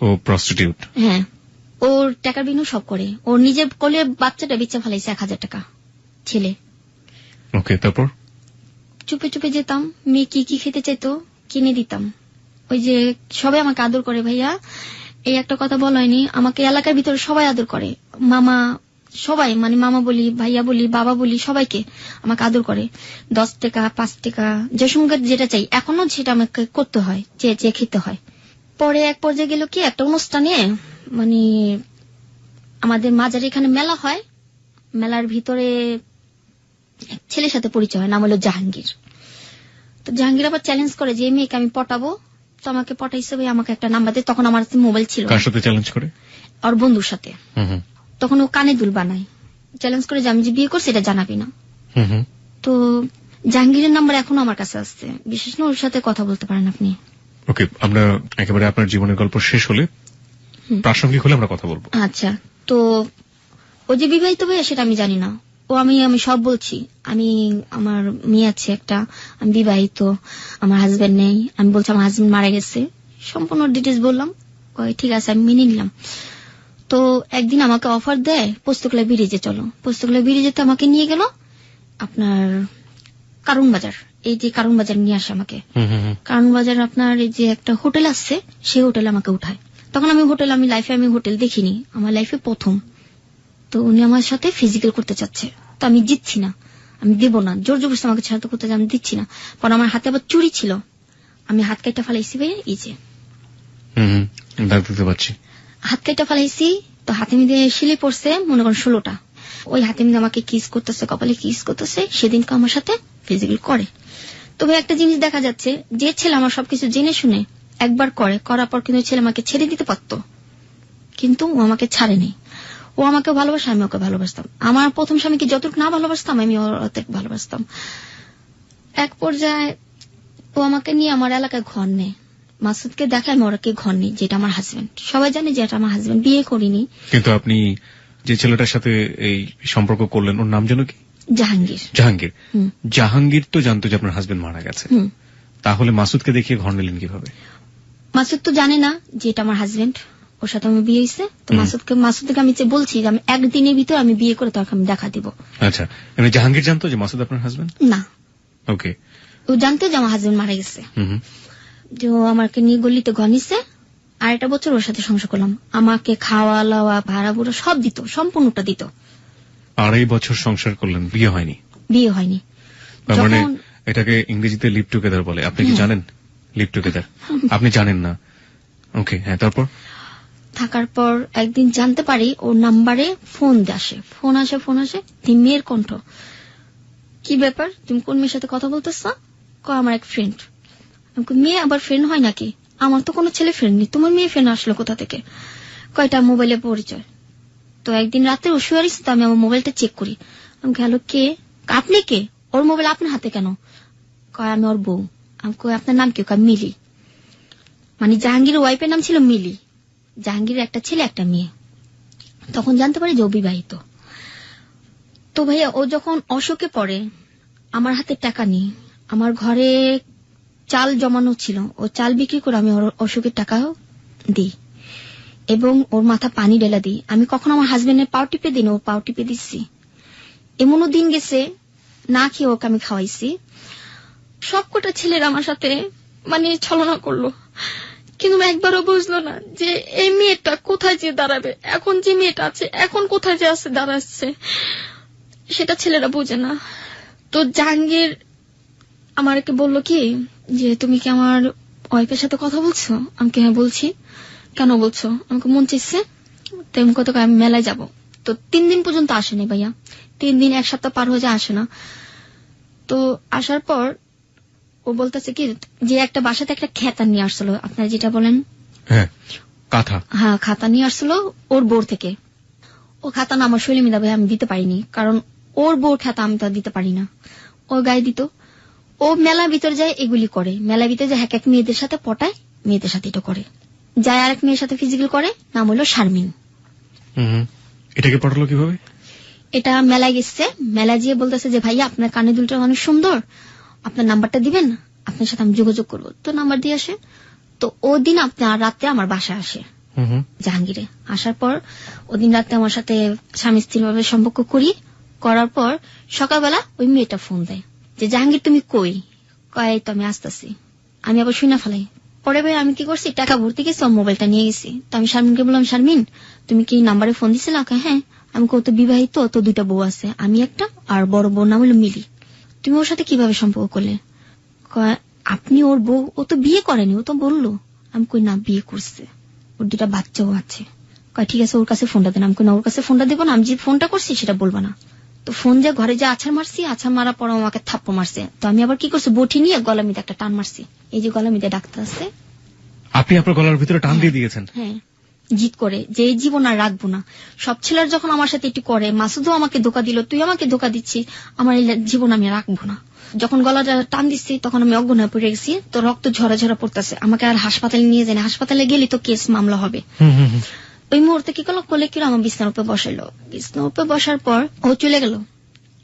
ও প্রস্টিটিউট? হ্যাঁ, ওর টাকার বিনিয়োগ সব করে। ওর নিজের কোলের বাচ্চাটা বেচে ফেলাইছে 1000 টাকা ছেলে। ওকে, তারপর? চুপে চুপে যেতাম, মেয়ে কি কি খেতে চাইতো কিনে দিতাম। ওই যে সবাই আমাকে আদর করে ভাইয়া, এই একটা কথা বলা হয়নি, আমাকে এলাকার ভিতরে সবাই আদর করে, মামা সবাই, মানে মামা বলি, ভাইয়া বলি, বাবা বলি, সবাইকে আমাকে আদর করে। 10 টাকা 5 টাকা যে সঙ্গে যেটা চাই, এখনো সেটা আমাকে করতে হয়, চেয়ে চেয়ে খেতে হয়। পরে এক পর্যায়ে গেল কি, একটা অনুষ্ঠানে মানে আমাদের মাজারে এখানে মেলা হয়, মেলার ভিতরে ছেলের সাথে পরিচয় হয়, নাম হলো জাহাঙ্গীর। তো জাহাঙ্গীর আবার চ্যালেঞ্জ করে যে মেয়েকে আমি পটাবো। তো আমাকে পটাইছে ভাই, আমাকে একটা নাম্বার দেয়। তখন আমার মোবাইল ছিল। কার সাথে চ্যালেঞ্জ করে? ওর বন্ধুর সাথে। তখন ও কানে দুল বানায়, চ্যালেঞ্জ করে যে আমি যে বিয়ে করছি এটা জানাবি না। তো জাহাঙ্গীরের নাম্বার এখনো আমার কাছে আসছে, বিশেষ না ওর সাথে কথা বলতে পারেন আপনি। ওকে, আমরা একেবারে আপনার জীবনের গল্প শেষ হলে প্রাসঙ্গিক হলে আমরা কথা বলবো। আচ্ছা, তো ও যে বিবাহিত ভাইয়া সেটা আমি জানি না। ও আমি সব বলছি, আমি আমার মেয়ে আছে একটা, আমি বিবাহিত, আমার হাজবেন্ড নেই, আমি বলছি আমার হাজবেন্ড মারা গেছে, সম্পূর্ণ ডিটেলস বললাম। ঠিক আছে আমি মেনে নিলাম। তো একদিন আমাকে অফার দেয় পোস্তকলা ব্রিজে চলো, পোস্তকলা ব্রিজেতে আমাকে নিয়ে গেল আপনার কারণ বাজার, এই যে কারণ বাজার নিয়ে আসে আমাকে, কারণ বাজার আপনার এই যে একটা হোটেল আছে সেই হোটেলে আমাকে উঠায়। তখন আমি লাইফে আমি হোটেল দেখিনি, আমার লাইফে প্রথম। তো উনি আমার সাথে ফিজিক্যাল করতে চাচ্ছে, তো আমি জিতছি না, আমি দেবো না, জোর জবরদস্তি আমাকে ছাড়তে করতে আমি দিচ্ছি না। পরে আমার হাতে আবার চুরি ছিল, আমি হাত কাইটা ফেলাইছি ভাই, এই যে দেখতে পাচ্ছি হাত কাইটা ফেলাইছি। তো হাতে মিদে শিলে পড়ছে মনে করেন 16টা। ওই হাতে মিদে আমাকে কিস করতেছে, কপালে কিস করতেছে, সেদিনকে আমার সাথে ফিজিক্যাল করে। তো ভাই একটা জিনিস দেখা যাচ্ছে, যে ছেলে আমার সবকিছু জেনে শুনে একবার করার পর কিন্তু ছেলে আমাকে ছেড়ে দিতে পারতো, কিন্তু ও আমাকে ছাড়েনি। ও আমাকে ভালোবাসে, আমি ওকে ভালোবাসতাম। আমার প্রথম স্বামীকে যতটুকু না ভালোবাসতাম আমি অতটুকু ভালোবাসতাম। এক পর্যায়ে ও আমাকে নিয়ে আমার এলাকায় ঘর নেয়, মাসুদকে দেখে আমি ওরাকে ঘর নিই, যেটা আমার হাজবেন্ড। সবাই জানে যে এটা আমার হাজবেন্ড, বিয়ে করিনি। কিন্তু আপনি যে ছেলেটার সাথে এই সম্পর্ক করলেন ওর নাম যেন কি? জাহাঙ্গীর। জাহাঙ্গীর তো জানতো যে আপনার হাজবেন্ড মারা গেছে, তাহলে মাসুদকে দেখিয়ে ঘর নিলেন কিভাবে? মাসুদ তো জানে না যে এটা আমার হাজবেন্ড, ওর সাথে আমি বিয়ে হয়েছে। তো মাসুদকে আমি বলছি যে আমি একদিনের ভিতরে আমি বিয়ে করে তাকে আমি দেখা দিব। আচ্ছা, এমনি জাহাঙ্গীর জানতো যে মাসুদ আপনার হাজবেন্ড? না। ওকে। ও জানতো যে আমার হাজবেন্ড মারা গেছে, যে ও আমাকে নিয়ে গলিতে ঘর নিছে। 2.5 বছর ওর সাথে সংসার করলাম, আমাকে খাওয়া লাওয়া ভাড়া বুড়ো সব দিত, সম্পূর্ণটা দিত। 2.5 বছর সংসার করলেন, বিয়ে হয়নি? বিয়ে হয়নি। মানে এটাকে ইংরেজিতে লিভ টুগেদার বলে, আপনি কি জানেন লিভ টুগেদার? আপনি জানেন না? ওকে, হ্যাঁ। তারপর থাকার পর একদিন জানতে পারি ওর নাম্বারে ফোন আসে, মেয়ের কণ্ঠ। কি ব্যাপার, তুমি কোন মেয়ের সাথে কথা বলতেছ? আমার এক ফ্রেন্ড। মেয়ে আবার ফ্রেন্ড হয় নাকি? আমার তো কোনো ছেলে ফ্রেন্ড নেই, তোমার মেয়ে ফ্রেন্ড আসলো কোথা থেকে? কয়টা মোবাইলে পরিচয়। তো একদিন রাতে ও শুয়ে রয়েছে, তো আমি আমার মোবাইলটা চেক করি। আমি হ্যালো, কে? আপনি কে? ওর মোবাইল আপনার হাতে কেন? আমি ওর বউ। আমি আপনার নাম কি? মিলি। মানে জাহাঙ্গীরের ওয়াইফের নাম ছিল মিলি। জাহাঙ্গীরের একটা ছেলে একটা মেয়ে। তখন জানতে পারি যে ও বিবাহিত। তো ভাইয়া ও যখন অসুখে পড়ে, আমার হাতে টাকা নেই, আমার ঘরে চাল জমানো ছিল, ও চাল বিক্রি করে আমি ওর অসুখের টাকাও দিই এবং ওর মাথা পানি ঢেলা দিই। আমি কখন আমার হাজবেন্ডের পাও টিপে দিই না, ওর পাও টিপে দিচ্ছি। এমনও দিন গেছে না খেয়ে ওকে আমি খাওয়াইছি। সবকটা ছেলেরা আমার সাথে মানে ছলনা করলো, কিন্তু একবারও বুঝলো না যে এই মেয়েটা কোথায় যে দাঁড়াবে। এখন যে মেয়েটা আছে, এখন কোথায় যে আছে দাঁড়াচ্ছে, সেটা ছেলেরা বোঝে না। তো জাহাঙ্গীর আমাকে বললো কি যে তুমি কি আমার ওয়াইফের সাথে কথা বলছো? আমাকে হ্যাঁ বলছি। কেন বলছো? আমাকে মন চাইছে, তেমন কত আমি মেলায় যাব। তো 3 দিন পর্যন্ত আসেনি ভাইয়া, 3 দিন 1 সপ্তাহ পার হয়ে যায়, আসে না। তো আসার পর ও বলতেছে কি যে একটা বাসাতে একটা খেতা নিয়ে আসছিল, আপনারা যেটা বলেন খাতা নিয়ে আসছিল ওর বোর থেকে। ও খাতা না আমার শৈলী মিলা ভাই আমি দিতে পারিনি, কারণ ওর বোর খাতা আমি তো দিতে পারি না, ও গায়ে দিত। ও মেলা ভিতরে যায় এগুলি করে, মেলা ভিতরে যায় এক মেয়েদের সাথে পটায়, মেয়েদের সাথে এটা করে, যায় আরেক মেয়ের সাথে ফিজিক্যাল করে, নাম হলো শারমিন। এটাকে পটালো কিভাবে? এটা মেলায় গেছে, মেলা গিয়ে বলতেছে যে ভাইয়া আপনার কানে দুলটা অনেক সুন্দর, আপনার নাম্বারটা দিবেন, আপনার সাথে আমি যোগাযোগ করবো। তো নাম্বার দিয়ে আসে। তো ওদিন আপনার রাতে আমার বাসায় আসে জাহাঙ্গীরে। আসার পর ওদিন রাতে আমার সাথে স্বামী স্ত্রীর ভাবে সম্পর্ক করার পর সকালবেলা ওই মেয়েটা ফোন দেয় যে জাহাঙ্গীর তুমি কই? কয় তো আমি আসতেছি। আমি আবার শুনে ফেলাই। পরে ভাই আমি কি করছি, টাকা ভর্তি গেছি, মোবাইলটা নিয়ে গেছি। তো আমি শারমিনকে বললাম, শারমিন তুমি কি নাম্বারে ফোন দিছিলে? হ্যাঁ। আমি কত বিবাহিত, তো 2টা বউ আছে, আমি একটা, আর বড় বউ নাম হলো মিলি। তুমি ওর সাথে কিভাবে সম্পর্ক করলে? আপনি ওর বউ? ও তো বিয়ে করেনি, ও তো বললো। আমি কই না, বিয়ে করছে, ওর 2টা বাচ্চাও আছে। ঠিক আছে ওর কাছে ফোনটা দেন। আমি কই না, ওর কাছে ফোনটা দেবো না, আমি যে ফোনটা করছি সেটা বলবো না। তো ফোন যে ঘরে যে আছাড় মারছি, আছাড় মারা পর আমাকে থাপ্পড় মারছে। তো আমি আবার কি করছি, বটি নিয়ে গলা মিদে একটা টান মারছি। এই যে গলা মিদে ডাক্তার আছে, আপনি আপনার গলার ভিতরে টান দিয়ে দিয়েছেন? হ্যাঁ, জিত করে যে এই জীবন আর রাখবো না। সব ছেলেরা যখন আমার সাথে একটু করে, মাসুদও আমাকে ধোকা দিল, তুই আমাকে ধোকা দিচ্ছিস, আমার এই জীবন আমি রাখবো না। যখন গলাটা টান দিচ্ছি তখন আমি অজ্ঞান হয়ে পড়ে গেছি। তো রক্ত ঝরা ঝরা পড়তেছে, আমাকে আর হাসপাতালে নিয়ে যায় না, হাসপাতালে গেলে তো কেস মামলা হবে। ওই মুহূর্তে কি করলো, কোলে কি আমার বিছনার উপরে বসাইলো। বিছনার উপরে বসার পর ও চলে গেল।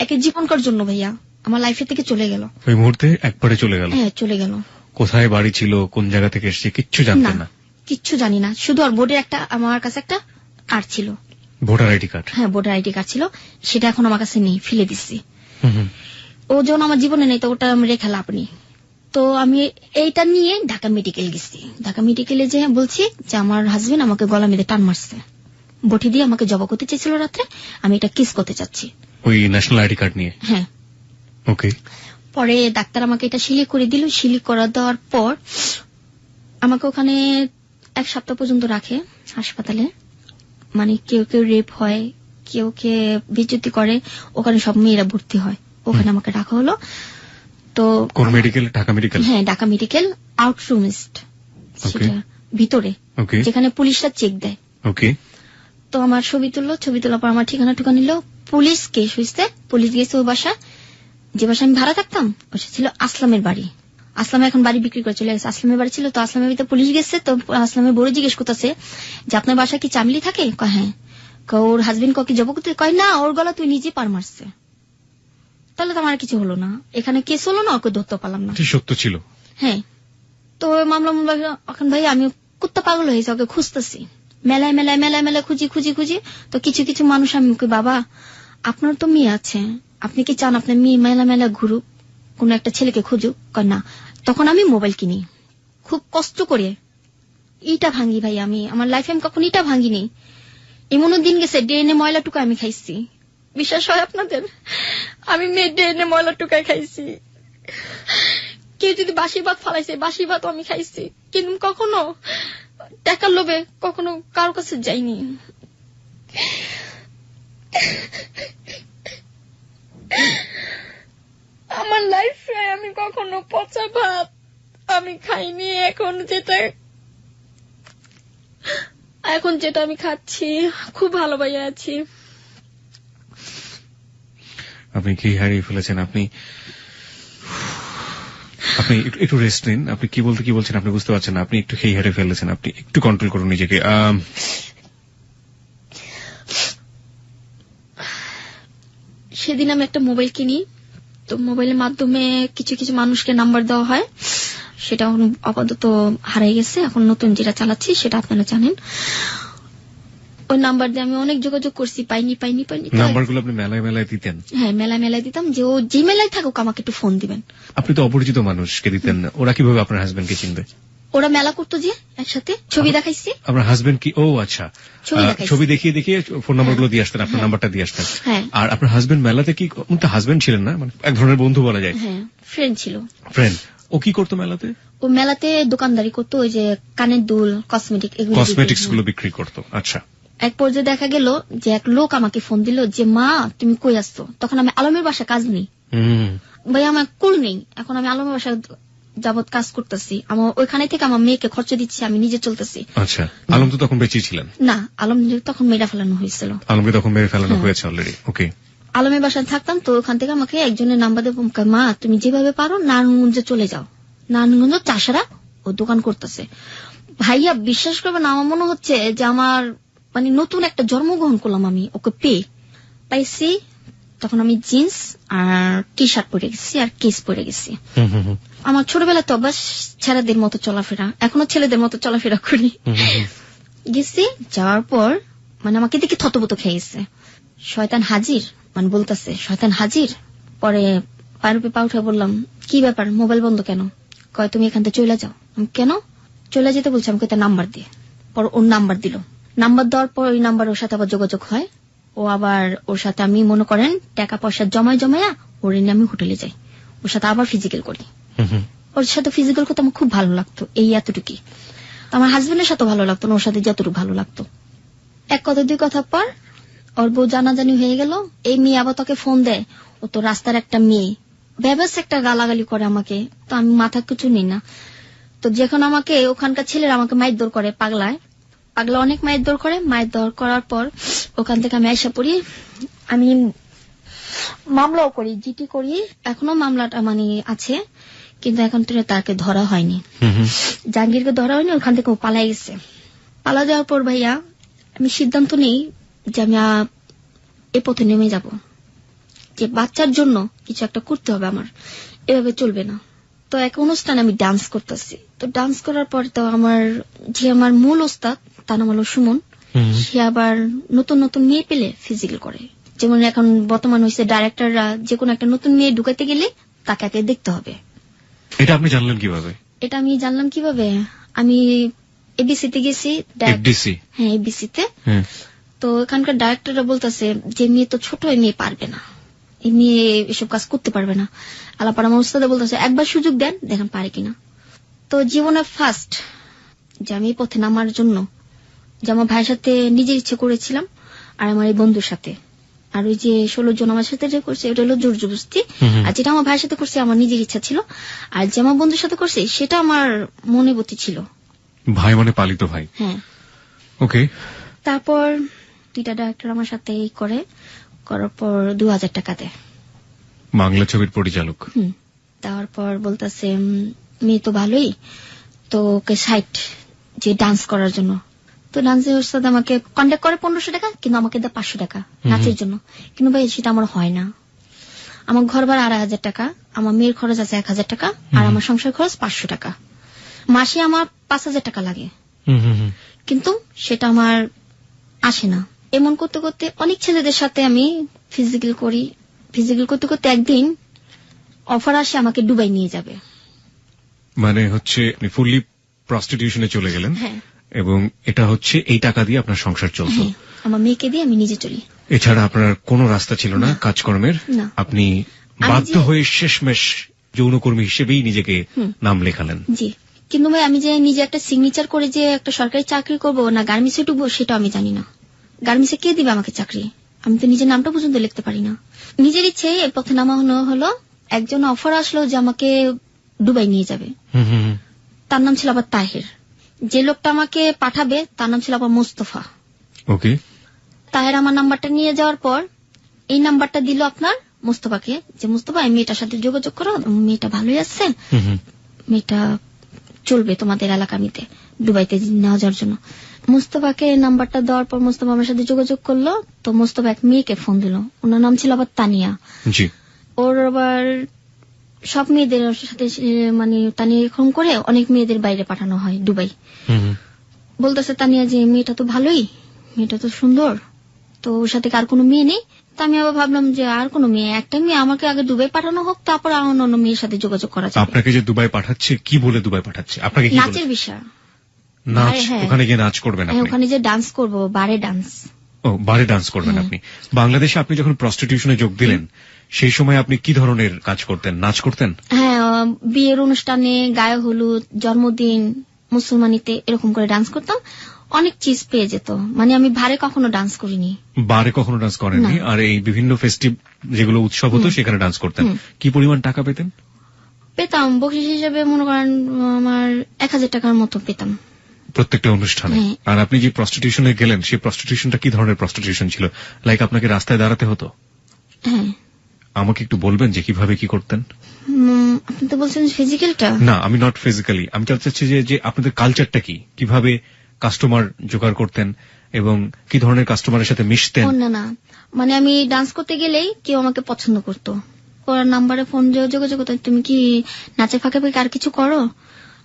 একে জীবনকার জন্য ভাইয়া আমার লাইফে থেকে চলে গেল। ওই মুহূর্তে একবারে চলে গেল? হ্যাঁ চলে গেল। কোথায় বাড়ি ছিল, কোন জায়গা থেকে এসেছে কিচ্ছু জানতেন না? কিচ্ছু জানি না, শুধু আর বোর্ডে একটা আমার কাছে একটা কার্ড ছিল, ভোটার আইডি কার্ড। হ্যাঁ ভোটার আইডি কার্ড ছিল, সেটা এখন আমার কাছে নেই, ফেলে দিচ্ছি। ও যখন আমার জীবনে নেই তো ওটা আমি রেখে লাভ নেই। তো আমি এইটা নিয়ে ঢাকা মেডিকেল গেছি। ঢাকা মেডিকেলে যে বলছি যে আমার হাজবেন্ড আমাকে গলা মেরে টান মারছে, বটি দিয়ে আমাকে জবা করতে চেয়েছিল রাত্রে, আমি এটা কিস করতে চাচ্ছি। ওই ন্যাশনাল আইডি কার্ড নিয়ে? হ্যাঁ। ওকে। পরে ডাক্তার আমাকে এটা সিলি করে দিল। সিলি করা দেওয়ার পর আমাকে ওখানে 1 সপ্তাহ পর্যন্ত রাখে হাসপাতালে। মানে কেউ কেউ রেপ হয়, কেউ কে বিচ্যুতি করে, ওখানে সব মেয়েরা ভর্তি হয়, ওখানে আমাকে রাখা হলো। তো কোন মেডিকেল? ঢাকা মেডিকেল? হ্যাঁ ঢাকা মেডিকেল, আউটরুমিস্ট, সেটা ভিতরে যেখানে পুলিশরা চেক দেয়। ওকে। তো আমার ছবি তুললো, ছবি তোলার পর আমার ঠিকানা নিল। পুলিশ কেস হয়েছে, পুলিশ গেছে ওই বাসা, যে বাসা আমি ভাড়া থাকতাম ওটা ছিল আসলামের বাড়ি। আসলামে এখন বাড়ি বিক্রি করে চলে গেছে। আসলামের বাড়ি ছিল, তো আসলামের ভিতরে পুলিশ গেছে। তো আসলামের বড় জিজ্ঞেস করতেছে যে আপনার বাসা কি চামলি থাকে? কয় হ্যাঁ। ওর হাজবেন্ড কি জব করতে? কয় না, ওর গলা তুই নিজে পার মারছে। তাহলে তো আমার কিছু হলো না, এখানে কেস হলো না, ওকে ধরতে পারলাম না। সত্য ছিল? হ্যাঁ। তো মামলা এখন ভাই আমি কুত্তা পাগল হয়েছে, ওকে খুঁজতেছি, মেলায় মেলায় মেলায় মেলায় খুঁজি খুঁজি খুঁজি। তো কিছু কিছু মানুষ আমি বাবা আপনার তো মেয়ে আছে, আপনি কি চান আপনার মেয়ে মেলা মেলা ঘুরুক, কোন একটা ছেলেকে খুঁজুক? না। তখন আমি মোবাইল কিনি খুব কষ্ট করে, ইটা ভাঙ্গি ভাই। আমি আমার লাইফে আমি কখন ইটা ভাঙ্গিনি। এমনও দিন গেছে ডিএনএ ময়লা টুকা আমি খাইছি, বিশ্বাস হয় আপনাদের? আমি মেয়ে ডিএনএ ময়লা টুকায় খাইছি। কেউ যদি বাসি ভাত ফালাইছে, বাসি ভাত আমি খাইছি, কিন্তু কখনো টাকার লোভে কখনো কারো কাছে যাইনি। আমার লাইফে আমি কখনো পচা ভাত আমি খাইনি। এখন যেটা আমি খাচ্ছি খুব ভালো ভাইয়া আছি। আপনি কি হারিয়ে ফেলেছেন? আপনি একটু রেস্ট নিন। আপনি কি বলছেন আপনি বুঝতে পারছেন না। আপনি একটু খেয়ে হারিয়ে ফেলেছেন, আপনি একটু কন্ট্রোল করুন নিজেকে। সেদিন আমি একটা মোবাইল কিনি, তো মোবাইলের মাধ্যমে কিছু কিছু মানুষকে নাম্বার দেওয়া হয়, সেটা আপাতত হারিয়ে গেছে। এখন নতুন যেটা চালাচ্ছি সেটা আপনারা জানেন। ওই নাম্বার দিয়ে আমি অনেক যোগাযোগ করছি, পাইনি। নাম্বারগুলো আপনি মেলায় মেলায় দিতেন? হ্যাঁ মেলায় মেলায় দিতাম, যে ও যে মেলায় থাকুক আমাকে একটু ফোন দিবেন। আপনি তো অপরিচিত মানুষকে দিতেন, ওরা কিভাবে আপনার হাজবেন্ডকে চিনবে? ওরা মেলা করতো যে একসাথে, ছবি দেখাইছি। আপনার হাজবেন্ড কি? ও আচ্ছা, ছবি দেখিয়ে দেখিয়ে ফোন নাম্বারগুলো দিয়ে আসতেন, আপনার নাম্বারটা দিয়ে আসতেন। আর আপনার হাজবেন্ড মেলাতে কি, উনি তো হাজবেন্ড ছিলেন না, মানে এক ধরনের বন্ধু বলা যায়? হ্যাঁ ফ্রেন্ড ছিল। ফ্রেন্ড। ও কি করতো মেলাতে? ও মেলাতে দোকানদারি করতো, ওই যে কানের দুল, কসমেটিক্স গুলো বিক্রি করতো। আচ্ছা। এক পর্যায়ে দেখা গেল যে এক লোক আমাকে ফোন দিল যে মা তুমি কই আসছো? তখন আমি আলমের বাসা কাজ নেই ভাই, আমার কুল নেই, এখন আমি আলমের বাসা যাবত কাজ করতেছি, আমার ওইখানে থেকে আমার মেয়েকে খরচ দিচ্ছি, আমি নিজে চলতেছি। আচ্ছা। আলম তো তখন বেঁচে ছিলেন? না, আলম তখন মেরে ফেলানো হয়েছিল। আলমকে তখন মেরে ফেলানো হয়েছে অলরেডি। ওকে। আলমের বাসায় থাকতাম, তো ওখান থেকে আমাকে একজনের নাম্বার দেবো, মা তুমি যেভাবে পারো নারায়ণগঞ্জে চলে যাও, নারায়ণগঞ্জ চাষারা ও দোকান করতেছে। ভাইয়া বিশ্বাস করবে না, আমার মনে হচ্ছে যে আমার মানে নতুন একটা জন্মগ্রহণ করলাম আমি ওকে পাইছি। তখন আমি জিন্স আর টি শার্ট পরে গেছি আর কেস পরে গেছি। আমার ছোটবেলা তো অভ্যাস ছেলেদের মতো চলাফেরা, এখনো ছেলেদের মতো চলাফেরা করি। গেছি, যাওয়ার পর মানে আমাকে দেখে থতবত খেয়ে গেছে, শয়তান হাজির, মানে বলতেছে শয়তান হাজির। পরে পায়ের পা উঠে বললাম কি ব্যাপার, মোবাইল বন্ধ কেন? কয় তুমি এখান থেকে চলে যাও। কেন চলে যেতে বলছে? আমাকে তার নাম্বার দিয়ে। পর ওর নাম্বার দিল, নাম্বার দেওয়ার পর ওই নাম্বার ওর সাথে আবার যোগাযোগ হয়। ও আবার ওর সাথে আমি মনে করেন টাকা পয়সা জমায়া ওর নিয়ে আমি হোটেলে যাই, ওর সাথে আবার ফিজিক্যাল করি। ওর সাথে ফিজিক্যাল করতে আমার খুব ভালো লাগতো, এই এতটুকু। আমার হাজবেন্ডের সাথে ভালো লাগতো না, ওর সাথে যতটুকু ভালো লাগতো। এক কথা দুই কথা পর ওর বউ জানাজানি হয়ে গেল। এই মেয়ে আবার তোকে ফোন দেয়, ও তো রাস্তার একটা মেয়ে, ব্যবস একটা গালাগালি করে আমাকে। তো আমি মাথা কিছু নেই না, তো যখন আমাকে ওখানকার ছেলেরা আমাকে মাইর করে, পাগলা অনেক মায়ের দৌড় করে। মায়ের দৌড় করার পর ওখান থেকে আমি আইসা পড়ি, আমি মামলাও করি, জিটি করি, এখনো মামলাটা মানে আছে, কিন্তু এখন তো তাকে ধরা হয়নি, জাহাঙ্গীরকে ধরা হয়নি, ওখান থেকে ও পালাই গেছে। পালা যাওয়ার পর ভাইয়া আমি সিদ্ধান্ত নেই যে আমি এ পথে নেমে যাব, যে বাচ্চার জন্য কিছু একটা করতে হবে আমার, এভাবে চলবে না। তো এক অনুষ্ঠানে আমি ডান্স করতেছি, তো ডান্স করার পরে তো আমার মূল ওস্তাদ তার নাম হলো সুমন, সে আবার নতুন নতুন মেয়ে পেলে ফিজিক্যাল করে। যেমন এখন বর্তমান হয়েছে ডাইরেক্টররা যে কোনো একটা নতুন মেয়ে ঢুকাইতে গেলে তাকে আগে দেখতে হবে। এটা আপনি জানলেন কিভাবে? এটা আমি জানলাম কিভাবে, আমি এবিসিতে গেছি। এফডিসি? হ্যাঁ, এবিসিতে। তো এখানকার ডাইরেক্টররা বলতেছে যে মেয়ে তো ছোট, এই মেয়ে পারবে না, এই মেয়ে এসব কাজ করতে পারবে না। আলাপার আমার উস্তাদে বলতেছে একবার সুযোগ দেন, দেখেন পারে কিনা। তো জীবনে ফার্স্ট যে আমি এই পথে নামার জন্য, যে আমার ভাইয়ের সাথে নিজের ইচ্ছে করেছিলাম, আর আমার এই বন্ধুর সাথে, আর ওই যে 16 জন আমার সাথে যে করছে ওটা হলো জোর জবরদস্তি, আর যেটা আমার ভাইয়ের সাথে করছে আমার নিজের ইচ্ছা ছিল, আর যে আমার বন্ধুর সাথে করছে সেটা আমার মনে বতি ছিল। ভাই মানে পালিত ভাই? হ্যাঁ। ওকে। তারপর 2টা ডাইরেক্টর আমার সাথে করার পর 2000 টাকা দেয়, বাংলা ছবির পরিচালক। তারপর বলতেছে মেয়ে তো ভালোই, তো ওকে সাইট যে ডান্স করার জন্য। তো ডান্সের ওস্তাদ আমাকে কন্ট্যাক্ট করে 1500 টাকা, কিন্তু আমাকে দেয় 500 টাকা নাচের জন্য। কিন্তু ভাই সেটা আমার হয় না, আমার ঘর ভাড়া 2500 টাকা, আমার মেয়ের খরচ আছে 1000 টাকা, আর আমার সংসার খরচ 500 টাকা, মাসে আমার 5000 টাকা লাগে, কিন্তু সেটা আমার আসে না। এমন করতে করতে অনেক ছেলেদের সাথে আমি ফিজিক্যাল করি, ফিজিক্যাল করতে করতে একদিন অফার আসে আমাকে দুবাই নিয়ে যাবে। মানে হচ্ছে আপনি ফুললি প্রস্টিটিউশনে চলে গেলেন? হ্যাঁ। এবং এটা হচ্ছে এই টাকা দিয়ে আপনার সংসার চলতো? আমার মেয়েকে দিয়ে আমি নিজে চলি। এছাড়া আপনার কোনো রাস্তা ছিল না কাজকর্মের? আপনি বাধ্য হয়ে শেষমেশ যৌনকর্মী হিসেবেই নিজেকে নাম লেখালেন? জি, কিন্তু ভাই আমি যে নিজে একটা সিগনেচার করে যে একটা সরকারি চাকরি করব না গার্মেন্টসে ঢুকবো সেটা আমি জানি না। গার্মেন্টসে কে দিবে আমাকে চাকরি? আমি তো নিজের নামটা পর্যন্ত লিখতে পারি না। নিজের ইচ্ছে এই পথে নামা হলো। একজন অফার আসলো যে আমাকে দুবাই নিয়ে যাবে, তার নাম ছিল আবার তাহির। যে লোকটা আমাকে পাঠাবে তার নাম ছিল আবার মোস্তফা। ওকে। তাহির আমার নাম্বারটা নিয়ে যাওয়ার পর এই নাম্বারটা দিল আপনার মোস্তফাকে, যে মোস্তফা এই মেয়েটার সাথে যোগাযোগ করো, মেয়েটা ভালোই আছে, মেয়েটা চলবে তোমাদের এলাকামিতে দুবাইতে নেওয়া যাওয়ার জন্য। মোস্তফাকে নাম্বারটা দেওয়ার পর মোস্তফা আমার সাথে যোগাযোগ করলো। তো মোস্তফা এক মেয়েকে ফোন দিল, ওনার নাম ছিল আবার তানিয়া। জি। ওর আবার সব মেয়েদের সাথে মানে তানিয়া এরকম করে অনেক মেয়েদের বাইরে পাঠানো হয় দুবাই। বলতেছে তানিয়া যে মেয়েটা তো ভালোই, মেয়েটা তো সুন্দর, তো ওর সাথে আর কোনো মেয়ে নেই। তা আমি আবার ভাবলাম যে আর কোনো মেয়ে, একটা মেয়ে আমাকে আগে দুবাই পাঠানো হোক, তারপর অন্য মেয়ের সাথে যোগাযোগ করা যাবে। আপনাকে যে দুবাই পাঠাচ্ছে কি বলে দুবাই পাঠাচ্ছে? আপনাকে নাচের বিষয়। নাচ? ওখানে গিয়ে নাচ করবেন আপনি? ওখানে যে ডান্স করবো, বারে ডান্স। ও, বারে ডান্স করবেন আপনি। বাংলাদেশে আপনি যখন প্রস্টিটিউশনে যোগ দিলেন সেই সময় আপনি কি ধরনের কাজ করতেন? নাচ করতেন? হ্যাঁ, বিয়ের অনুষ্ঠানে, গায়ে হলুদ, জন্মদিন, মুসলমানিতে এরকম করে ডান্স করতাম। অনেক চিজ পেয়ে যেত, মানে আমি বারে কখনো ডান্স করিনি। বারে কখনো ডান্স করেননি? আর এই বিভিন্ন ফেস্টিভ যেগুলো উৎসব হতো সেখানে ডান্স করতেন। কি পরিমাণ টাকা পেতেন? পেতাম বকশিস হিসেবে মনে করেন আমার 1000 টাকার মতো পেতাম প্রত্যেকটা অনুষ্ঠানে। আর আপনি যে প্রস্টিটিউশনে গেলেন সেই প্রস্টিটিউশনটা কি ধরনের প্রস্টিটিউশন ছিল? লাইক আপনাকে রাস্তায় দাঁড়াতে হতো? হ্যাঁ। আমাকে একটু বলবেন যে কিভাবে কি করতেন? আপনি তো বলছেন ফিজিক্যালটা। না, আমি নট ফিজিক্যালি, আমি চাচ্ছি যে আপনাদের কালচারটা কি, কিভাবে কাস্টমার জোগাড় করতেন এবং কি ধরনের কাস্টমারের সাথে মিশতেন? না, মানে আমি ডান্স করতে গেলেই কেউ আমাকে পছন্দ করতো, ওর নাম্বারে ফোন যোগাযোগ করতো, তুমি কি নাচের ফাঁকে ফাঁকে আর কিছু করো?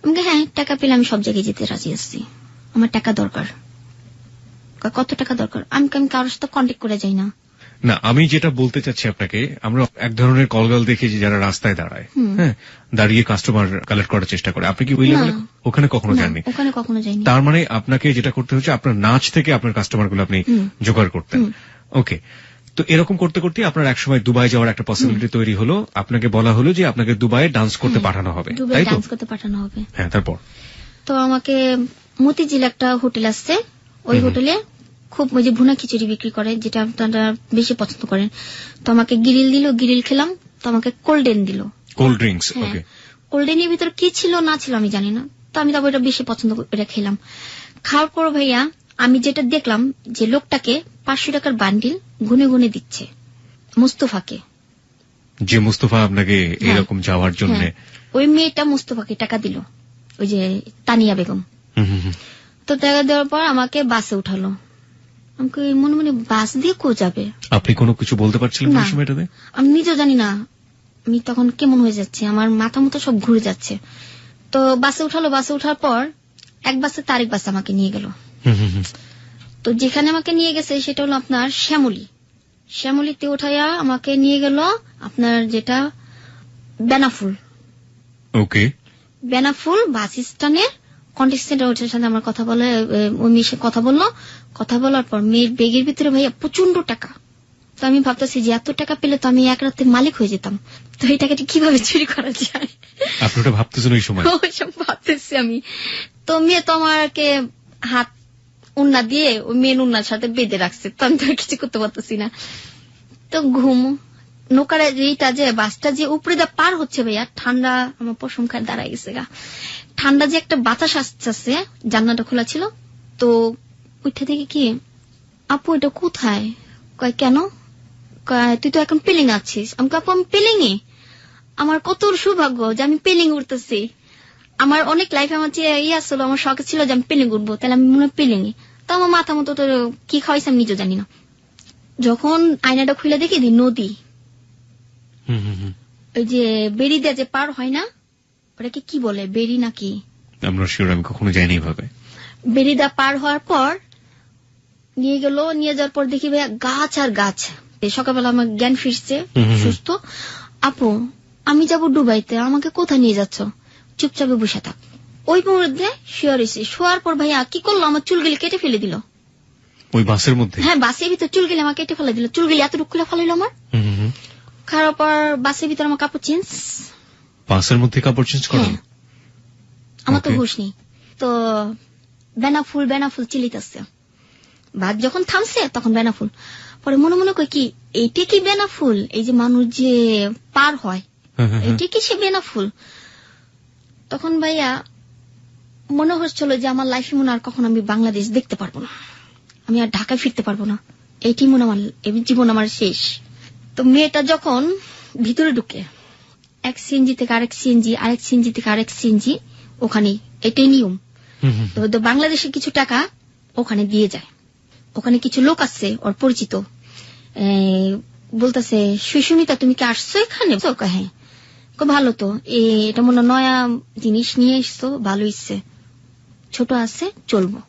আমাকে হ্যাঁ, টাকা পেলে আমি সব জায়গায় যেতে রাজি আসছি, আমার টাকা দরকার। কত টাকা দরকার? আমি কারোর সাথে কন্ট্যাক্ট করে যাই না। না, আমি যেটা বলতে চাচ্ছি আপনাকে, আমরা এক ধরনের কলগাল দেখেছি যারা রাস্তায় দাঁড়ায়, হ্যাঁ, দাঁড়িয়ে কাস্টমার কালেক্ট করার চেষ্টা করে। আপনি কি ওই লেভেলে ওখানে কখনো যাননি? ওখানে কখনো যাইনি। তার মানে আপনাকে যেটা করতে হচ্ছে আপনার নাচ থেকে আপনার কাস্টমার গুলো আপনি জোগাড় করতেন। ওকে। তো এরকম করতে করতে আপনার একসময় দুবাই যাওয়ার একটা পসিবিলিটি তৈরি হলো, আপনাকে বলা হলো যে আপনাকে দুবাইয়ে ডান্স করতে পাঠানো হবে, তাই তো? ডান্স করতে পাঠানো হবে। হ্যাঁ, তারপর? তো আমাকে মতিঝিল একটা হোটেল আসছে, ওই হোটেলে খুব ওই যে ভুনা খিচুড়ি বিক্রি করে, যেটা আপনারা বেশি পছন্দ করেন। তো আমাকে গিরিল দিল, গিরিল খেলাম। তো আমাকে কোল্ড ড্রিঙ্ক দিল, কোল্ড ড্রিঙ্কস। ওকে। কোল্ড ড্রিঙ্কের ভিতরে কি ছিল না ছিল আমি জানি না, তো আমি তারপর এটা বেশি পছন্দ করে খেলাম। খাওয়ার পর ভাইয়া আমি যেটা দেখলাম যে লোকটাকে 500 টাকার বান্ডিল গুনে গুনে দিচ্ছে মুস্তফাকে। যে মুস্তফা আপনাকে এরকম যাওয়ার জন্য? ওই মেয়েটা মুস্তফাকে টাকা দিল, ওই যে তানিয়া বেগম। তো টাকা দেওয়ার পর আমাকে বাসে উঠালো। আমাকে মনে মনে বাস দিয়ে কো যাবে। আপনি কোনো কিছু বলতে পারছিলেন না সময়টাতে? আমি নিজেও জানি না আমি তখন কেমন হয়ে যাচ্ছে, আমার মাথা মতো সব ঘুরে যাচ্ছে। তো বাসে উঠালো, বাসে উঠার পর এক বাসে তারেক বাস আমাকে নিয়ে গেল। তো যেখানে আমাকে নিয়ে গেছে সেটা হলো আপনার শ্যামলীতে উঠাইয়া আমাকে নিয়ে গেল আপনার যেটা বেনাফুল। ওকে, বেনাফুল বাস স্ট্যান্ডের কন্টেস্টেন্টের ওটার সাথে আমার কথা বলে, ওই মেয়ে কথা বললো। কথা বলার পর মেয়ের ব্যাগের ভিতরে ভাইয়া প্রচন্ড টাকা। তো আমি ভাবতেছি যে এত টাকা পেলে তো আমি এক রাতে মালিক হয়ে যেতাম, তো এই টাকাটি কিভাবে চুরি করা যায়। আপনি ওটা ভাবতেছেন ওই সময়? ওইসব ভাবতেছি আমি। তো মেয়ে তো আমাকে হাত উন্না দিয়ে ওই মেন উন্নার সাথে বেঁধে রাখছে, তো আমি তো কিছু করতে পারতেছি না। তো ঘুম নৌকার এইটা যে বাসটা যে উপরে দা পার হচ্ছে ভাইয়া, ঠান্ডা আমার পশম খায় দাঁড়ায় গেছে গা। ঠান্ডা যে একটা বাতাস আসছে, জানলাটা খোলা ছিল। তো ওইটা থেকে কি আপু এটা কোথায়? কয় কেন? কয় তুই তো এখন পেলিং আছিস। আমি আপু আমি পেলিংই, আমার কত সৌভাগ্য যে আমি পেলিং উঠতেছি। আমার অনেক লাইফে আমার আসলো, আমার শখ ছিল যে আমি পেলিং উঠবো, তাহলে আমি মনে হয় পেলিংই। তো আমার মাথা মতো তো কি খাওয়াইছে আমি নিজেও জানি না। যখন আয়নাটা খুলে দেখি নদী, ওই যে বেরি দিয়ে যে পার হয় না, ওটাকে কি বলে, বেরি নাকি? আমরা শিওর, আমি কখনো যাইনি ভাবে। বেরিদা পার হওয়ার পর নিয়ে গেল, নিয়ে যাওয়ার পর দেখি ভাইয়া গাছ আর গাছ। সকালবেলা আমার জ্ঞান ফিরছে, সুস্থ। আপু আমি যাব দুবাইতে, আমাকে কোথায় নিয়ে যাচ্ছ? চুপচাপে বসে থাক। ওই মুহূর্তে শুয়ে রয়েছে। শোয়ার পর ভাইয়া কি করলো, আমার চুলগুলি কেটে ফেলে দিল। ওই বাসের মধ্যে? হ্যাঁ, বাসের ভিতর চুলগুলি আমার কেটে ফেলে দিল। চুলগুলি এতটুকু খুলে ফেলাইল আমার। খারাপ পর বাসের ভিতর আমার কাপড় চেঞ্জ। বাসের মধ্যে কাপড় চেঞ্জ করেন? আমার তো হুঁশ নেই। তো বেনাফুল চিলিতেছে। বাস যখন থামছে তখন বেনাফুল। পরে মনে মনে কই কি এইটা কি বেনাফুল? এই যে মানুষ যে পার হয়, এইটা কি সে বেনাফুল? তখন ভাইয়া মনে হচ্ছিল যে আমার লাইফে মনে আর কখন আমি বাংলাদেশ দেখতে পারবো না, আমি আর ঢাকায় ফিরতে পারবো না, এইটি মনে আমার জীবন আমার শেষ। তো মেয়েটা যখন ভিতরে ঢুকে এক সিএনজি থেকে আরেক সিএনজি, আরেক সিএনজি থেকে আরেক সিএনজি, ওখানে এটাই নিয়ম। তো বাংলাদেশে কিছু টাকা ওখানে দিয়ে যায়। ওখানে কিছু লোক আছে ওর পরিচিত, বলতেছে সুস্মিতা তুমি কি আসছো এখানে? হ্যাঁ। ভালো তো, এটা মনে নয়া জিনিস নিয়ে এসছো, ভালো ইচ্ছে, ছোট আছে চলবো,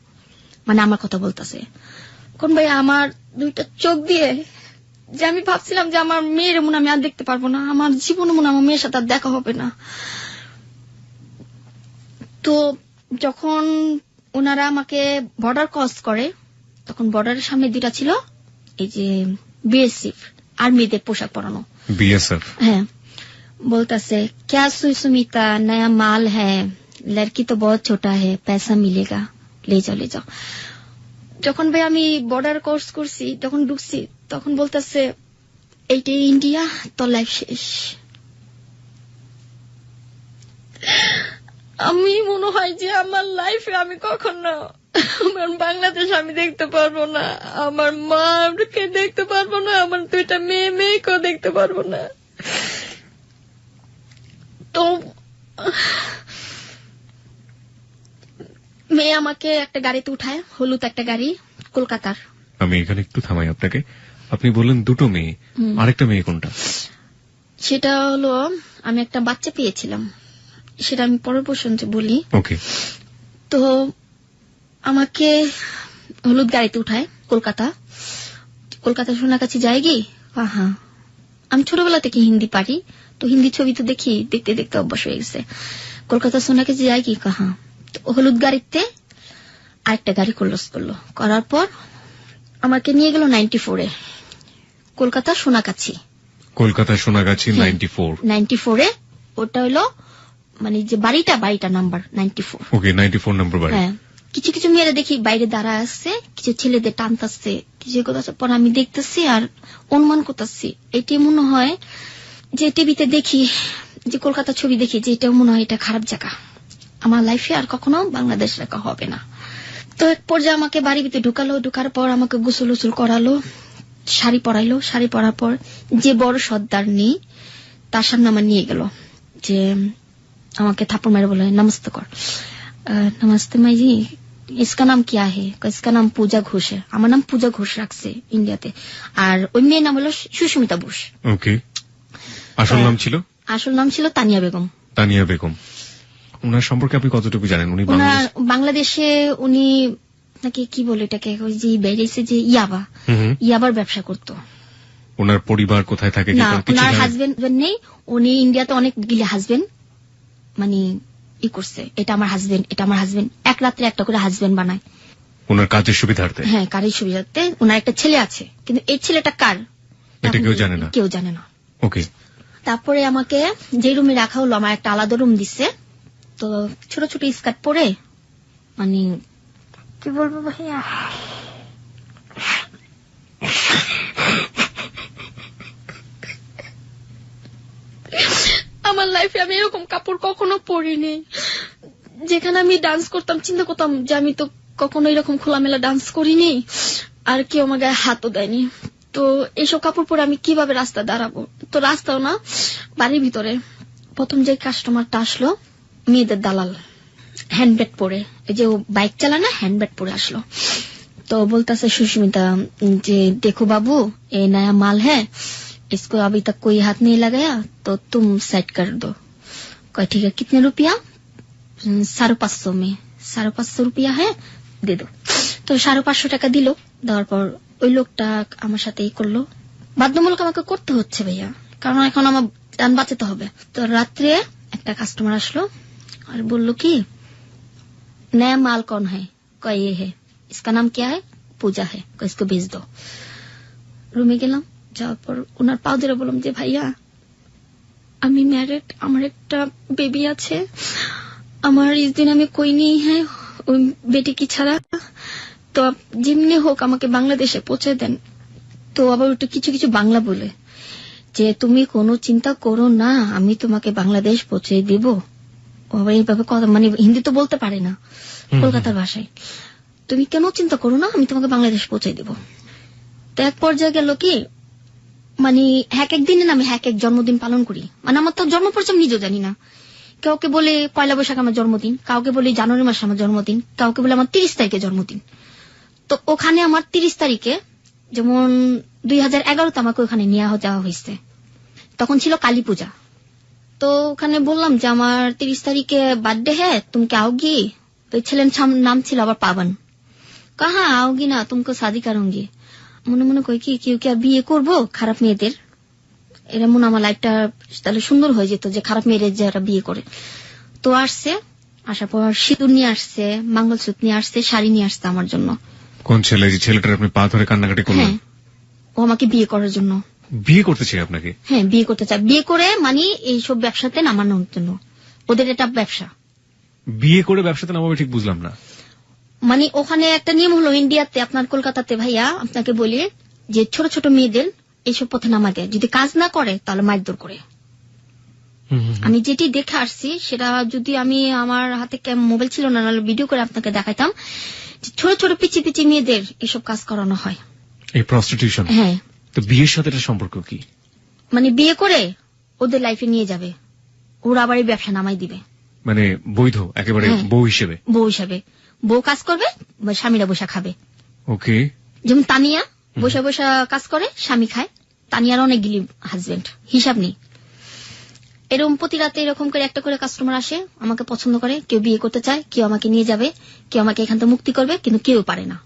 মানে আমার কথা বলতেছে। কোন ভাই আমার দুইটা চোখ দিয়ে যে আমি ভাবছিলাম যে আমার মেয়ের মনে আমি আর দেখতে পারবো না, আমার জীবনে মনে আমার মেয়ের সাথে আর দেখা হবে না। তো যখন ওনারা আমাকে বর্ডার ক্রস করে, তখন বর্ডারের সামনে দুইটা ছিল এই যে বিএসএফ, আর্মিদের পোশাক পরানো। বিএসএফ? হ্যাঁ। বলতেছে क्या सुमिता नया माल है, लड़की तो बहुत छोटा है, पैसा मिलेगा, ले जाओ। যখন ভাই আমি বর্ডার ক্রস করছি, যখন ঢুকছি, তখন বলতেছে এইটাই ইন্ডিয়া, তোর লাইফ শেষ। আমি মনে হয় যে আমার লাইফে আমি কখনো আমার বাংলাদেশ আমি দেখতে পারবো না, আমার মাকে দেখতে পারবো না, আমার দুইটা মেয়েকেও দেখতে পারবো না। তো মেয়ে আমাকে একটা গাড়িতে উঠায়, হলুদ একটা গাড়ি, কলকাতার। আমি এখানে একটু থামাই আপনাকে। আপনি বললেন দুটো মেয়ে, আরেকটা মেয়ে কোনটা? সেটা হলো আমি একটা বাচ্চা পেয়েছিলাম, সেটা আমি পরের প্রসঙ্গে বলি। ওকে। তো আমাকে হলুদ গাড়িতে উঠায় কলকাতা সোনাগাছি যাই গিয়ে। হ্যাঁ, আমি ছোটবেলা থেকে হিন্দি পারি, তো হিন্দি ছবি তো দেখি, দেখতে দেখতে অভ্যাস হয়ে গেছে। কলকাতা সোনাগাছি যাই কি কাহা, হলুদ গাড়িতে আরেকটা গাড়ি করার পর আমাকে নিয়ে গেল 94-এ, কলকাতা সোনাগাছি। 94-এ ওটা হলো মানে যে বাড়িটা নাম্বার 94। ওকে, 94 নম্বর বাড়ি। হ্যাঁ, কিছু কিছু মেয়েরা দেখি বাইরে দাঁড়া আসছে, কিছু ছেলেদের টানতাছে, কিছু কথা পর আমি দেখতেছি আর অনুমান করতেছি এটি মনে হয় যে টিভিতে দেখি, যে কলকাতা ছবি দেখি, যে এটা মনে হয় এটা খারাপ জায়গা, আমার লাইফে আর কখনো বাংলাদেশ রাখা হবে না। তো এক পর্যায়ে আমাকে বাড়ির ভিতরে ঢুকার পর আমাকে গোসল করালো, শাড়ি পরাইলো, শাড়ি পরার পর যে বড় সর্দার নেই তার সামনে আমার নিয়ে গেল, যে আমাকে থাপ্পড় মেরে বলে নমস্তে কর। নমস্তে মাইজি, इसका नाम क्या है? इसका नाम पूजा घोष है। আমার নাম পূজা ঘোষ রাখছে ইন্ডিয়াতে। আর ওই মেয়ের নাম হলো সুস্মিতা বোস। ওকে, আসল নাম ছিল? আসল নাম ছিল তানিয়া বেগম। তানিয়া বেগম। ওনার সম্পর্কে আপনি কতটুকু জানেন? উনি বাংলাদেশে উনি নাকি কি বলে এটাকে, ওই যে বেরিয়েছে যে ইয়াবার ব্যবসা করতো। ওনার পরিবার কোথায় থাকে? না, ওনার হাজবেন্ড নেই। উনি ইন্ডিয়াতে অনেক গিলে হাজবেন্ড মানে ই করছে, এটা আমার হাজবেন্ড, এটা আমার হাজবেন্ড, এক রাত্রে একটা করে হাজবেন্ড বানায় ওনার কাজের সুবিধার্থে। হ্যাঁ, কাজের সুবিধার্থে। ওনার একটা ছেলে আছে, কিন্তু এই ছেলেটা কার এটা কেউ জানে না। কেউ জানে না। ওকে। তারপরে আমাকে যে রুমে রাখা হলো, আমার একটা আলাদা রুম দিচ্ছে। তো ছোট ছোট স্কার্ট পরে, মানে কি বলবো ভাইয়া, আমার লাইফে আমি এরকম কাপড় কখনো পরিনি। যেখানে আমি ডান্স করতাম চিন্তা করতাম যে আমি তো কখনো এরকম খোলামেলা ডান্স করিনি, আর কেউ আমার গায়ে হাতও দেয়নি। তো এইসব কাপড় পরে আমি কিভাবে রাস্তা দাঁড়াবো? তো রাস্তাও না, বাড়ির ভিতরে প্রথম যে কাস্টমারটা আসলো, মেয়েদের দালাল, হ্যান্ডব্যাগ পরে, এই যে বাইক চালা না, হ্যান্ডব্যাগ পরে আসলো। तो बोलता से सुष्मिता जे देखो बाबू ये नया माल है, इसको अभी तक कोई हाथ नहीं लगाया तो तुम सेट कर दो। कहा ठीक है, कितने रुपया? 550 में। 550 रुपया है, दे दो। तो 550 টাকা দিল। দেওয়ার পর ওই লোকটা আমার সাথে এই করলো, বাধ্যমূলক আমাকে করতে হচ্ছে ভাইয়া, কারণ এখন আমার যান বাঁচাতে হবে। তো রাত্রে একটা কাস্টমার আসলো আর বলল কি, नया माल कौन है? कहा ये है, इसका नाम क्या है? पूजा है, इसको भेज दो। রুমে গেলাম, যাওয়ার পর ওনার পাও ধরে বললাম যে ভাইয়া আমি ম্যারিড, আমার একটা বেবি আছে, আমার इस दिन আমি कोई नहीं है ওই বেটি কি ছাড়া, তো যেমনি হোক আমাকে বাংলাদেশে পৌঁছে দেন। তো আবার ওটা কিছু কিছু বাংলা বলে যে তুমি কোনো চিন্তা করো না, আমি তোমাকে বাংলাদেশ পৌঁছে দিব। আবার এইভাবে কথা, মানে হিন্দি তো বলতে পারে না, কলকাতার ভাষায়। তুমি কেন চিন্তা করো না, আমি তোমাকে বাংলাদেশ পৌঁছে দিব। তো এক পর্যায়ে গেল কি, মানে এক এক দিনে আমি এক এক জন্মদিন পালন করি, মানে আমার তো জন্ম পরিচয় নিজেও জানি না। কাউকে বলে পয়লা বৈশাখ আমার জন্মদিন, কাউকে বলে জানুয়ারি মাসে আমার জন্মদিন, কাউকে বলে আমার 30 তারিখে জন্মদিন। তো ওখানে আমার 30 তারিখে, যেমন 2011তে আমাকে ওখানে নিয়ে যাওয়া হয়েছে, তখন ছিল কালী পূজা। তো ওখানে বললাম যে আমার 30 তারিখে বার্থডে হ্যাঁ, তুমি কি आओगी? তো ছেলের নাম ছিল আবার পাবন। কাহা आओगी না, तुमको शादी करूंगी। মনে মনে কই কি কেউ কি আর বিয়ে করবো খারাপ মেয়েদের? এরা মনে আমার লাইফটা তাহলে সুন্দর হয়ে যেত যে খারাপ মেয়েদের যারা বিয়ে করে। তো আসছে, আসার পর সিঁদুর নিয়ে আসছে, মঙ্গলসূত্র নিয়ে আসছে, শাড়ি নিয়ে আসছে আমার জন্য। কোন ছেলে? যে ছেলেটার আপনি পা ধরে কান্নাকাটি করলেন? হ্যাঁ, ও আমাকে বিয়ে করার জন্য। বিয়ে করতে চাই আপনাকে? হ্যাঁ, বিয়ে করতে চাই। বিয়ে করে মানে এইসব ব্যবসাতে নামানোর জন্য, ওদের এটা ব্যবসা। বিয়ে করে ব্যবসাতে নামাবে ঠিক বুঝলাম না। মানে ওখানে একটা নিয়ম হলো ইন্ডিয়াতে, আপনার কলকাতাতে ভাইয়া আপনাকে বলি যে ছোট ছোট মেয়েদের এইসব পথে নামা দেয়, যদি কাজ না করে তাহলে মারধর করে। আমি যেটি দেখে আসছি সেটা, যদি আমি আমার হাতে মোবাইল ছিল না, নাহলে ভিডিও করে আপনাকে দেখাইতাম, ছোট ছোট পিচি পিচি মেয়েদের এসব কাজ করানো হয়, এই প্রস্টিটিউশন। হ্যাঁ। তো বিয়ের সাথে এটা সম্পর্ক কি? মানে বিয়ে করে ওদের লাইফে নিয়ে যাবে, ওরা আবার এই ব্যবসা নামাই দিবে, মানে বৈধ একেবারে বউ হিসেবে। বউ হিসেবে, বউ কাজ করবে, স্বামীরা বসা খাবে। ওকে। যেমন তানিয়া বসা বসা কাজ করে, স্বামী খায়। তানিয়ার অনেকগুলি হাজবেন্ড, হিসাব নেই। এরকম প্রতি রাতে এরকম করে একটা করে কাস্টমার আসে, আমাকে পছন্দ করে, কেউ বিয়ে করতে চায়, কেউ আমাকে নিয়ে যাবে, কেউ আমাকে এখান থেকে মুক্তি করবে, কিন্তু কেউ পারে না।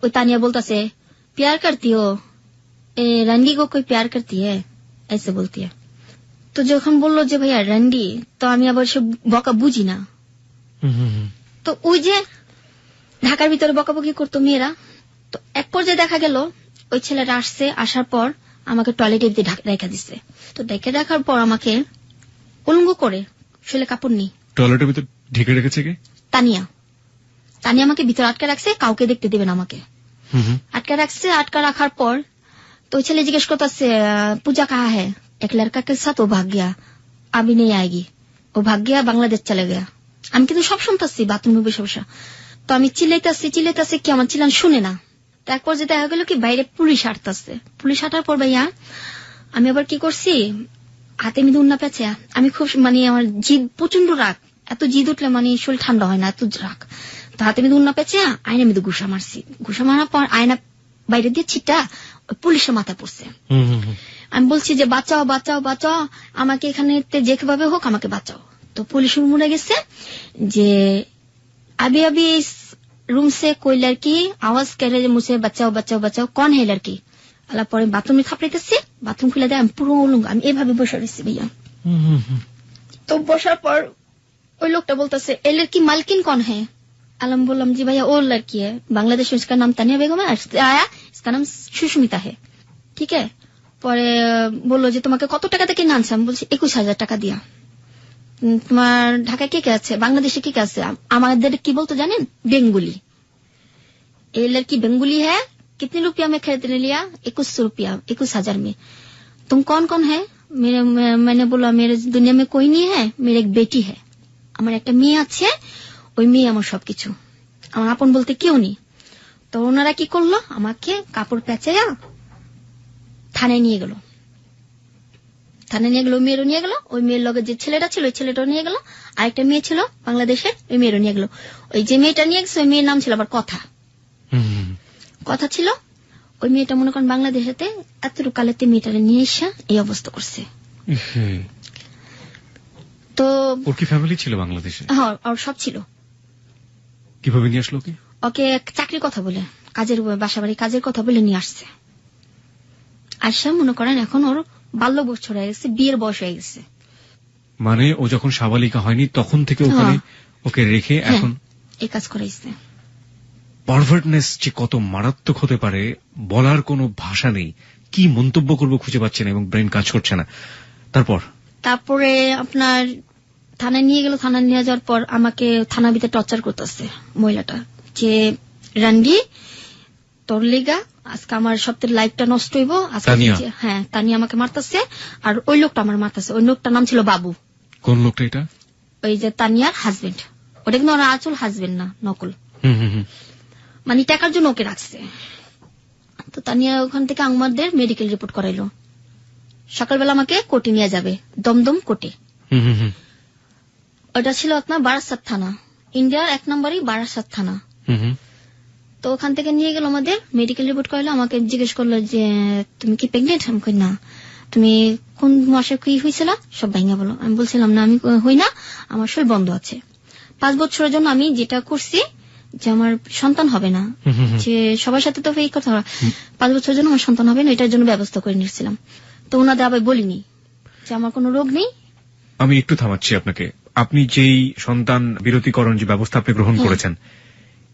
ওই তানিয়া বলতেছে প্যার করতি হো, রন্ডি গো কই প্যার করতি হ্যাঁ, এসে বলতি হ্যাঁ। তো যখন বললো যে ভাইয়া রন্ডি, তো আমি আবার সে বকা বুঝি না। তো ওই যে ঢাকার ভিতরে বকাবকি করতো মেয়েরা। তো এক পর্যায়ে দেখা গেল ওই ছেলেটা আসছে, আসার পর আমাকে টয়লেটে রেখা দিচ্ছে। তো ডেকে রাখার পর আমাকে উলঙ্গ করে, শরীরে কাপড় নেই, টয়লেটের ভিতর ঢেকে রেখেছে কে? তানিয়া। তানিয়া আমাকে ভিতরে আটকে রাখছে, কাউকে দেখতে দেবে না আমাকে, আটকে রাখছে। আটকা রাখার পর তো ওই ছেলে জিজ্ঞেস করতেছে পূজা কাহা হ্যাঁ, এক লড়কা কে সাথ ও ভাগ গিয়া, আবি নেই আয়েগি, ও ভাগ গিয়া, বাংলাদেশ চলে গিয়া। আমি কিন্তু সব শুনতেছি বাথরুমে বসে বসে। তো আমি চিল্লাইতেছি কি আমার চিল্লান শুনে না। তো এক পর্যায়ে দেখা গেল কি বাইরে পুলিশ আটতাছে। পুলিশ আটার পর ভাইয়া আমি আবার কি করছি, হাতে আমি দুন্না পেঁচে, আমি খুব মানে আমার জিদ প্রচন্ড রাগ, এত জিদ উঠলে মানে শরীর ঠান্ডা হয় না, এত রাগ। তো হাতে মধ্যে উন্না পেঁচে আয়না মধ্যে ঘুষা মারছি। ঘুষা মারার পর আয়না বাইরে দিয়ে ছিটটা ওই পুলিশের মাথায় পড়ছে। আমি বলছি যে বাঁচাও বাঁচাও বাঁচাও, আমাকে এখানে যেভাবে হোক আমাকে বাঁচাও। তো পুলিশ মরে গেছে যে अभी अभी इस रूम से कोई लड़की आवाज कर रही है मुझे बचाओ बचाओ बचाओ, कौन है लड़की? আল্লাহ পরে বাথরুমে থাপড়াইতেছি, বাথরুম খুলে দেয়, আমি পুরো উলঙ্গ, আমি এভাবে বসে রয়েছি ভাইয়া। তো বসার পর ওই লোকটা বলতেছে এ লড়কি মালকিন कौन है? আলম বললাম জি ভাইয়া ও লড়কি है, बांग्लादेश में इसका नाम तानिया बेगम है, आया इसका नाम सुष्मिता है, ठीक है। পরে বললো যে তোমাকে কত টাকা থেকে আনছে? আমি বলছি 21,000 টাকা দিয়া। তোমার ঢাকায় কে কে আছে, বাংলাদেশে কে কে আছে? আমাদের কি বলতো জানেন? বেঙ্গুলি। ये लड़की बेंगुली है, कितने रुपया में खरीदने लिया? 2100 रुपया, 21,000 में। तुम कौन कौन है? मैंने बोला मेरे दुनिया में कोई नहीं है, मेरी एक बेटी है, আমার একটা মেয়ে আছে, ওই মেয়ে আমার সবকিছু, আমার আপন বলতে কেউ নেই। তো ওনারা কি করলো, আমাকে কাপড় পেঁচাইয়া থানায় নিয়ে গেল। থানায় নিয়ে গেল, ওই মেয়েরও নিয়ে গেল, ওই মেয়ের লগে যে ছেলেটা ছিল ওই ছেলেটাও নিয়ে গেল, আরেকটা মেয়ে ছিল বাংলাদেশে, ওই মেয়েরও নিয়ে গেল। ওই যে মেয়েটা নিয়ে গেছে ওই মেয়ের নাম ছিল আবার কথা। কথা ছিল ওই মেয়েটা মনে করেন বাংলাদেশেতে এতটুকু কালেতে মেয়েটারে নিয়ে এসে এই অবস্থা করছে। তো ওর কি ফ্যামিলি ছিল বাংলাদেশে? হ্যাঁ, আর সব ছিল। কিভাবে নিয়ে আসলো? ওকে চাকরির কথা বলে, কাজের বাসা বাড়ি কাজের কথা বলে নিয়ে আসছে। আসা মনে করেন এখন ওর 12 বছর হয়ে গেছে, বিয়ের বয়স হয়ে গেছে। মানে ও যখন সাবালিকা হয়নি তখন থেকে ওখানে ওকে রেখে এখন এই কাজ করাইছে। পারভার্টনেস যে কত মারাত্মক হতে পারে বলার কোনো ভাষা নেই, কি মন্তব্য করবো খুঁজে পাচ্ছে না এবং ব্রেন কাজ করছে না। তারপরে আপনার থানায় নিয়ে গেল। থানায় নিয়ে যাওয়ার পর আমাকে থানা ভিতরে টর্চার করতেছে মহিলাটা, যে রান্ডি তোর লিগা আজকে আমার সপ্তাহের লাইফটা নষ্ট হইব। হ্যাঁ, তানিয়া আমাকে মারতেছে, আর ওই লোকটা আমার মারতেছে। ওই লোকটার নাম ছিল বাবু। কোন লোকটা এটা? ওই যে তানিয়ার হাজবেন্ড। ওটা কিন্তু ওর আসল হাজবেন্ড না, নকল। মানে টাকার জন্য ওকে রাখছে। তো তানিয়া ওখান থেকে আমাদের মেডিকেল রিপোর্ট করাইলো। সকালবেলা আমাকে কোর্টে নিয়ে যাবে, দমদম কোর্টে। ওটা ছিল আপনার বারাসাত থানা, ইন্ডিয়ার 1 নম্বরই বারাসাত থানা। তো ওখান থেকে নিয়ে গেল, আমাদের মেডিকেল রিপোর্ট করাইলো। আমাকে জিজ্ঞেস করলো যে তুমি কি প্রেগনেন্ট? আমি কই না। তুমি কোন মাসে কি হয়েছিল সব ভাঙা বলো। আমি বলছিলাম না আমি হই না, আমার শরীর বন্ধ আছে। 5 বছরের জন্য আমি যেটা করছি যে আমার সন্তান হবে না, যে সবার সাথে তো এই কথা, 5 বছরের জন্য আমার সন্তান হবে না, এটার জন্য ব্যবস্থা করে নিয়েছিলাম। তো ওনাদের আবার বলিনি যে আমার কোনো রোগ নেই। আমি একটু থামাচ্ছি আপনাকে। আপনি যেই সন্তান বিরতিকরণ যে ব্যবস্থা আপনি গ্রহণ করেছেন,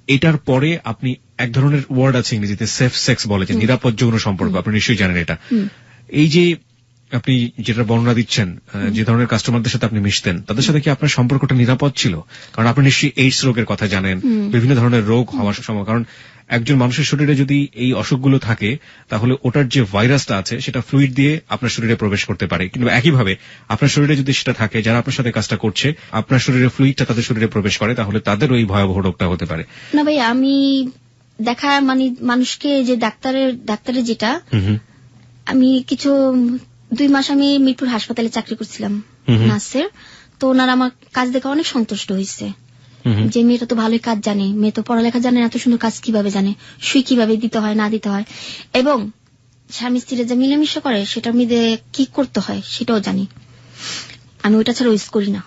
এটার পরে আপনি এক ধরনের ওয়ার্ড আছে ইংরেজিতে সেফ সেক্স বলে, যে নিরাপদ যৌন সম্পর্ক, আপনি নিশ্চয়ই জানেন এটা। এই যে আপনি যেটা বর্ণনা দিচ্ছেন, যে ধরনের কাস্টমারদের সাথে আপনি মিশতেন, তাদের সাথে কি আপনার সম্পর্কটা নিরাপদ ছিল? কারণ আপনি নিশ্চয়ই এইডস রোগের কথা জানেন, বিভিন্ন ধরনের রোগ হওয়ার সময়, কারণ একজন মানুষের শরীরে যদি এই অসুখগুলো থাকে তাহলে ওটার যে ভাইরাসটা আছে সেটা ফ্লুইড দিয়ে আপনার শরীরে প্রবেশ করতে পারে। কিন্তু একইভাবে আপনার শরীরে যদি সেটা থাকে, যারা আপনার সাথে কাজটা করছে, আপনার শরীরে ফ্লুইডটা তাদের শরীরে প্রবেশ করে, তাহলে তাদের ওই ভয়াবহ রোগটা হতে পারে। না ভাই, আমি দেখা মানে মানুষকে যে ডাক্তারের যেটা, আমি কিছু 2 মাস আমি মিরপুর হাসপাতালে চাকরি করছিলাম নার্সের। তো ওনারা আমার কাজ দেখে অনেক সন্তুষ্ট হয়েছে, যে মেয়েটা তো ভালোই কাজ জানে, মেয়ে তো পড়ালেখা জানে, এত সুন্দর কাজ কিভাবে জানে, সুই কিভাবে দিতে হয় না দিতে হয়, এবং স্বামী স্ত্রীর যে মিলেমিশে করে সেটার মধ্যে কি করতে হয় সেটাও জানি। আমি ওইটা ছাড়া ইউজ করি না।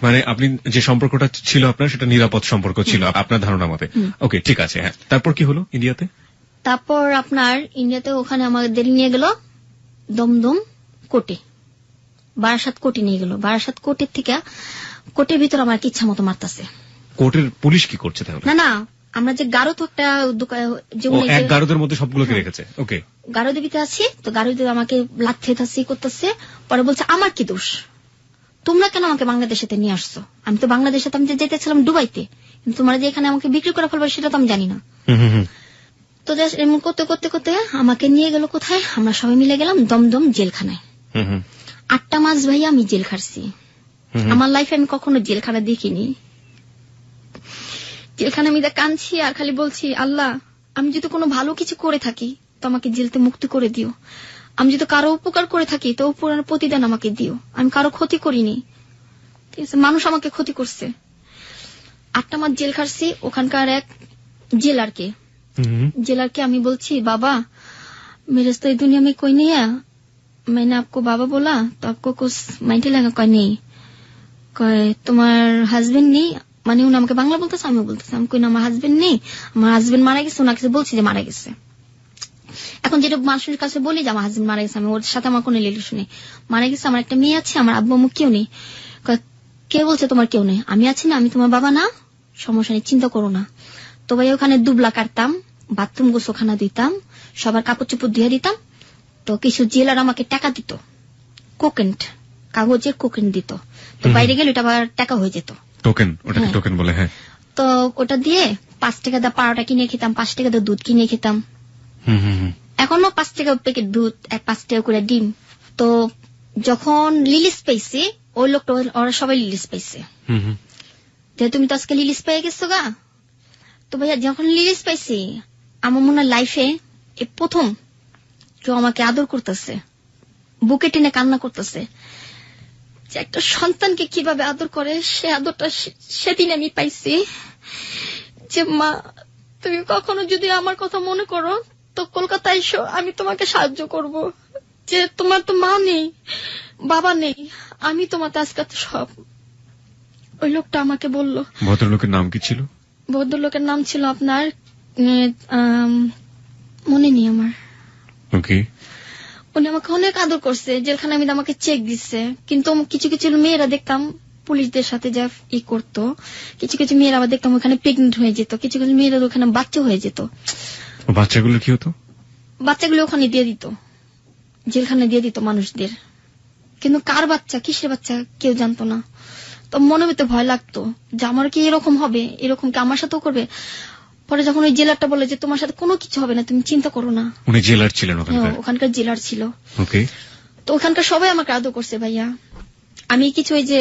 মানে আপনি যে সম্পর্কটা ছিল আপনার, সেটা নিরাপদ সম্পর্ক ছিল আপনার ধারণা মতে। ওকে, ঠিক আছে। হ্যাঁ, তারপর কি হলো ইন্ডিয়াতে? তারপর আপনার ইন্ডিয়াতে ওখানে আমাদের নিয়ে গেল দমদম কোর্টে, বারাসাত কোর্টে নিয়ে গেল। বারাসাত কোর্টের থেকে কোর্টের ভিতর আমার ইচ্ছা মতো মারতেছে। কোর্টের পুলিশ কি করছে তাহলে? না, আমরা যে গারো তো একটা এক গারদের মধ্যে সবগুলোকে রেখেছে। ওকে, গারো দেবীতে আছি, তো গারো দেবী আমাকে লাথি করতেছে। পরে বলছে আমার কি দোষ, তোমরা কেন আমাকে বাংলাদেশে নিয়ে আসছো? আমি তো বাংলাদেশে আমি যেতেছিলাম দুবাইতে, কিন্তু তোমরা যে এখানে আমাকে বিক্রি করে ফেলবে সেটা তো আমি জানি না। তো এমন করতে করতে করতে আমাকে নিয়ে গেল কোথায়, আমরা সবাই মিলে গেলাম দমদম জেলখানায়। 8টা মাস ভাইয়া আমি জেল খাটছি। আমার লাইফে আমি কখনো জেলখানা দেখিনি। জেলখানা আমি কাঁদছি আর খালি বলছি, আল্লাহ আমি যদি কোনো ভালো কিছু করে থাকি তো আমাকে জেলতে মুক্তি করে দিও, আমি যদি কারো উপকার করে থাকি তো উপকারের প্রতিদান আমাকে দিও, আমি কারো ক্ষতি করিনি, ঠিক আছে, মানুষ আমাকে ক্ষতি করছে। 8টা মাস জেল খাটছি। ওখানকার এক জেলারকে আমি বলছি, বাবা मेरे तो इस दुनिया में कोई नहीं है, मैंने आपको बाबा बोला तो आपको कुछ माइंड लगा, कोई नहीं, कोई তোমার হাজবেন্ড নেই, মানে উনি আমাকে বাংলা বলতেছে, আমি বলতেছি আমি কই না আমার হাজবেন্ড নেই, আমার হাজবেন্ড মারা গেছে। ওনাকে বলছি যে মারা গেছে। এখন যেটা মানুষের কাছে বলি যে আমার হাজবেন্ড মারা গেছে, আমি ওর সাথে আমার কোনো রিলেশন নেই, মারা গেছে, আমার একটা মেয়ে আছে, আমার আব্বু আম্মু কেউ নেই। কে বলছে তোমার কেউ নেই? আমি আছি না, আমি তোমার বাবা না, সমস্যা নেই, চিন্তা করো না। তো ভাই ওখানে দুবলা কাটতাম, বাথরুম গোসলখানা দিতাম, সবার কাপড় চোপড় ধুয়ে দিতাম। তো কিছু জেলার আমাকে টাকা দিত, কোকেন্ট, কাগজের কোকেন্ট দিত। তো বাইরে গেলে ওটা আবার টাকা হয়ে যেত, টোকেন, ওটাকে টোকেন বলে। হ্যাঁ, তো ওটা দিয়ে 5 টাকা দিয়ে পাউডার কিনে খেতাম, 5 টাকা দিয়ে দুধ কিনে খেতাম। এখনো 5 টাকা প্যাকেট দুধ, 5 টাকা করে ডিম। তো যখন লিলিস পাইছি, ওই লোকটা ওরা সবাই লিলিস পাইছে, তুমি তো আজকে লিলিস পেয়ে গেছো গা। তো ভাইয়া যখন লিলিস পাইছি, আমার মনে হয় লাইফে এই প্রথম কেউ আমাকে আদর করতেছে, বুকে টেনে কান্না করতেছে। যে একটা সন্তানকে কিভাবে আদর করে, সে আদরটা সেদিন আমি পাইছি। যে মা, তুমি কখনো যদি আমার কথা মনে করো তো কলকাতায় এসো, আমি তোমাকে সাহায্য করব। যে তোমার তো মা নেই, বাবা নেই, আমি তোমাকে আজকে সব। ওই লোকটা আমাকে বলল। ভদ্রলোকের নাম কি ছিল? ভদ্রলোকের নাম ছিল আপনার মনে নেই আমার। ওকে। উনি আমাকে অনেক আদর করছে, জেলখানে আমি আমাকে চেক দিচ্ছে। কিন্তু কিছু কিছু মেয়েরা দেখতাম পুলিশদের সাথে যা করতো, কিছু কিছু মেয়েরা আবার দেখতাম ওখানে প্রেগনেন্ট হয়ে যেত, কিছু কিছু মেয়েরা ওখানে বাচ্চা হয়ে যেত। বাচ্চাগুলো কি হতো? বাচ্চাগুলো ওখানে দিয়ে দিত, জেলখানে দিয়ে দিত মানুষদের। কিন্তু কার বাচ্চা, কিসের বাচ্চা কেউ জানতো না। তো মনে হতে ভয় লাগতো যে আমার কি এরকম হবে, এরকম কি আমার সাথেও করবে। পরে যখন ওই জেলারটা বলে যে তোমার সাথে কোনো কিছু হবে না, তুমি চিন্তা করো না। উনি জেলার ছিলেন ওখানকার জেলার ছিল। ওকে। তো ওখানকার সবাই আমাকে আদর করছে ভাইয়া। আমি কিছু ওই যে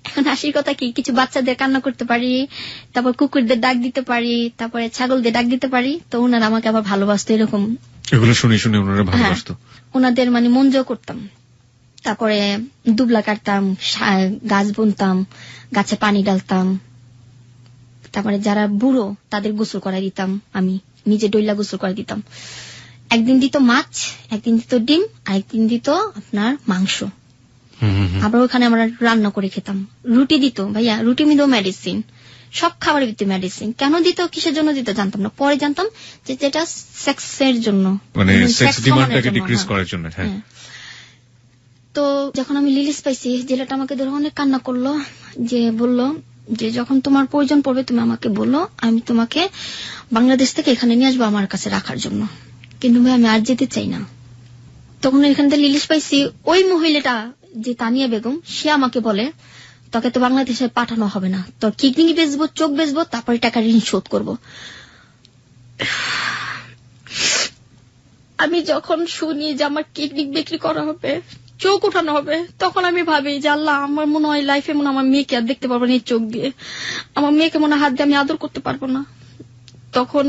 এখন হাসির কথা কি, কিছু বাচ্চাদের কান্না করতে পারি, তারপর কুকুরদের ডাক দিতে পারি, তারপরে ছাগলদের ডাক দিতে পারি। তো ওনারা আমাকে আবার ভালোবাসতো, এরকম এগুলো শুনে শুনে ওনারা ভালোবাসতো। ওনাদের মানে মন জয় করতাম। তারপরে দুবলা কাটতাম, গাছ বুনতাম, গাছে পানি ডালতাম। তারপরে যারা বুড়ো তাদের গোসল করাই দিতাম, আমি নিজে ডইলা গোসল করে দিতাম। একদিন দিত মাছ, একদিন দিত ডিম, আরেকদিন দিত আপনার মাংস। আবার ওখানে আমরা রান্না করে খেতাম। রুটি দিত ভাইয়া, রুটি দিত মেডিসিন, সব খাবারের দিত মেডিসিন। কেন দিত, কিসের জন্য দিত জানতাম না, পরে জানতাম যে যেটা সেক্সের জন্য, মানে সেক্স ডিমান্ডটাকে ডিক্রিজ করার জন্য। হ্যাঁ। তো যখন আমি লিলিস পাইছি, জেলাটা আমাকে ধরে অনেক কান্না করলো, যে বলল যে যখন তোমার প্রয়োজন পড়বে তুমি আমাকে বলো, আমি তোমাকে বাংলাদেশ থেকে এখানে নিয়ে আসবো আমার কাছে রাখার জন্য। কিন্তু ভাই আমি আর যেতে চাই না। তখন এখান থেকে লিলিস পাইছি, ওই মহিলাটা যে তানিয়া বেগম, সে আমাকে বলে তোকে তো বাংলাদেশে পাঠানো হবে না, তোর কিডনি বেচবো, চোখ বেচবো, তারপরে টাকা ঋণ শোধ করবো। আমি যখন শুনি যে আমার কিডনি বিক্রি করা হবে, চোখ উঠানো হবে, তখন আমি ভাবি যে আল্লাহ, আমার মনে হয় লাইফে মনে আমার মেয়েকে আর দেখতে পারবো না এই চোখ দিয়ে, আমার মেয়েকে মনে হাত দিয়ে আমি আদর করতে পারবো না। তখন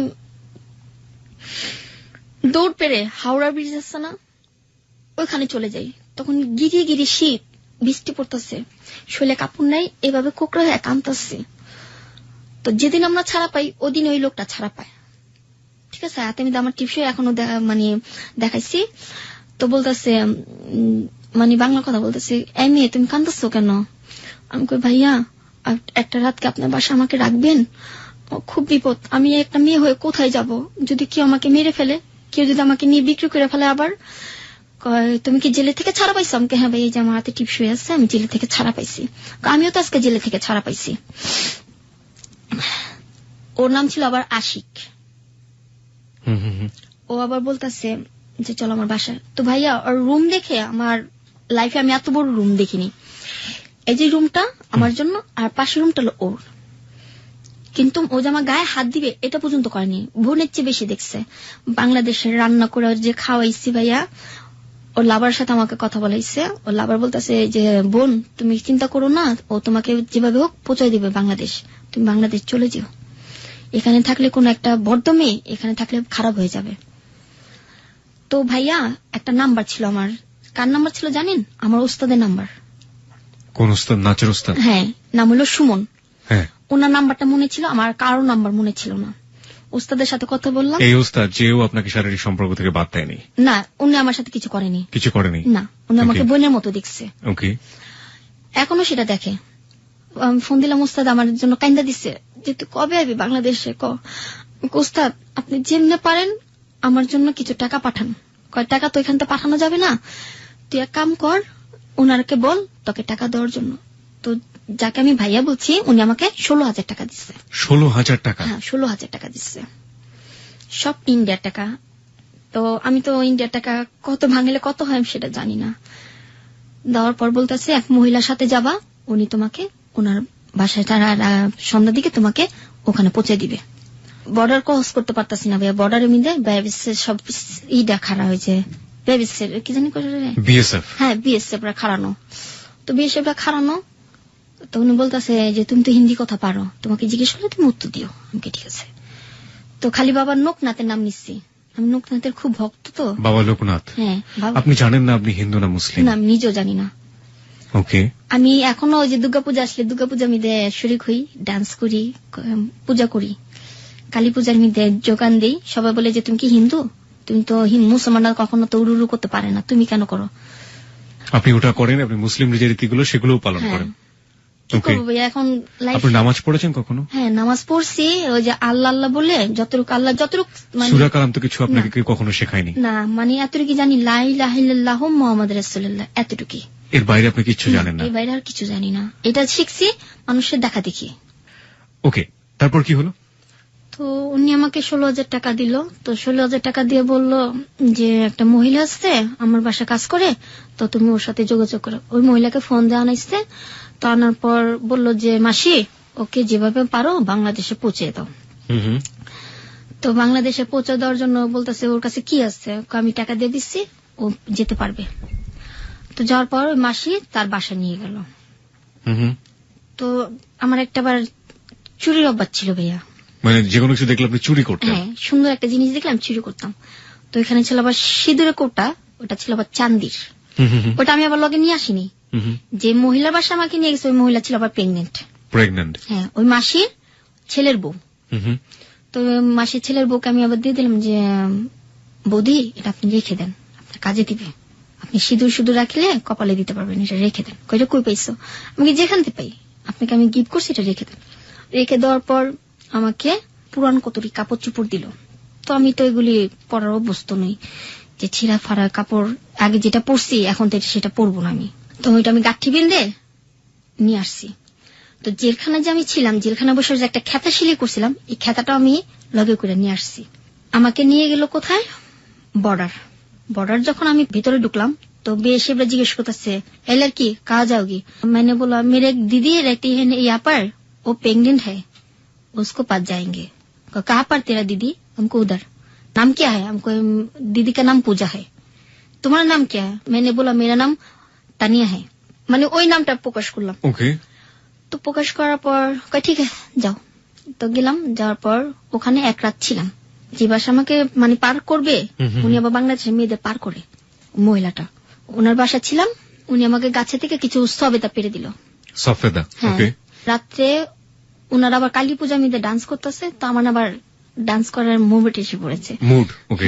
দৌড় পেরে হাওড়া ব্রিজ আছে না, ওইখানে চলে যাই। তখন গিরিয়ে গিরি শীত, বৃষ্টি পড়তেছে, শৈলে কাপড় নাই, এভাবে কোকড়া হয়ে কাঁদতেছি। তো যেদিন আমরা ছাড়া পাই, ওদিন ওই লোকটা ছাড়া পায়। ঠিক আছে, আমি আমার টিপসই এখনো মানে দেখাইছি। তো বলতেছে, মানে বাংলা কথা বলতেছে, এই মেয়ে তুমি কাঁদতেছো কেন? আমি কই ভাইয়া একটা রাতকে আপনার বাসা আমাকে রাখবেন, খুব বিপদ, আমি একটা মেয়ে হয়ে কোথায় যাব, যদি কেউ আমাকে মেরে ফেলে, কেউ যদি আমাকে নিয়ে বিক্রি করে ফেলে। আবার তুমি কি জেলে থেকে ছাড়া পাইছো? আমাকে হ্যাঁ ভাই, এই যে আমার হাতে টিপসই আছে, আমি জেলে থেকে ছাড়া পাইছি। আমিও তো আজকে জেলে থেকে ছাড়া পাইছি। ওর নাম ছিল আবার আশিক। ও আবার বলতেছে যে চলো আমার বাসায়। তো ভাইয়া ওর রুম দেখে আমার লাইফে আমি এত বড় রুম দেখিনি। এই যে রুমটা আমার জন্য, আর পাশের রুমটা হলো ওর। কিন্তু ও যে আমার গায়ে হাত দিবে এটা পর্যন্ত করেনি, বোনের চেয়ে বেশি দেখছে। বাংলাদেশের রান্না করে যে খাওয়াইছি ভাইয়া, ওর লাভার সাথে আমাকে কথা বলাইছে। ওর লাভার বলতেছে যে বোন তুমি চিন্তা করো না, ও তোমাকে যেভাবে হোক পৌঁছায় দিবে বাংলাদেশ, তুমি বাংলাদেশ চলে যেও, এখানে থাকলে কোন একটা বদ্ধ মেয়ে এখানে থাকলে খারাপ হয়ে যাবে। তো ভাইয়া একটা নাম্বার ছিল আমার, কার নাম্বার ছিল জানেন? আমার ওস্তাদের নাম্বার। কোন ওস্তাদ? নাচের ওস্তাদ? হ্যাঁ, নাম হলো সুমন। হ্যাঁ। ওনার নাম্বারটা মনে ছিল, আমার কারো নাম্বার মনে ছিল না। উস্তাদের সাথে কথা বললাম। এই উস্তাদ যেও আপনাকে শারীরিক সম্পর্ক থেকে বাদ দেয়নি? না, উনি আমার সাথে কিছু করেনি। কিছু করেনি? না, উনি আমাকে বোনের মতো দেখছে। ওকে। এখনো সেটা দেখে। আমি ফোন দিলাম, উস্তাদ আমার জন্য কাইন্দা দিচ্ছে যে তুই কবে আবি বাংলাদেশে। উস্তাদ আপনি যেমনে পারেন আমার জন্য কিছু টাকা পাঠান। কয় টাকা তো এখান থেকে পাঠানো যাবে না, তুই এক কাম কর, ওনারকে বল তোকে টাকা দেওয়ার জন্য। তো যাকে আমি ভাইয়া বলছি উনি আমাকে 16,000 টাকা দিচ্ছে। 16,000 টাকা? হ্যাঁ, 16,000 টাকা দিচ্ছে, সব ইন্ডিয়ার টাকা। তো আমি তো ইন্ডিয়ার টাকা কত ভাঙলে কত হয় আমি সেটা জানি না। দেওয়ার পর বলতেছে এক মহিলার সাথে যাবা, উনি তোমাকে ওনার বাসায় সন্ধ্যার দিকে তোমাকে ওখানে পৌঁছে দিবে। বর্ডার ক্রস করতে পারতাছি না ভাইয়া, বর্ডারের মধ্যে সব ইটা খাড়া হয়েছে, কি জানি বিএসএফ। হ্যাঁ, বিএসএফ রা খাড়ানো। তো বিএসএফ রা খাড়ানো, তো উনি বলতেছে যে তুমি তো হিন্দি কথা পারো, তোমাকে জিজ্ঞেস করলে তুমি উত্তর দিও। আমাকে ঠিক আছে। তো খালি বাবার লোকনাথের নাম নিচ্ছি, আমি লোকনাথের খুব ভক্ত। তো বাবা লোকনাথ? হ্যাঁ। আপনি জানেন না আপনি হিন্দু না মুসলিম? না, আমি নিজেও জানি না। ওকে। আমি এখনো ওই যে দুর্গাপূজা আসলে দুর্গাপূজা মধ্যে শরীক হই, ডান্স করি, পূজা করি। কালী পূজার মধ্যে যোগান দিই। সবাই বলে যে তুমি কি হিন্দু, তুমি তো মুসলমানরা কখনো তো উড়ু করতে পারে না, তুমি কেন করো? আপনি ওটা করেন, আপনি মুসলিম যে রীতিগুলো সেগুলোও পালন করেন? এখন আপনি নামাজ পড়েছেন কখনো? হ্যাঁ, নামাজ পড়ছি। ওই যে আল্লাহ আল্লাহ বলে যতটুকু আল্লাহ যতটুকু সূরা কালাম তো কিছু আপনাকে কেউ কখনো শেখায়নি? না, মানে এতটুকু জানি, লা ইলাহা ইল্লাল্লাহু মুহাম্মাদুর রাসূলুল্লাহ, এতটুকুই। এর বাইরে আপনি কিছু জানেন না? এর বাইরে আর কিছু জানি না, এটা শিখছি মানুষের দেখা দেখি। ওকে, তারপর কি হলো? তো উনি আমাকে 16,000 টাকা দিল। তো 16,000 টাকা দিয়ে বলল যে একটা মহিলা আসছে আমার বাসা কাজ করে, তো তুমি ওর সাথে যোগাযোগ করো। ওই মহিলাকে ফোন দেওয়া আনাইছে। তো আনার পর বলল যে মাসি ওকে যেভাবে পারো বাংলাদেশে পৌঁছে দাও। তো বাংলাদেশে পৌঁছে দেওয়ার জন্য বলতেছে ওর কাছে কি আছে, আমি টাকা দিয়ে দিচ্ছি, ও যেতে পারবে। তো যাওয়ার পর ওই মাসি তার বাসা নিয়ে গেল। তো আমার একটাবার চুরির অভ্যাস ছিল ভাইয়া, মানে যেকোনো কিছু দেখলে আপনি চুরি করতেন? হ্যাঁ, সুন্দর একটা জিনিস দেখলে আমি চুরি করতাম। তো এখানে ছিল আবার সিঁদুরের কোটা, ওটা ছিল আবার চান্দির। ওটা আমি আবার লগে নিয়ে আসিনি। যে মহিলার বাসা আমাকে নিয়ে গেছে ওই মহিলা ছিল আবার প্রেগনেন্ট। হ্যাঁ, ওই মাসির ছেলের বউ। তো মাসির ছেলের বউকে আমি আবার দিয়ে দিলাম যে বৌদি এটা আপনি রেখে দেন, আপনার কাজে দিবে, আপনি সিঁদুর শুধু রাখলে কপালে দিতে পারবেন, এটা রেখে দেন। কইটা কই পাইছো? আমাকে যেখান থেকে পাই, আপনাকে আমি গিফট করছি, এটা রেখে দেন। রেখে দেওয়ার পর আমাকে পুরান কতরি কাপড় চুপড় দিল। তো আমি তো এগুলি পরার অভ্যস্ত নই, যে ছিঁড়া ফাড়া কাপড় আগে যেটা পরছি এখন তো সেটা পরবো না আমি। তো ওইটা আমি গাঠি বেঁধে নিয়ে আসছি। তো জেলখানা যে আমি ছিলাম, জেলখানা বসে যে একটা খেতা সিলাই করছিলাম, এই খেতাটা আমি লগে করে নিয়ে আসছি। আমাকে নিয়ে গেল কোথায়? বর্ডার। যখন আমি ভিতরে ঢুকলাম তো বেশিবরা জিজ্ঞেস করতেছে এলার কি কাজ आओगी? मैंने बोला मेरे एक दीदी रहती है यहाँ पर, वो प्रेग्नेंट है, उसको पास जाएंगे। कहाँ पर तेरा दीदी? हमको उधर। नाम क्या है? हमको दीदी का नाम पूजा है। तुम्हारा नाम क्या है? मैंने बोला मेरा नाम तानिया है। মানে ওই নামটা প্রকাশ করলাম। ওকে। তো প্রকাশ করার পর ঠিক আছে যাও। তো গেলাম, যাওয়ার পর ওখানে এক রাত ছিলাম। যে বাসা আমাকে মানে পার করবে, উনি আবার বাংলাদেশের মেয়েদের পার করে, মহিলাটা ওনার বাসা ছিলাম। উনি আমাকে গাছে থেকে কিছু সবেদা পেরে দিল। সফেদা? ওকে। রাত্রে ওনার আবার কালী পূজা মিদে ডান্স করতেছে, তো আমার আবার ডান্স করার মুভমেন্ট এসে পড়েছে। ওকে।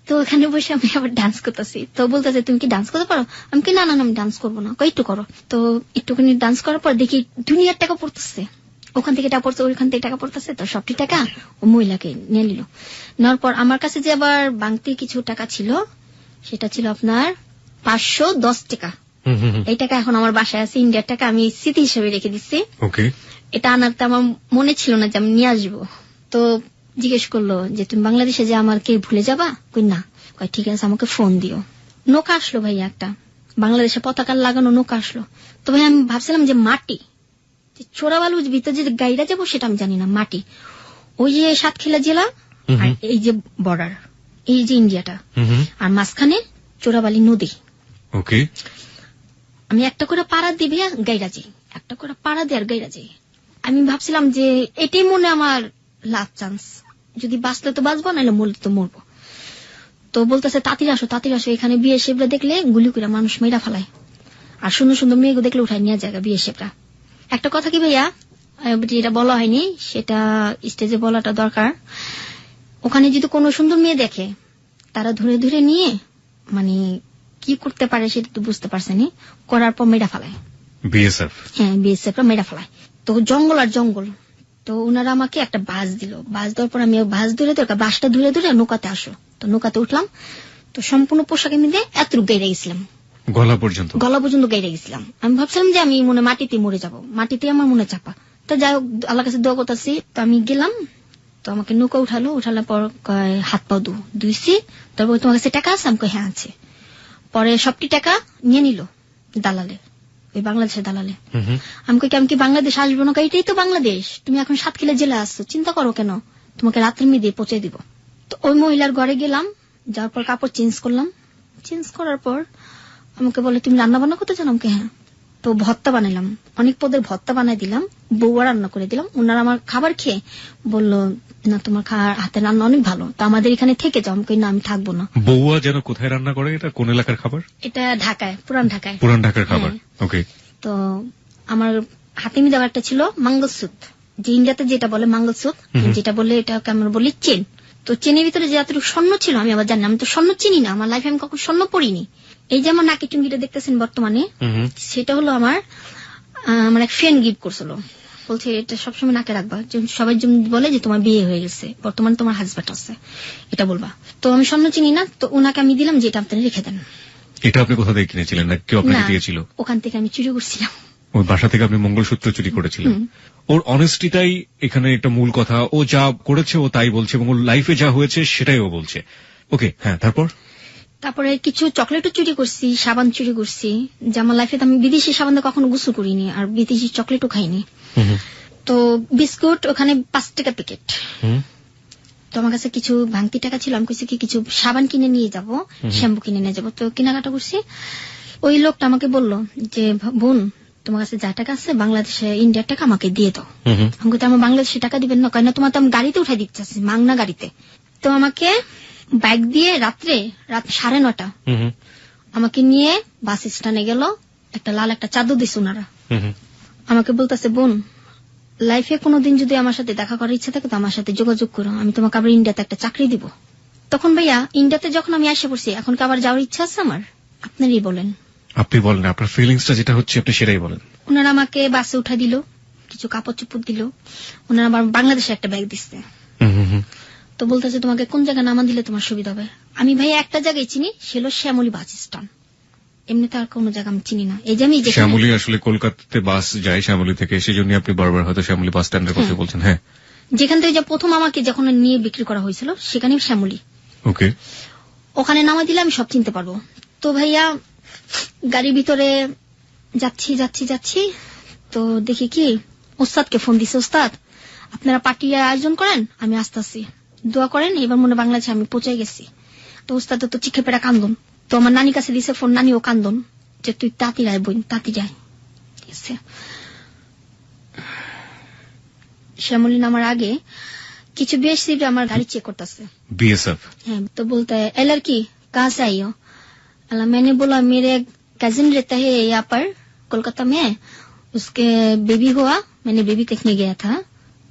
তো ওখানে বসে আমি আবার ডান্স করতেছি। তো বলতেছে তুমি কি ডান্স করতে পারো? আমি কি না আমি ডান্স করবো না, একটু করো। তো একটুখানি ডান্স করার পর দেখি দুনিয়ার টাকা পড়তেছে, ওখান থেকে টাকা পড়ছে, ওইখান থেকে টাকা পড়তেছে। তো সবটি টাকা ও মহিলাকে নিয়ে নিল। নেওয়ার পর আমার কাছে যে আবার বাংতি কিছু টাকা ছিল, সেটা ছিল আপনার 510 টাকা। এই টাকা এখন আমার বাসায় আছে, ইন্ডিয়ার টাকা, আমি স্মৃতি হিসেবে রেখে দিচ্ছি। এটা আনারতে আমার মনে ছিল না যে আমি নিয়ে আসবো। তো জিজ্ঞেস করলো যে তুমি বাংলাদেশে যে আমাকে ভুলে যাবা? কই না। কই ঠিক আছে, আমাকে ফোন দিও। নৌকা আসলো ভাইয়া, একটা বাংলাদেশে পতাকা লাগানো নৌকা আসলো। তো ভাই আমি ভাবছিলাম যে মাটি, চোরাবালু ভিতরে যে গাইরা যাবো সেটা আমি জানি না, মাটি। ওই যে সাতক্ষীরা জেলা আর এই যে বর্ডার, এই যে ইন্ডিয়াটা, আর মাঝখানে চোরাবালি নদী। ওকে। আমি একটা করে পাড়া দিবি গাইরা যাই, একটা করে পাড়া দিয়ে আর গাইরা যাই। আমি ভাবছিলাম যে এটাই মনে আমার লাস্ট চান্স, যদি বাঁচলে তো বাঁচবো, নাহলে মরলে তো মরবো। তো বলতেছে তাঁতির আসো, এখানে বিয়ে শেপরা দেখলে গুলি করে মানুষ মেয়েরা ফেলায়, আর সুন্দর সুন্দর মেয়েগুলো দেখলে উঠায় নিয়ে যায় বিয়ে শেপরা। একটা কথা কি ভাইয়া, যেটা বলা হয়নি সেটা স্টেজে বলাটা দরকার। ওখানে যদি কোনো সুন্দর মেয়ে দেখে তারা ধরে ধরে নিয়ে মানে কি করতে পারে সেটা তো বুঝতে পারছেনি, করার পর মেয়েরা ফেলায়। বিএসএফ? হ্যাঁ, বিএসএফ রা মেয়েরা ফেলায়। তো জঙ্গল আর জঙ্গল, তো ওনারা আমাকে একটা বাস দিল। বাস দেওয়ার পর আমি বাস ধরে বাসটা ধরে ধরে নৌকাতে আসো। তো নৌকাতে উঠলাম, তো সম্পূর্ণ পোশাকে মিলে এতটুকু গাইরে গেছিলাম, গলা পর্যন্ত গাইরে গেছিলাম। আমি ভাবছিলাম যে আমি মনে মাটিতে মরে যাব, মাটিতে আমার মনে চাপা। তো যাই হোক আল্লাহর কাছে দোয়া করতেছি। তো আমি গেলাম, তো আমাকে নৌকা উঠানোর পর হাত পা ধুইছি। তারপর তোমার কাছে টাকা আছে? আমাকে হ্যাঁ আছে। পরে সবটি টাকা নিয়ে নিল দালালে, ওই বাংলাদেশের দালালে। আমি কি বাংলাদেশ আসবো না? এটাই তো বাংলাদেশ, তুমি এখন 7 কিলো জেলে আসছো, চিন্তা করো কেন, তোমাকে রাত্রে মেয়ে পৌঁছে দিব। তো ওই মহিলার ঘরে গেলাম, যাওয়ার পর কাপড় চেঞ্জ করলাম। চেঞ্জ করার পর আমাকে বলে তুমি রান্না বান্না করতে জানো? আমাকে হ্যাঁ। তো ভর্তা বানাইলাম, অনেক পদের ভর্তা বানাই দিলাম, বউয়া রান্না করে দিলাম। ওনারা আমার খাবার খেয়ে বলল না তোমার হাতে রান্না অনেক ভালো, তো আমাদের এখানে থেকে যাও। আমাকে না, আমি থাকবো না। বউয়া যেন কোথায় রান্না করে? এটা কোন এলাকার খাবার? এটা ঢাকায়, পুরান ঢাকায়। পুরান ঢাকার খাবার, ওকে। তো আমার হাতে দেওয়া একটা ছিল মঙ্গলসূত্র, যে ইন্ডিয়াতে যেটা বলে মঙ্গলসূত্র, যেটা বলে এটাকে আমরা বলি চেন। তো চেনের ভিতরে যে এতটুকু স্বর্ণ ছিল আমি আবার জানি, আমি তো স্বর্ণ চিনি না, আমার লাইফে আমি কখন স্বর্ণ পড়িনি। এই যে আমার নাকি চুমকিটা দেখতেছেন বর্তমানে, সেটা হলো আমার এক ফ্রেন্ড গিফট করছিল। বলছে এটা সবসময় নাকে রাখবা, সবাই বলে যে তোমার বিয়ে হয়ে গেছে, বর্তমানে তোমার হাজব্যান্ড আছে, এটা বলবা। তো আমি স্বর্ণ চিনি না, তো ওনাকে আমি দিলাম যে এটা আপনি রেখে দেন। এটা আপনি কোথা থেকে কিনেছিলেন না কেউ আপনাকে দিয়েছিল? ওখান থেকে আমি চুরি করছিলাম। ওই বাসা থেকে আপনি মঙ্গলসূত্র চুরি করেছিলেন? ওর অনেস্টিটাই এখানে একটা মূল কথা। ও যা করেছে ও তাই বলছে, এবং ওর লাইফে যা হয়েছে সেটাই ও বলছে। ওকে, হ্যাঁ, তারপরে কিছু চকলেটও চুরি করছি, সাবান চুরি করছি, যে আমার লাইফে আমি বিদেশি সাবান কখনো গোসল করিনি, আর বিদেশি চকলেটও খাইনি। তো বিস্কুট ওখানে 5 টাকা প্যাকেট। তো আমার কাছে কিছু ভাঙতি টাকা ছিল, আমি কইছি কি কিছু সাবান কিনে নিয়ে যাব, শ্যাম্পু কিনে নিয়ে যাবো। তো কেনাকাটা করছি। ওই লোকটা আমাকে বলল যে বোন তোমার কাছে যা টাকা আছে বাংলাদেশে ইন্ডিয়ার টাকা আমাকে দিয়ে দাও। আমি কই আমার বাংলাদেশে টাকা দিবেন না? কেন তোমার তো আমি গাড়িতে উঠাই দিতে চাচ্ছি, মাংনা গাড়িতে। তো আমাকে বাইক দিয়ে রাত 9:30 আমাকে নিয়ে বাস স্ট্যান্ডে গেল, একটা লাল একটা চাদর দিছে ওনারা। আমাকে বলতেছে বোন লাইফে কোনোদিন যদি আমার সাথে দেখা করার ইচ্ছা থাকে তো আমার সাথে যোগাযোগ করো, আমি তোমাকে আবার ইন্ডিয়াতে একটা চাকরি দিব। তখন ভাইয়া ইন্ডিয়াতে যখন আমি আসে পড়ছি, এখন কি আবার যাওয়ার ইচ্ছা আছে আমার? আপনারই বলেন। আপনি বলেন, আপনার ফিলিংসটা যেটা হচ্ছে আপনি সেটাই বলেন। ওনারা আমাকে বাসে উঠা দিল, কিছু কাপড় চোপড় দিল, ওনারা আবার বাংলাদেশে একটা ব্যাগ দিচ্ছে। তো বলতেছে তোমাকে কোন জায়গায় নামা দিলে তোমার সুবিধা হবে। আমি ভাই একটা জায়গায় চিনি, সে হলো শ্যামলী বাস স্ট্যান্ড, এমনিতে আর কোন জায়গা আমি চিনি না। এই যে আমি শ্যামলী আসলে কলকাতাতে বাস যায় শ্যামলী থেকে, সেই জন্য আপনি বারবার হয়তো শ্যামলী বাস স্ট্যান্ডের কথা বলছেন। হ্যাঁ, যেখান থেকে প্রথম আমাকে যখন নিয়ে বিক্রি করা হয়েছিল সেখানে শ্যামলী। ওকে, ওখানে নামা দিলে আমি সব চিনতে পারবো। তো ভাইয়া গাড়ির ভিতরে যাচ্ছি, তো দেখি কি ওস্তাদকে ফোন দিছে, ওস্তাদ আপনারা পার্টির আয়োজন করেন, আমি আসতেছি, দোয়া করেন, এবার মনে বাংলাদেশে আমি পৌঁছে গেছি। তো ওস্তাদ তো চিখে পেড়া কান্দন। তো আমার নানির কাছে দিছে ফোন, নানিও কান্দন যে তুই তাঁতি রায় বোন, তাঁতি যায়। ঠিক আছে, শ্যামলী নামার আগে কিছু বিএসএফ আমার গাড়ি চেক করতেছে। বিএসএফ? হ্যাঁ। তো বলতে है लड़की कहाँ से आई हो? मैंने बोला मेरे कजिन रहता है यहाँ पर कोलकाता में, उसके बेबी हुआ, मैंने बेबी देखने गया था।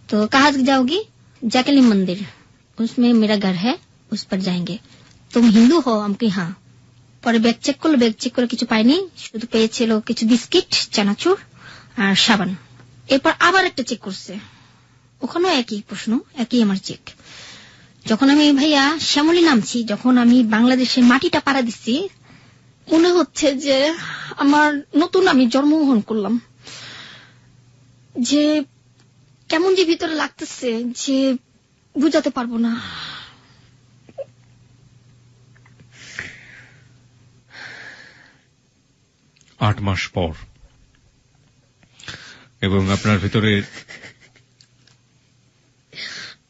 तो कहाँ जाओगी? जाकली मंदिर, उसमें मेरा घर है, उस पर जाएंगे। तुम हिंदू हो? हमको हाँ। পরে ব্যাগ চেক করে কিছু পাইনি, শুধু পেয়েছিল কিছু বিস্কিট, চানাচুর আর সাবান। এরপর আবার একটা চেক করছে, ওখানেও একই প্রশ্ন, একই আমার চেক। যখন আমি ভাইয়া শ্যামলী নামছি, যখন আমি বাংলাদেশের মাটিটা পাড়া দিচ্ছি, মনে হচ্ছে যে আমার নতুন আমি জন্মগ্রহণ করলাম, যে কেমন যে ভিতরে লাগতেছে যে বুঝাতে পারবো না। আট মাস পর, এবং আপনার ভিতরে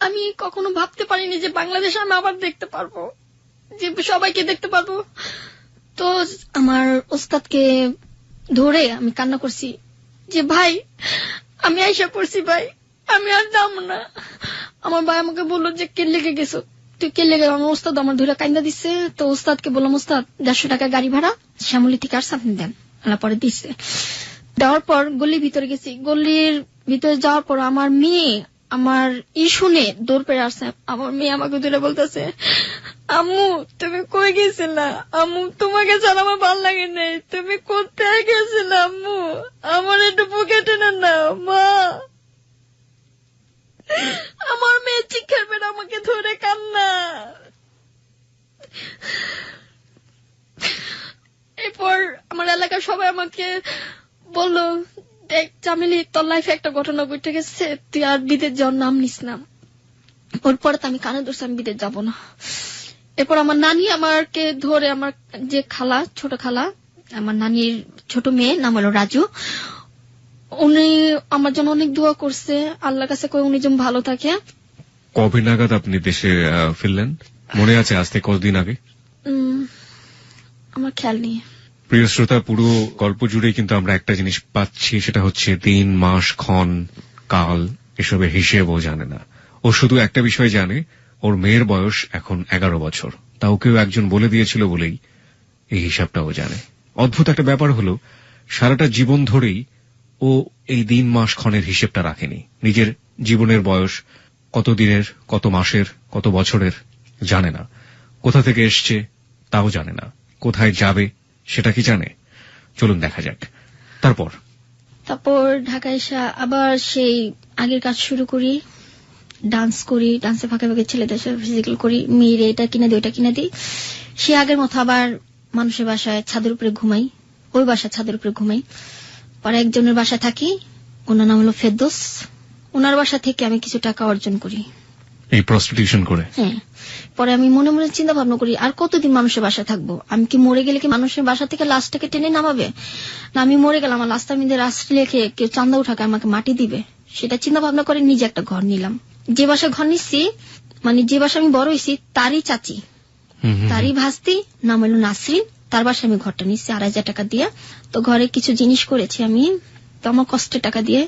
আমি কখনো ভাবতে পারিনি যে বাংলাদেশ আমি আবার দেখতে পারবো, যে সবাইকে দেখতে পারবো। তো আমার ওস্তাদকে ধরে আমি কান্না করছি যে ভাই আমি আইসা পড়ছি, ভাই আমি আর যাবো না। আমার ভাই আমাকে বললো যে কে লেগে গেছো, তুই কে লেগে? আমার ওস্তাদ আমার ধরে কান্দা দিচ্ছে। তো ওস্তাদকে বললাম ওস্তাদ 150 টাকা গাড়ি ভাড়া শ্যামলী থেকে আর সামনে দেন। পরে দিচ্ছে, দেওয়ার পর গলির ভিতরে গেছি, গলির ভিতরে যাওয়ার পর আমার মেয়ে আমার শুনে দৌড় পেয়ে আসছে। আমার মেয়ে আমাকে ধরে বলতেছে, আম্মু তুমি কই গেছিলা? আম্মু তোমাকে ছাড়া আমার ভালো লাগে নাই, তুমি কোথায় গেছিলা? আম্মু আমার একটু বুকে টেনে নাও মা। আমার মেয়ে চিৎকার পেয়ে আমাকে ধরে কান্না। এরপর আমার এলাকার সবাই আমাকে বললো, দেখ চামেলি, তোর লাইফে একটা ঘটনা ঘটে গেছে, তুই আর বিদেশ যাওয়ার নাম নিস না। ওর পরে তো আমি কানে ধরছি আমি বিদেশ যাবো না। এরপর আমার নানি আমাকে ধরে, আমার যে খালা, ছোট খালা, আমার নানির ছোট মেয়ে নাম হলো রাজু, উনি আমার জন্য অনেক দোয়া করছে, আল্লাহর কাছে কই উনি যেন ভালো থাকে। কবে নাগাদ আপনি দেশে ফিরলেন? মনে আছে আজ থেকে কতদিন আগে? আমার খেয়াল নেই। প্রিয় শ্রোতা, পুরো গল্প জুড়ে কিন্তু আমরা একটা জিনিস পাচ্ছি, সেটা হচ্ছে দিন, মাস, ক্ষণ, কাল এসবের হিসেবও জানে না। ও শুধু একটা বিষয় জানে, ওর মেয়ের বয়স এখন 11 বছর। তাও কেউ একজন বলে দিয়েছিল বলেই এই হিসাবটাও জানে। অদ্ভুত একটা ব্যাপার হলো, সারাটা জীবন ধরেই ও এই দিন, মাস, ক্ষণের হিসেবটা রাখেনি। নিজের জীবনের বয়স কত দিনের, কত মাসের, কত বছরের জানে না। কোথা থেকে এসছে তাও জানে না। কোথায় যাবে সেটা কি জানে? চলুন দেখা যাক। তারপর ঢাকায় এসে আবার সেই আগের কাজ শুরু করি, ডান্স করি, ডান্সের ফাঁকে ফাঁকে ছেলেদের সাথে ফিজিক্যাল করি, মেয়ের এটা কিনে দিই ওটা কিনে দিই। সে আগের মতো আবার মানুষের বাসায় ছাদের উপরে ঘুমাই, ওই বাসায় ছাদের উপরে ঘুমাই। পরে একজনের বাসায় থাকি, ওনার নাম হলো ফেরদৌস। ওনার বাসা থেকে আমি কিছু টাকা অর্জন করি এই প্রস্টিটিউশন করে। হ্যাঁ। পরে আমি মনে মনে চিন্তা ভাবনা করি, আর কতদিন মানুষের বাসায় থাকবো? আমি কি মরে গেলে কি মানুষের বাসা থেকে লাশটাকে টেনে নামাবে? না আমি মরে গেলাম, আমার লাশটা আমি রাস্তা রেখে কেউ চান্দা উঠাকে আমাকে মাটি দিবে? সেটা চিন্তা ভাবনা করে নিজে একটা ঘর নিলাম। যে বাসা ঘর নিচ্ছি, মানে যে বাসা আমি বড় হয়েছি তারই চাচি, তারই ভাস্তি, নাম হলো নাসরিন, তার বাসায় আমি ঘরটা নিচ্ছি 2,500 টাকা দিয়ে। তো ঘরে কিছু জিনিস করেছি আমি, তো আমার কষ্টের টাকা দিয়ে।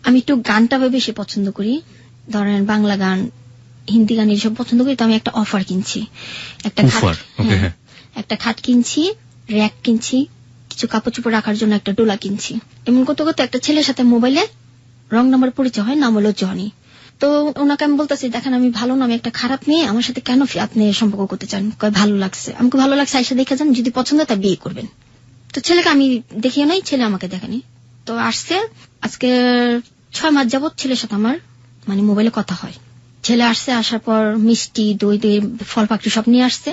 আমি একটু গানটা বেশি পছন্দ করি, ধরেন বাংলা গান, হিন্দি গান এসব পছন্দ করি। তো আমি একটা অফার কিনছি, একটা খাট কিনছি, র্যাক কিনছি, কিছু কাপড় চোপড় রাখার জন্য একটা ডোলা কিনছি। এমন করতে করতে একটা ছেলের সাথে মোবাইলে রং নাম্বার পরিচয় হয়, নাম হলো জনি। তো ওনাকে আমি বলতেছি, দেখেন আমি ভালো না, আমি একটা খারাপ মেয়ে, আমার সাথে কেন আপনি সম্পর্ক করতে চান? কয় ভালো লাগছে। আমাকে ভালো লাগছে, আইসা দেখে যান, যদি পছন্দ তা বিয়ে করবেন। তো ছেলেকে আমি দেখিও নাই, ছেলে আমাকে দেখেনি। তো আসছে, আজকে 6 মাস যাবত ছেলের সাথে আমার মানে মোবাইলে কথা হয়। ছেলে আসছে, আসার পর মিষ্টি, দই, ফল পাকড়ি সব নিয়ে আসছে।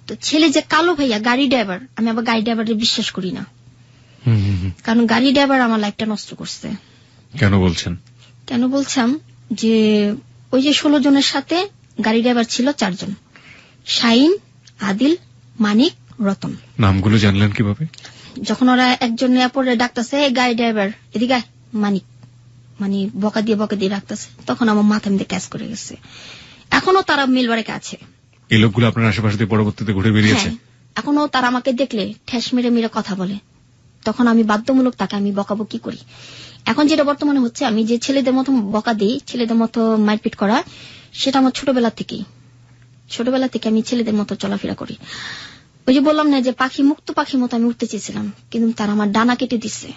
তো ছেলে যে কালো ভাইয়া গাড়ি ড্রাইভার, আমি আবার গাড়ি ড্রাইভারে বিশ্বাস করি না, কারণ গাড়ি ড্রাইভার আমার লাইফটা নষ্ট করছে। কেন বলছেন? কেন বলছাম যে ওই যে 16 জনের সাথে গাড়ি ড্রাইভার ছিল 4 জন, শাহিন, আদিল, মানিক, রতন। নামগুলো জানলেন কিভাবে? যখন ওরা একজন এয়ারপোর্টে ডাকতেছে, গাড়ি ড্রাইভার এদিকে মানিক, মানে বকা দিয়ে রাখতেছে, তখন আমার মাথা মধ্যে ক্যাচ করে গেছে। এখনো তারা মিলবাড়িতে আছে। এই লোকগুলো আপনার আশেপাশে দিয়ে পরবর্তীতে ঘুরে বেরিয়েছে? এখনো তারা আমাকে দেখলে ঠেস মেরে মেরে কথা বলে। তখন আমি বাধ্যমূলক তাকে আমি বকাবকি করি। এখন যেটা বর্তমানে হচ্ছে, আমি যে ছেলেদের মতো বকা দিই, ছেলেদের মতো মারপিট করা, সেটা আমার ছোটবেলা থেকে আমি ছেলেদের মতো চলাফেরা করি। ওই যে বললাম না যে পাখি, মুক্ত পাখির মতো আমি উঠতে চেয়েছিলাম, কিন্তু তারা আমার ডানা কেটে দিচ্ছে,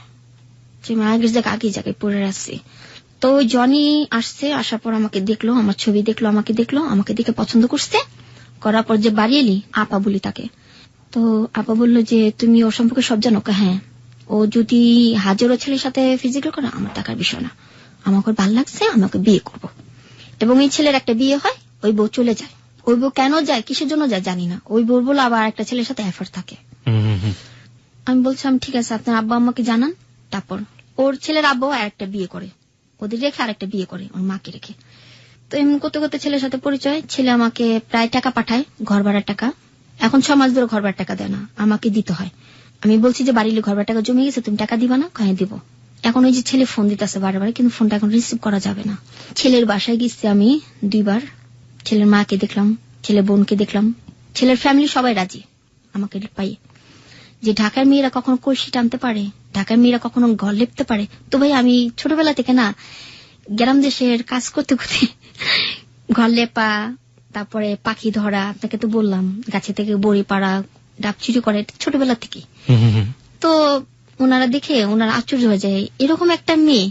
যে আগের জায়গায় পড়ে আসছে। তো ওই জনি আসছে, আসার পর আমাকে দেখলো, আমার ছবি দেখলো, আমাকে দেখে পছন্দ করছে। করার পর যে বাড়ি এলি, আপা বলি তাকে। তো আপা বললো যে তুমি ওর সম্পর্কে সব জানো? হ্যাঁ। ও যদি হাজারো ছেলের সাথে ফিজিক্যাল করে, আমার টাকার বিষয় না, আমাকে ভালো লাগছে, আমাকে বিয়ে করব। এবং এই ছেলের একটা বিয়ে হয়, ওই বউ চলে যায়। ওই বউ কেন যায়, কিসের জন্য যায় জানি না। ওই বউ বলে আবার একটা ছেলের সাথে অ্যাফেয়ার থাকে। আমি বলছিলাম ঠিক আছে, আপনার আব্বা আম্মাকে জানান। তারপর ওর ছেলের আব্বা আর একটা বিয়ে করে, ওদের রেখে আর একটা বিয়ে করে, ওর মাকে রেখে। তো এমন করতে করতে ছেলের সাথে পরিচয়। ছেলে আমাকে প্রায় টাকা পাঠায়, ঘর ভাড়ার টাকা। এখন 6 মাস ধরে ঘর ভাড়ার টাকা দেয় না, আমাকে দিতে হয়। আমি বলছি যে বাড়ির ঘর ভাড়ার টাকা জমে গেছে, তুমি টাকা দিবা না? হ্যাঁ দিব। এখন ওই যে ছেলে ফোন দিতেছে বারবার, কিন্তু ফোনটা এখন রিসিভ করা যাবে না। ছেলের বাসায় গেছি আমি 2 বার, ছেলের মাকে দেখলাম, ছেলের বোনকে দেখলাম, ছেলের ফ্যামিলি সবাই রাজি আমাকে পাই। যে ঢাকার মেয়েরা কখনো কলসি টানতে পারে, ঢাকার মেয়েরা কখনো ঘর লেপতে পারে। তো ভাই আমি ছোটবেলা থেকে না গ্রাম দেশের কাজ করতে করতে ঘর লেপা, তারপরে পাখি ধরা, আপনাকে তো বললাম, গাছে থেকে বড়ি পাড়া, ডাব চুরি করে, ছোটবেলা থেকে। তো ওনারা দেখে ওনারা আশ্চর্য হয়ে যায়, এরকম একটা মেয়ে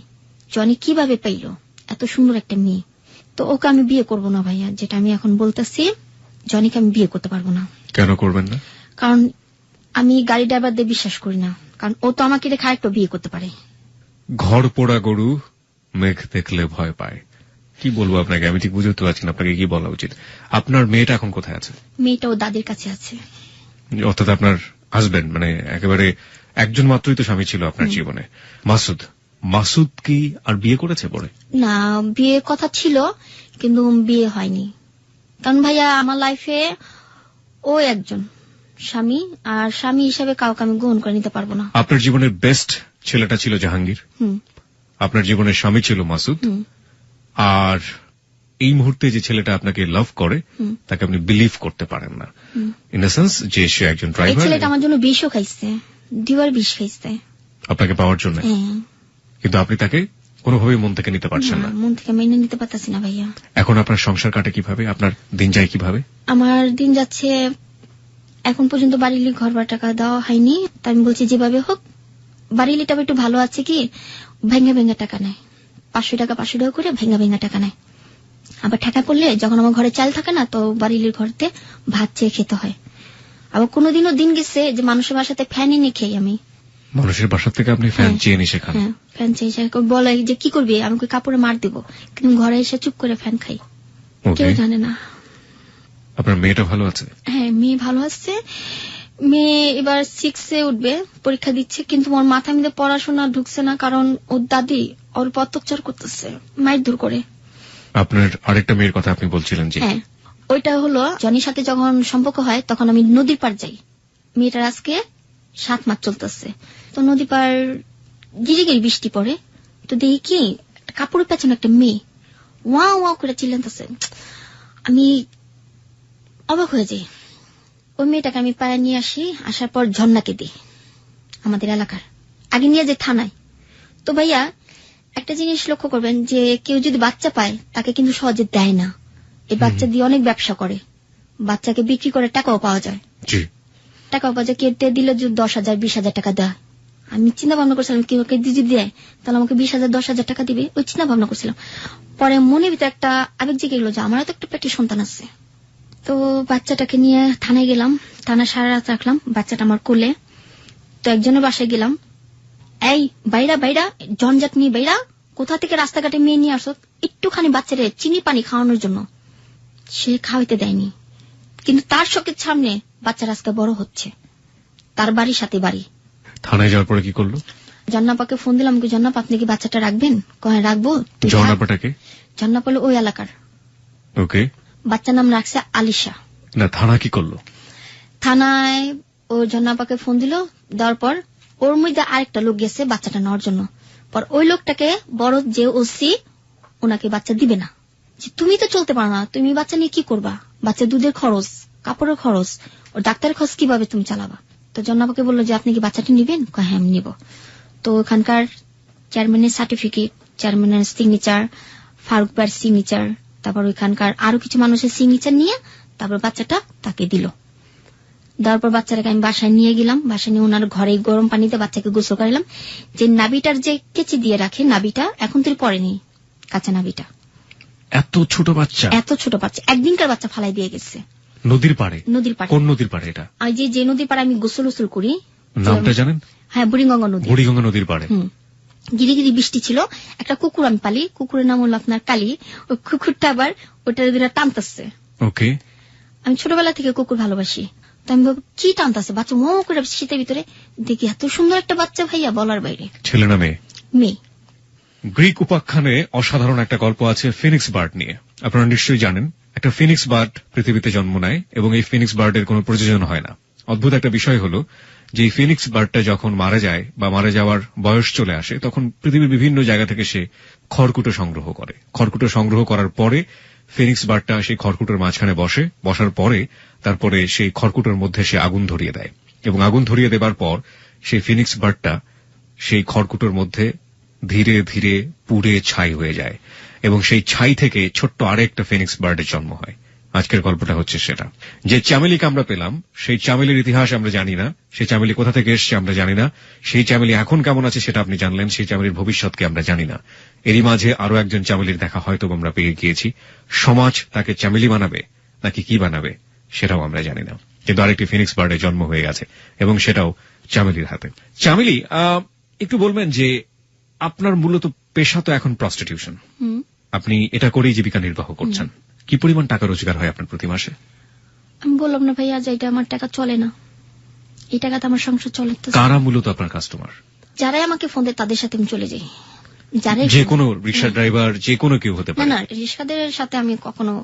জনি কিভাবে পাইল এত সুন্দর একটা মেয়ে। তো ওকে আমি বিয়ে করব না ভাইয়া, যেটা আমি এখন বলতেছি, জনিকে আমি বিয়ে করতে পারবো না। কেন করবেন না? কারণ আমি গাড়ি ড্রাইভারদের বিশ্বাস করি না, কারণ ও তো আমাকে রেখে আরেকটা বিয়ে করতে পারে। ঘর পোড়া গরু মেঘ দেখলে ভয় পায়। কি বলবো আপনাকে, আমি ঠিক বুঝতে পারছি না আপনাকে কি বলা উচিত। আপনার মেয়েটা এখন কোথায় আছে? মেয়েটা ও দাদির কাছে আছে। অর্থাৎ আপনার হাজবেন্ড, মানে একেবারে একজন মাত্রই তো স্বামী ছিল আপনার জীবনে, মাসুদ। মাসুদ কি আর বিয়ে করেছে পরে? না, বিয়ে কথা ছিল কিন্তু বিয়ে হয়নি। কারণ ভাইয়া আমার লাইফে ও একজন স্বামী, আর স্বামী হিসেবে কাউকে আমি গ্রহণ করে নিতে পারবো না। আপনার জীবনের বেস্ট ছেলেটা ছিল জাহাঙ্গীর, আপনার জীবনের স্বামী ছিল মাসুদ, আর এই মুহূর্তে যে ছেলেটা আপনাকে লাভ করে তাকে আপনি বিলিভ করতে পারেন না, ইন দ্য সেন্স যে সে একজন এই ড্রাইভার। ছেলেটা আমার জন্য বিষও খাইছে, দিবার বিষ খাইছে আপনাকে পাওয়ার জন্য, কিন্তু আপনি তাকে কোনোভাবেই মন থেকে নিতে পারছেন না। মন থেকে মেনে নিতে পারতাছি না ভাইয়া। এখন আপনার সংসার কাটে কিভাবে, আপনার দিন যায় কিভাবে? আমার দিন যাচ্ছে, এখন পর্যন্ত বাড়ির ঘর ভাড়া টাকা দেওয়া হয়নি। তাই আমি বলছি যেভাবে হোক, বাড়িলিটা একটু ভালো আছে কি ভেঙে ভেঙে টাকা নেয়, 500 টাকা 500 টাকা করে ভেঙে ভেঙে টাকা নেয়। আবার টাকা পড়লে যখন আমার ঘরে চাল থাকে না, তো বাড়ির ঘরতে ভাত চেয়ে খেতে হয়। আবার কোনোদিনও দিন গেছে যে মানুষের বাসাতে ফ্যান এনে খেয়ে আমি। মানুষের বাসা থেকে আপনি ফ্যান চেয়ে নিয়ে খান? হ্যাঁ, ফ্যান চেয়ে বলে যে কি করবি, আমি কাপড়ে মার দিব, কিন্তু ঘরে এসে চুপ করে ফ্যান খাই, কেউ জানে না। আপনার মেয়েটা ভালো আছে? হ্যাঁ, মেয়ে ভালো আছে। মেয়ে এবার 6-এ উঠবে, পরীক্ষা দিচ্ছে, কিন্তু ওর মাথা মধ্যে পড়াশোনা ঢুকছে না, কারণ ওর দাদি ওর উপর অত্যাচার করতেছে, মাইর দূর করে। আপনার আরেকটা মেয়ের কথা আপনি বলছিলেন যে? হ্যাঁ, ওইটা হলো জনির সাথে যখন সম্পর্ক হয় তখন আমি নদীর পার যাই। মেয়েটার আজকে 7 মাস চলতেছে। তো নদী পার গিরি গিরি বৃষ্টি পড়ে, তো দেখি কি কাপড়ের পেছনে একটা মেয়ে ওয়া ওয়া করে চিল্লাতেছে। আমি অবাক হয়ে যাই। ওই মেয়েটাকে আমি পায়ে নিয়ে আসি, আসার পর ঝর্ণাকে দিই, আমাদের এলাকার আগে নিয়ে যে থানায়। তো ভাইয়া একটা জিনিস লক্ষ্য করবেন যে কেউ যদি বাচ্চা পায় তাকে কিন্তু সহজে দেয় না। এই বাচ্চা দিয়ে অনেক ব্যবসা করে, বাচ্চাকে বিক্রি করে টাকাও পাওয়া যায়। টাকাও পাওয়া যায়, কেটে দিলে 10,000 20,000 টাকা দেয়। আমি চিন্তা ভাবনা করছিলাম কেউ যদি দেয় তাহলে আমাকে 20,000 10,000 টাকা দিবে, ওই চিন্তা ভাবনা করছিলাম। পরে মনের ভিতরে একটা আবেগ জেগে গেল যে আমারও তো একটা পেটে সন্তান আছে। তো বাচ্চাটাকে নিয়ে থানায় গেলাম, থানা সারা রাত রাখলাম বাচ্চাটা আমার কোলে। তো একজনের বাসায় গেলাম, এই বাইরা বাইরা জঞ্জাট নিয়ে বাইরা, কোথা থেকে রাস্তাঘাটে মেয়ে নিয়ে আসো, একটুখানি বাচ্চারে চিনি পানি খাওয়ানোর জন্য। সে খাওয়াইতে দেয়নি, কিন্তু তার চোখের সামনে বাচ্চার আজকে বড় হচ্ছে, তার বাড়ির সাথে বাড়ি। থানায় যাওয়ার পরে কি করলো? জন্নাপাকে ফোন দিলাম, জন্নাপা আপনি কি বাচ্চাটা রাখবেন? কয় রাখবো। জন্নাপাটাকে? জন্নাপা হলো ওই এলাকার। ওকে। বাচ্চার নাম রাখছে আলিশা। না, থানা কি করলো? থানায় ও জন্নাপাকে ফোন দিল, দেওয়ার পর ওর মধ্যে আরেকটা লোক গেছে বাচ্চাটা নেওয়ার জন্য। পর ওই লোকটাকে বড় যে ওসি ওনাকে বাচ্চা দিবে না, যে তুমি তো চলতে পারো না, তুমি বাচ্চা নিয়ে কি করবা, বাচ্চা দুধের খরচ, কাপড়ের খরচ, ও ডাক্তারের খরচ কিভাবে তুমি চালাবা। তো জন্নাপাকে বললো যে আপনি কি বাচ্চাটা নিবেন? হ্যাঁ আমি নিব। তো ওখানকার চেয়ারম্যানের সার্টিফিকেট, চেয়ারম্যানের সিগনেচার, ফারুক ভাইয়ের সিগনেচার, তারপর ওইখানকার আরো কিছু মানুষের সিগনেচার নিয়ে তারপর বাচ্চাটা তাকে দিল। দেওয়ার পর বাচ্চাটাকে আমি বাসায় নিয়ে গেলাম, বাসায় নিয়ে ওনার ঘরে গরম পানিতে বাচ্চাকে গোসল করালাম। যে নাবিটার যে কেচি দিয়ে রাখে, নাবিটা এখন তো পড়েনি, কাঁচা নাবিটা। এত ছোট বাচ্চা? এত ছোট বাচ্চা, একদিনকার বাচ্চা ফালাই দিয়ে গেছে নদীর পাড়ে। নদীর পাড়ে? কোন নদীর পাড়ে এটা? যে নদীর পাড়ে আমি গোসল গোসল করি, নামটা জানেন? হ্যাঁ, বুড়িগঙ্গা নদী। বুড়িগঙ্গা নদীর পাড়ে গিরিগিরি বৃষ্টি ছিল, একটা কুকুর আমি পালি, কুকুরের নাম হলো আপনার কালী। ওই কুকুরটা আবার ওটা টানতেছে। ওকে। আমি ছোটবেলা থেকে কুকুর ভালোবাসি, তো আমি কি টানতেছে, বাচ্চা মো করে শীতের ভিতরে দেখি, এত সুন্দর একটা বাচ্চা ভাইয়া বলার বাইরে। ছেলে না মেয়ে? মেয়ে। গ্রিক উপাখ্যানে অসাধারণ একটা গল্প আছে ফিনিক্স বার্ড নিয়ে, আপনারা নিশ্চয়ই জানেন। একটা ফিনিক্স বার্ড পৃথিবীতে জন্ম নেয় এবং এই ফিনিক্স বার্ডের কোনো প্রযোজন হয় না। অদ্ভুত একটা বিষয় হলো যে এই ফিনিক্স বার্ডটা যখন মারা যায় বা মারা যাওয়ার বয়স চলে আসে, তখন পৃথিবীর বিভিন্ন জায়গা থেকে সে খড়কুটো সংগ্রহ করে। খড়কুটো সংগ্রহ করার পরে ফিনিক্স বার্ডটা সেই খড়কুটোর মাঝখানে বসে, বসার পরে তারপরে সেই খড়কুটোর মধ্যে সে আগুন ধরিয়ে দেয়, এবং আগুন ধরিয়ে দেবার পর সেই ফিনিক্স বার্ডটা সেই খড়কুটোর মধ্যে ধীরে ধীরে পুড়ে ছাই হয়ে যায়, এবং সেই ছাই থেকে ছোট্ট আরেকটা ফিনিক্স বার্ডের জন্ম হয়। আজকের গল্পটা হচ্ছে সেটা, যে চামেলিকে আমরা পেলাম সেই চামেলির ইতিহাস আমরা জানি না, সেই চামেলি কোথা থেকে এসছে আমরা জানি না, সেই চামেলি এখন কেমন আছে সেটা আপনি জানলেন, সেই চামেলির ভবিষ্যৎকে আমরা জানি না। এরই মাঝে আরো একজন চামেলির দেখা হয়তো আমরা পেয়ে গিয়েছি। সমাজ তাকে চামেলি বানাবে নাকি কি বানাবে সেটাও আমরা জানি না, কিন্তু আরেকটি ফিনিক্স বার্ডে জন্ম হয়ে গেছে এবং সেটাও চামেলির হাতে। চামেলি, একটু বলবেন যে আপনার মূলত পেশা তো এখন প্রস্টিটিউশন, আপনি এটা করেই জীবিকা নির্বাহ করছেন। কি পরিমাণ টাকা রোজগার হয় আপনার প্রতি মাসে? আমি বললাম না ভাইয়া যে এটা আমার টাকা চলে না, এই টাকাতে আমার সংসার চলে। কারা মূলত আপনার কাস্টমার? যারাই আমাকে ফোন দেয় তাদের সাথে আমি চলে যাই। যে কোনো রিক্সা ড্রাইভার, যে কোনো কেউ হতে পারে? না, রিক্সাদের সাথে আমি কখনো।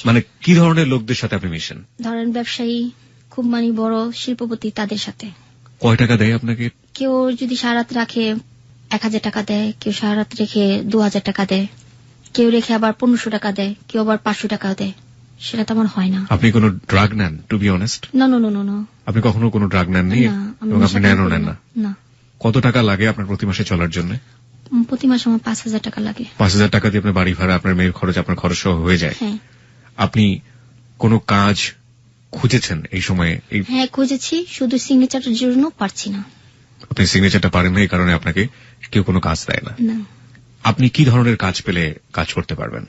মানে কি ধরনের লোকদের সাথে আপনি মিশেন? ধরেন ব্যবসায়ী, খুব মানে বড় শিল্পপতি, তাদের সাথে। কয় টাকা দেয় আপনাকে? কেউ যদি সারা রাত রাখে 1000 টাকা দেয়, কেউ সারা রাত রেখে 2000 টাকা দেয়, কেউ রেখে আবার 1500 টাকা দেয়, কেউ আবার 500 টাকা দেয়। সেটা তো আমার হয় না। আপনি কোনো ড্রাগ নেন? টু বি অনেস্ট, না। আপনি কখনো কোনো ড্রাগ নেননি এবং আপনি নেনও নেন না? না। কত টাকা লাগে আপনার প্রতি মাসে চলার জন্য? প্রতি মাসে আমার 5000 টাকা লাগে। 5000 টাকা দিয়ে আপনার বাড়ি ভাড়া, আপনার মেয়ের খরচ, আপনার খরচ সহ হয়ে যায়? হ্যাঁ। আপনি কোনো কাজ খুঁজেছেন এই সময়ে? হ্যাঁ খুঁজেছি, শুধু সিগনেচারের জন্য পারছি না। আপনি সিগনেচারটা পারেন না, এই কারণে আপনাকে কেউ কোনো কাজ দেয় না? না। আপনি কি ধরনের কাজ পেলে কাজ করতে পারবেন?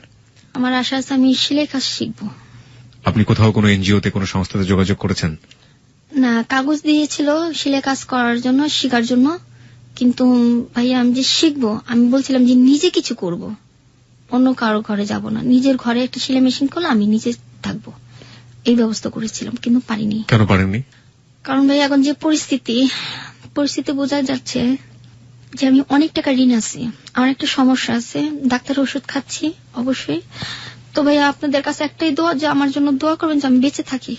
আমার আশা আছে আমি সেলাই কাজ শিখবো। আপনি কোথাও কোনো এনজিওতে, কোনো সংস্থাতে যোগাযোগ করেছেন? না, কাগজ দিয়েছিল সেলাই কাজ করার জন্য, শেখার জন্য, কিন্তু ভাইয়া আমি যে শিখবো, আমি বলছিলাম যে নিজে কিছু করব, অন্য কারো ঘরে যাব না, নিজের ঘরে একটা সেলাই মেশিন করলে আমি নিজে থাকবো, এই ব্যবস্থা করেছিলাম, কিন্তু পারিনি। কেন পারেননি? কারণ ভাই এখন যে পরিস্থিতি বোঝা যাচ্ছে যে আমি অনেক টাকা ঋণ আছি, আমার একটা সমস্যা আছে, ডাক্তারের ওষুধ খাচ্ছি অবশ্যই। তো ভাইয়া আপনাদের কাছে একটাই দোয়া, যে আমার জন্য দোয়া করবেন যে আমি বেঁচে থাকি।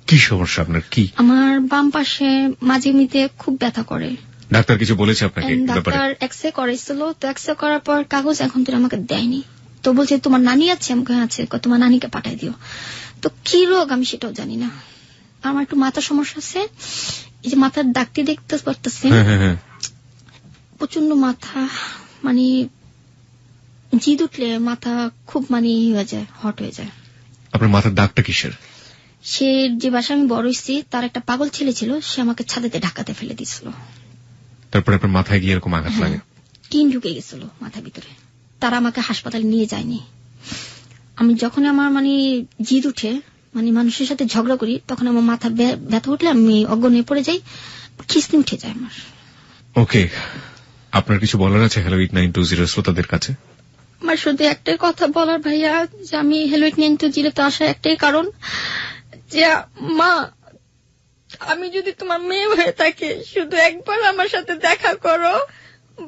কি সমস্যা আপনার? কি? আমার বাম পাশে মাঝে মধ্যে খুব ব্যথা করে। ডাক্তার কিছু বলেছে আপনাকে? ডাক্তার এক্সরে করেছিল, তো এক্সরে করার পর কাগজ এখন তো আমাকে দেয়নি, তো বলছে তোমার নানি আছে, আমাকে আছে, তোমার নানিকে পাঠাই দিও। তো কি রোগ আমি সেটাও জানি না। আমার একটু মাথা সমস্যা আছে, এই যে মাথার ডাক্তি দেখতে পারতেছে, প্রচন্ড মাথা, মানে জিদ উঠলে মাথা খুব মানে হয়ে যায়, হট হয়ে যায়। আপনার মাথার দাগটা কিসের? সে যে বাসায় আমি বড় হয়েছি, তার একটা পাগল ছেলে ছিল, সে আমাকে ছাদেতে ঢাকাতে ফেলে দিয়েছিল। তারপরে আপনার মাথায় গিয়ে এরকম আঘাত লাগে? টিন ঢুকে গেছিল মাথার ভিতরে, তারা আমাকে হাসপাতালে নিয়ে যায়নি। আমি যখন আমার মানে জিদ উঠে, মানে মানুষের সাথে ঝগড়া করি, তখন আমার মাথা ব্যথা উঠলে আমি অজ্ঞান হয়ে পড়ে যাই, খিস্তি উঠে যায় আমার। ওকে, আপনার কিছু বলার আছে হ্যালো 8920 শ্রোতাদের কাছে? আমার শুধু একটাই কথা বলার ভাইয়া, যে আমি হ্যালো 8920 তে আসার একটাই কারণ, যে মা, আমি যদি তোমার মেয়ে হয়ে থাকি, শুধু একবার আমার সাথে দেখা করো।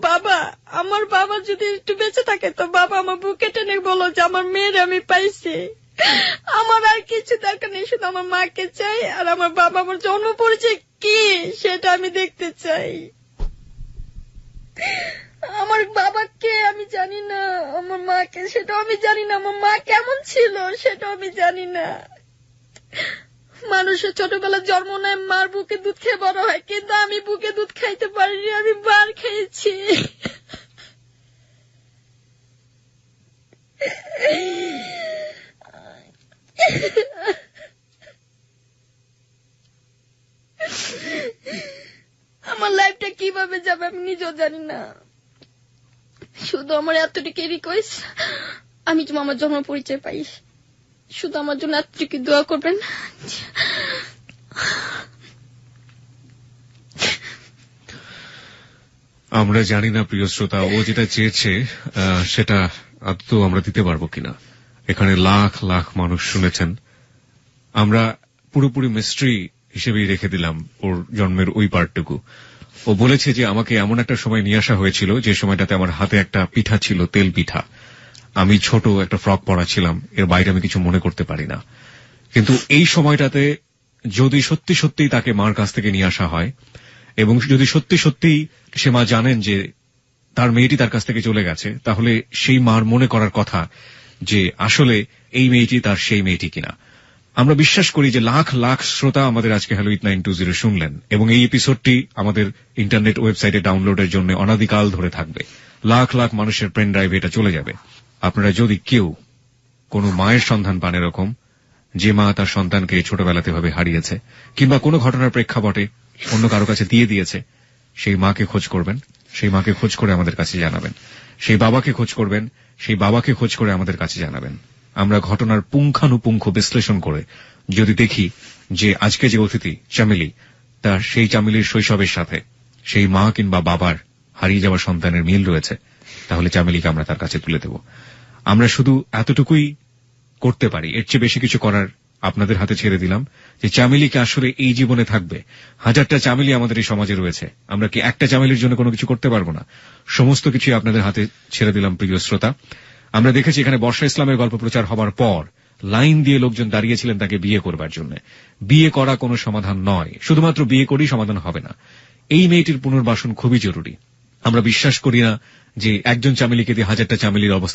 বাবা, আমার বাবা যদি একটু বেঁচে থাকে, তো বাবা আমার বুকে টেনে বলো যে আমার মেয়ের আমি পাইছি। আমার আর কিছু দরকার নেই, শুধু আমার মাকে চাই, আর আমার বাবা আমার জন্ম পরিচয় কি সেটা আমি দেখতে চাই। আমার বাবাকে আমি জানি না, আমার মাকে সেটাও আমি জানি না, আমার মা কেমন ছিল সেটাও আমি জানি না। মানুষের ছোটবেলা জন্ম নেয়, মার বুকে দুধ খেয়ে বড় হয়, কিন্তু আমি বুকে দুধ খাইতে পারিনি, আমি বার খেয়েছি। আমার লাইফটা কিভাবে যাবে আমি নিজেও জানি না। শুধু আমার এতটুকু রিকোয়েস্ট, আমি যেন আমার জন্ম পরিচয় পাই, শুধু আমার জন্য এতটুকু দোয়া করবেন। আমরা জানি না প্রিয় শ্রোতা, ও যেটা চেয়েছে সেটা আদৌ আমরা দিতে পারবো কিনা। এখানে লাখ লাখ মানুষ শুনেছেন, আমরা পুরোপুরি মিস্ট্রি হিসেবেই রেখে দিলাম ওর জন্মের ওই পার্টটুকু। ও বলেছে যে আমাকে এমন একটা সময় নিয়ে আসা হয়েছিল, যে সময়টাতে আমার হাতে একটা পিঠা ছিল, তেল পিঠা, আমি ছোট একটা ফ্রক পরা ছিলাম, এর বাইরে আমি কিছু মনে করতে পারি না। কিন্তু এই সময়টাতে যদি সত্যি সত্যি তাকে মার কাছ থেকে নিয়ে আসা হয়, এবং যদি সত্যি সত্যি সে মা জানেন যে তার মেয়েটি তার কাছ থেকে চলে গেছে, তাহলে সেই মার মনে করার কথা যে আসলে এই মেয়েটি তার সেই মেয়েটি কিনা। আমরা বিশ্বাস করি যে লাখ লাখ শ্রোতা আমাদের আজকে হ্যালো 8920 শুনলেন, এবং এই এপিসোডটি আমাদের ইন্টারনেট ওয়েবসাইটে ডাউনলোডের জন্য অনাদিকাল ধরে থাকবে। লাখ লাখ মানুষের পেন ড্রাইভে এটা চলে যাবে। আপনারা যদি কেউ কোনো মায়ের সন্ধান পান এরকম, যে মা তার সন্তানকে ছোটবেলাতে ভাবে হারিয়েছে কিংবা কোনো ঘটনার প্রেক্ষাপটে অন্য কারো কাছে দিয়ে দিয়েছে, সেই মাকে খোঁজ করবেন, সেই মাকে খোঁজ করে আমাদের কাছে জানাবেন। সেই বাবাকে খোঁজ করবেন, সেই বাবাকে খোঁজ করে আমাদের কাছে জানাবেন। আমরা ঘটনার পুঙ্খানুপুঙ্খ বিশ্লেষণ করে যদি দেখি যে আজকে যে অতিথি চামেলি, তার সেই চামেলির শৈশবের সাথে সেই মা কিংবা বাবার হারিয়ে যাওয়া সন্তানের মিল রয়েছে, তাহলে চামেলিকে আমরা তার কাছে তুলে দেব। আমরা শুধু এতটুকুই করতে পারি, এর চেয়ে বেশি কিছু করার আপনাদের হাতে ছেড়ে দিলাম। যে চামেলিকে আসলে এই জীবনে থাকবে, হাজারটা চামেলি আমাদের এই সমাজে রয়েছে, আমরা কি একটা চামেলির জন্য কোনো কিছু করতে পারবো না? সমস্ত কিছুই আপনাদের হাতে ছেড়ে দিলাম প্রিয় শ্রোতা। আমরা দেখেছি এখানে বর্ষা ইসলামের গল্প প্রচার হবার পর লাইন দিয়ে লোকজন দাঁড়িয়েছিলেন তাকে বিয়ে করবার জন্য। বিয়ে করা কোনো সমাধান নয়, শুধুমাত্র বিয়ে করেই সমাধান হবে না। এই মেয়েটির পুনর্বাসন খুবই জরুরি। আমরা বিশ্বাস করি না যে একজন চামেলিকে দিয়ে হাজারটা চামেলির অবস্থা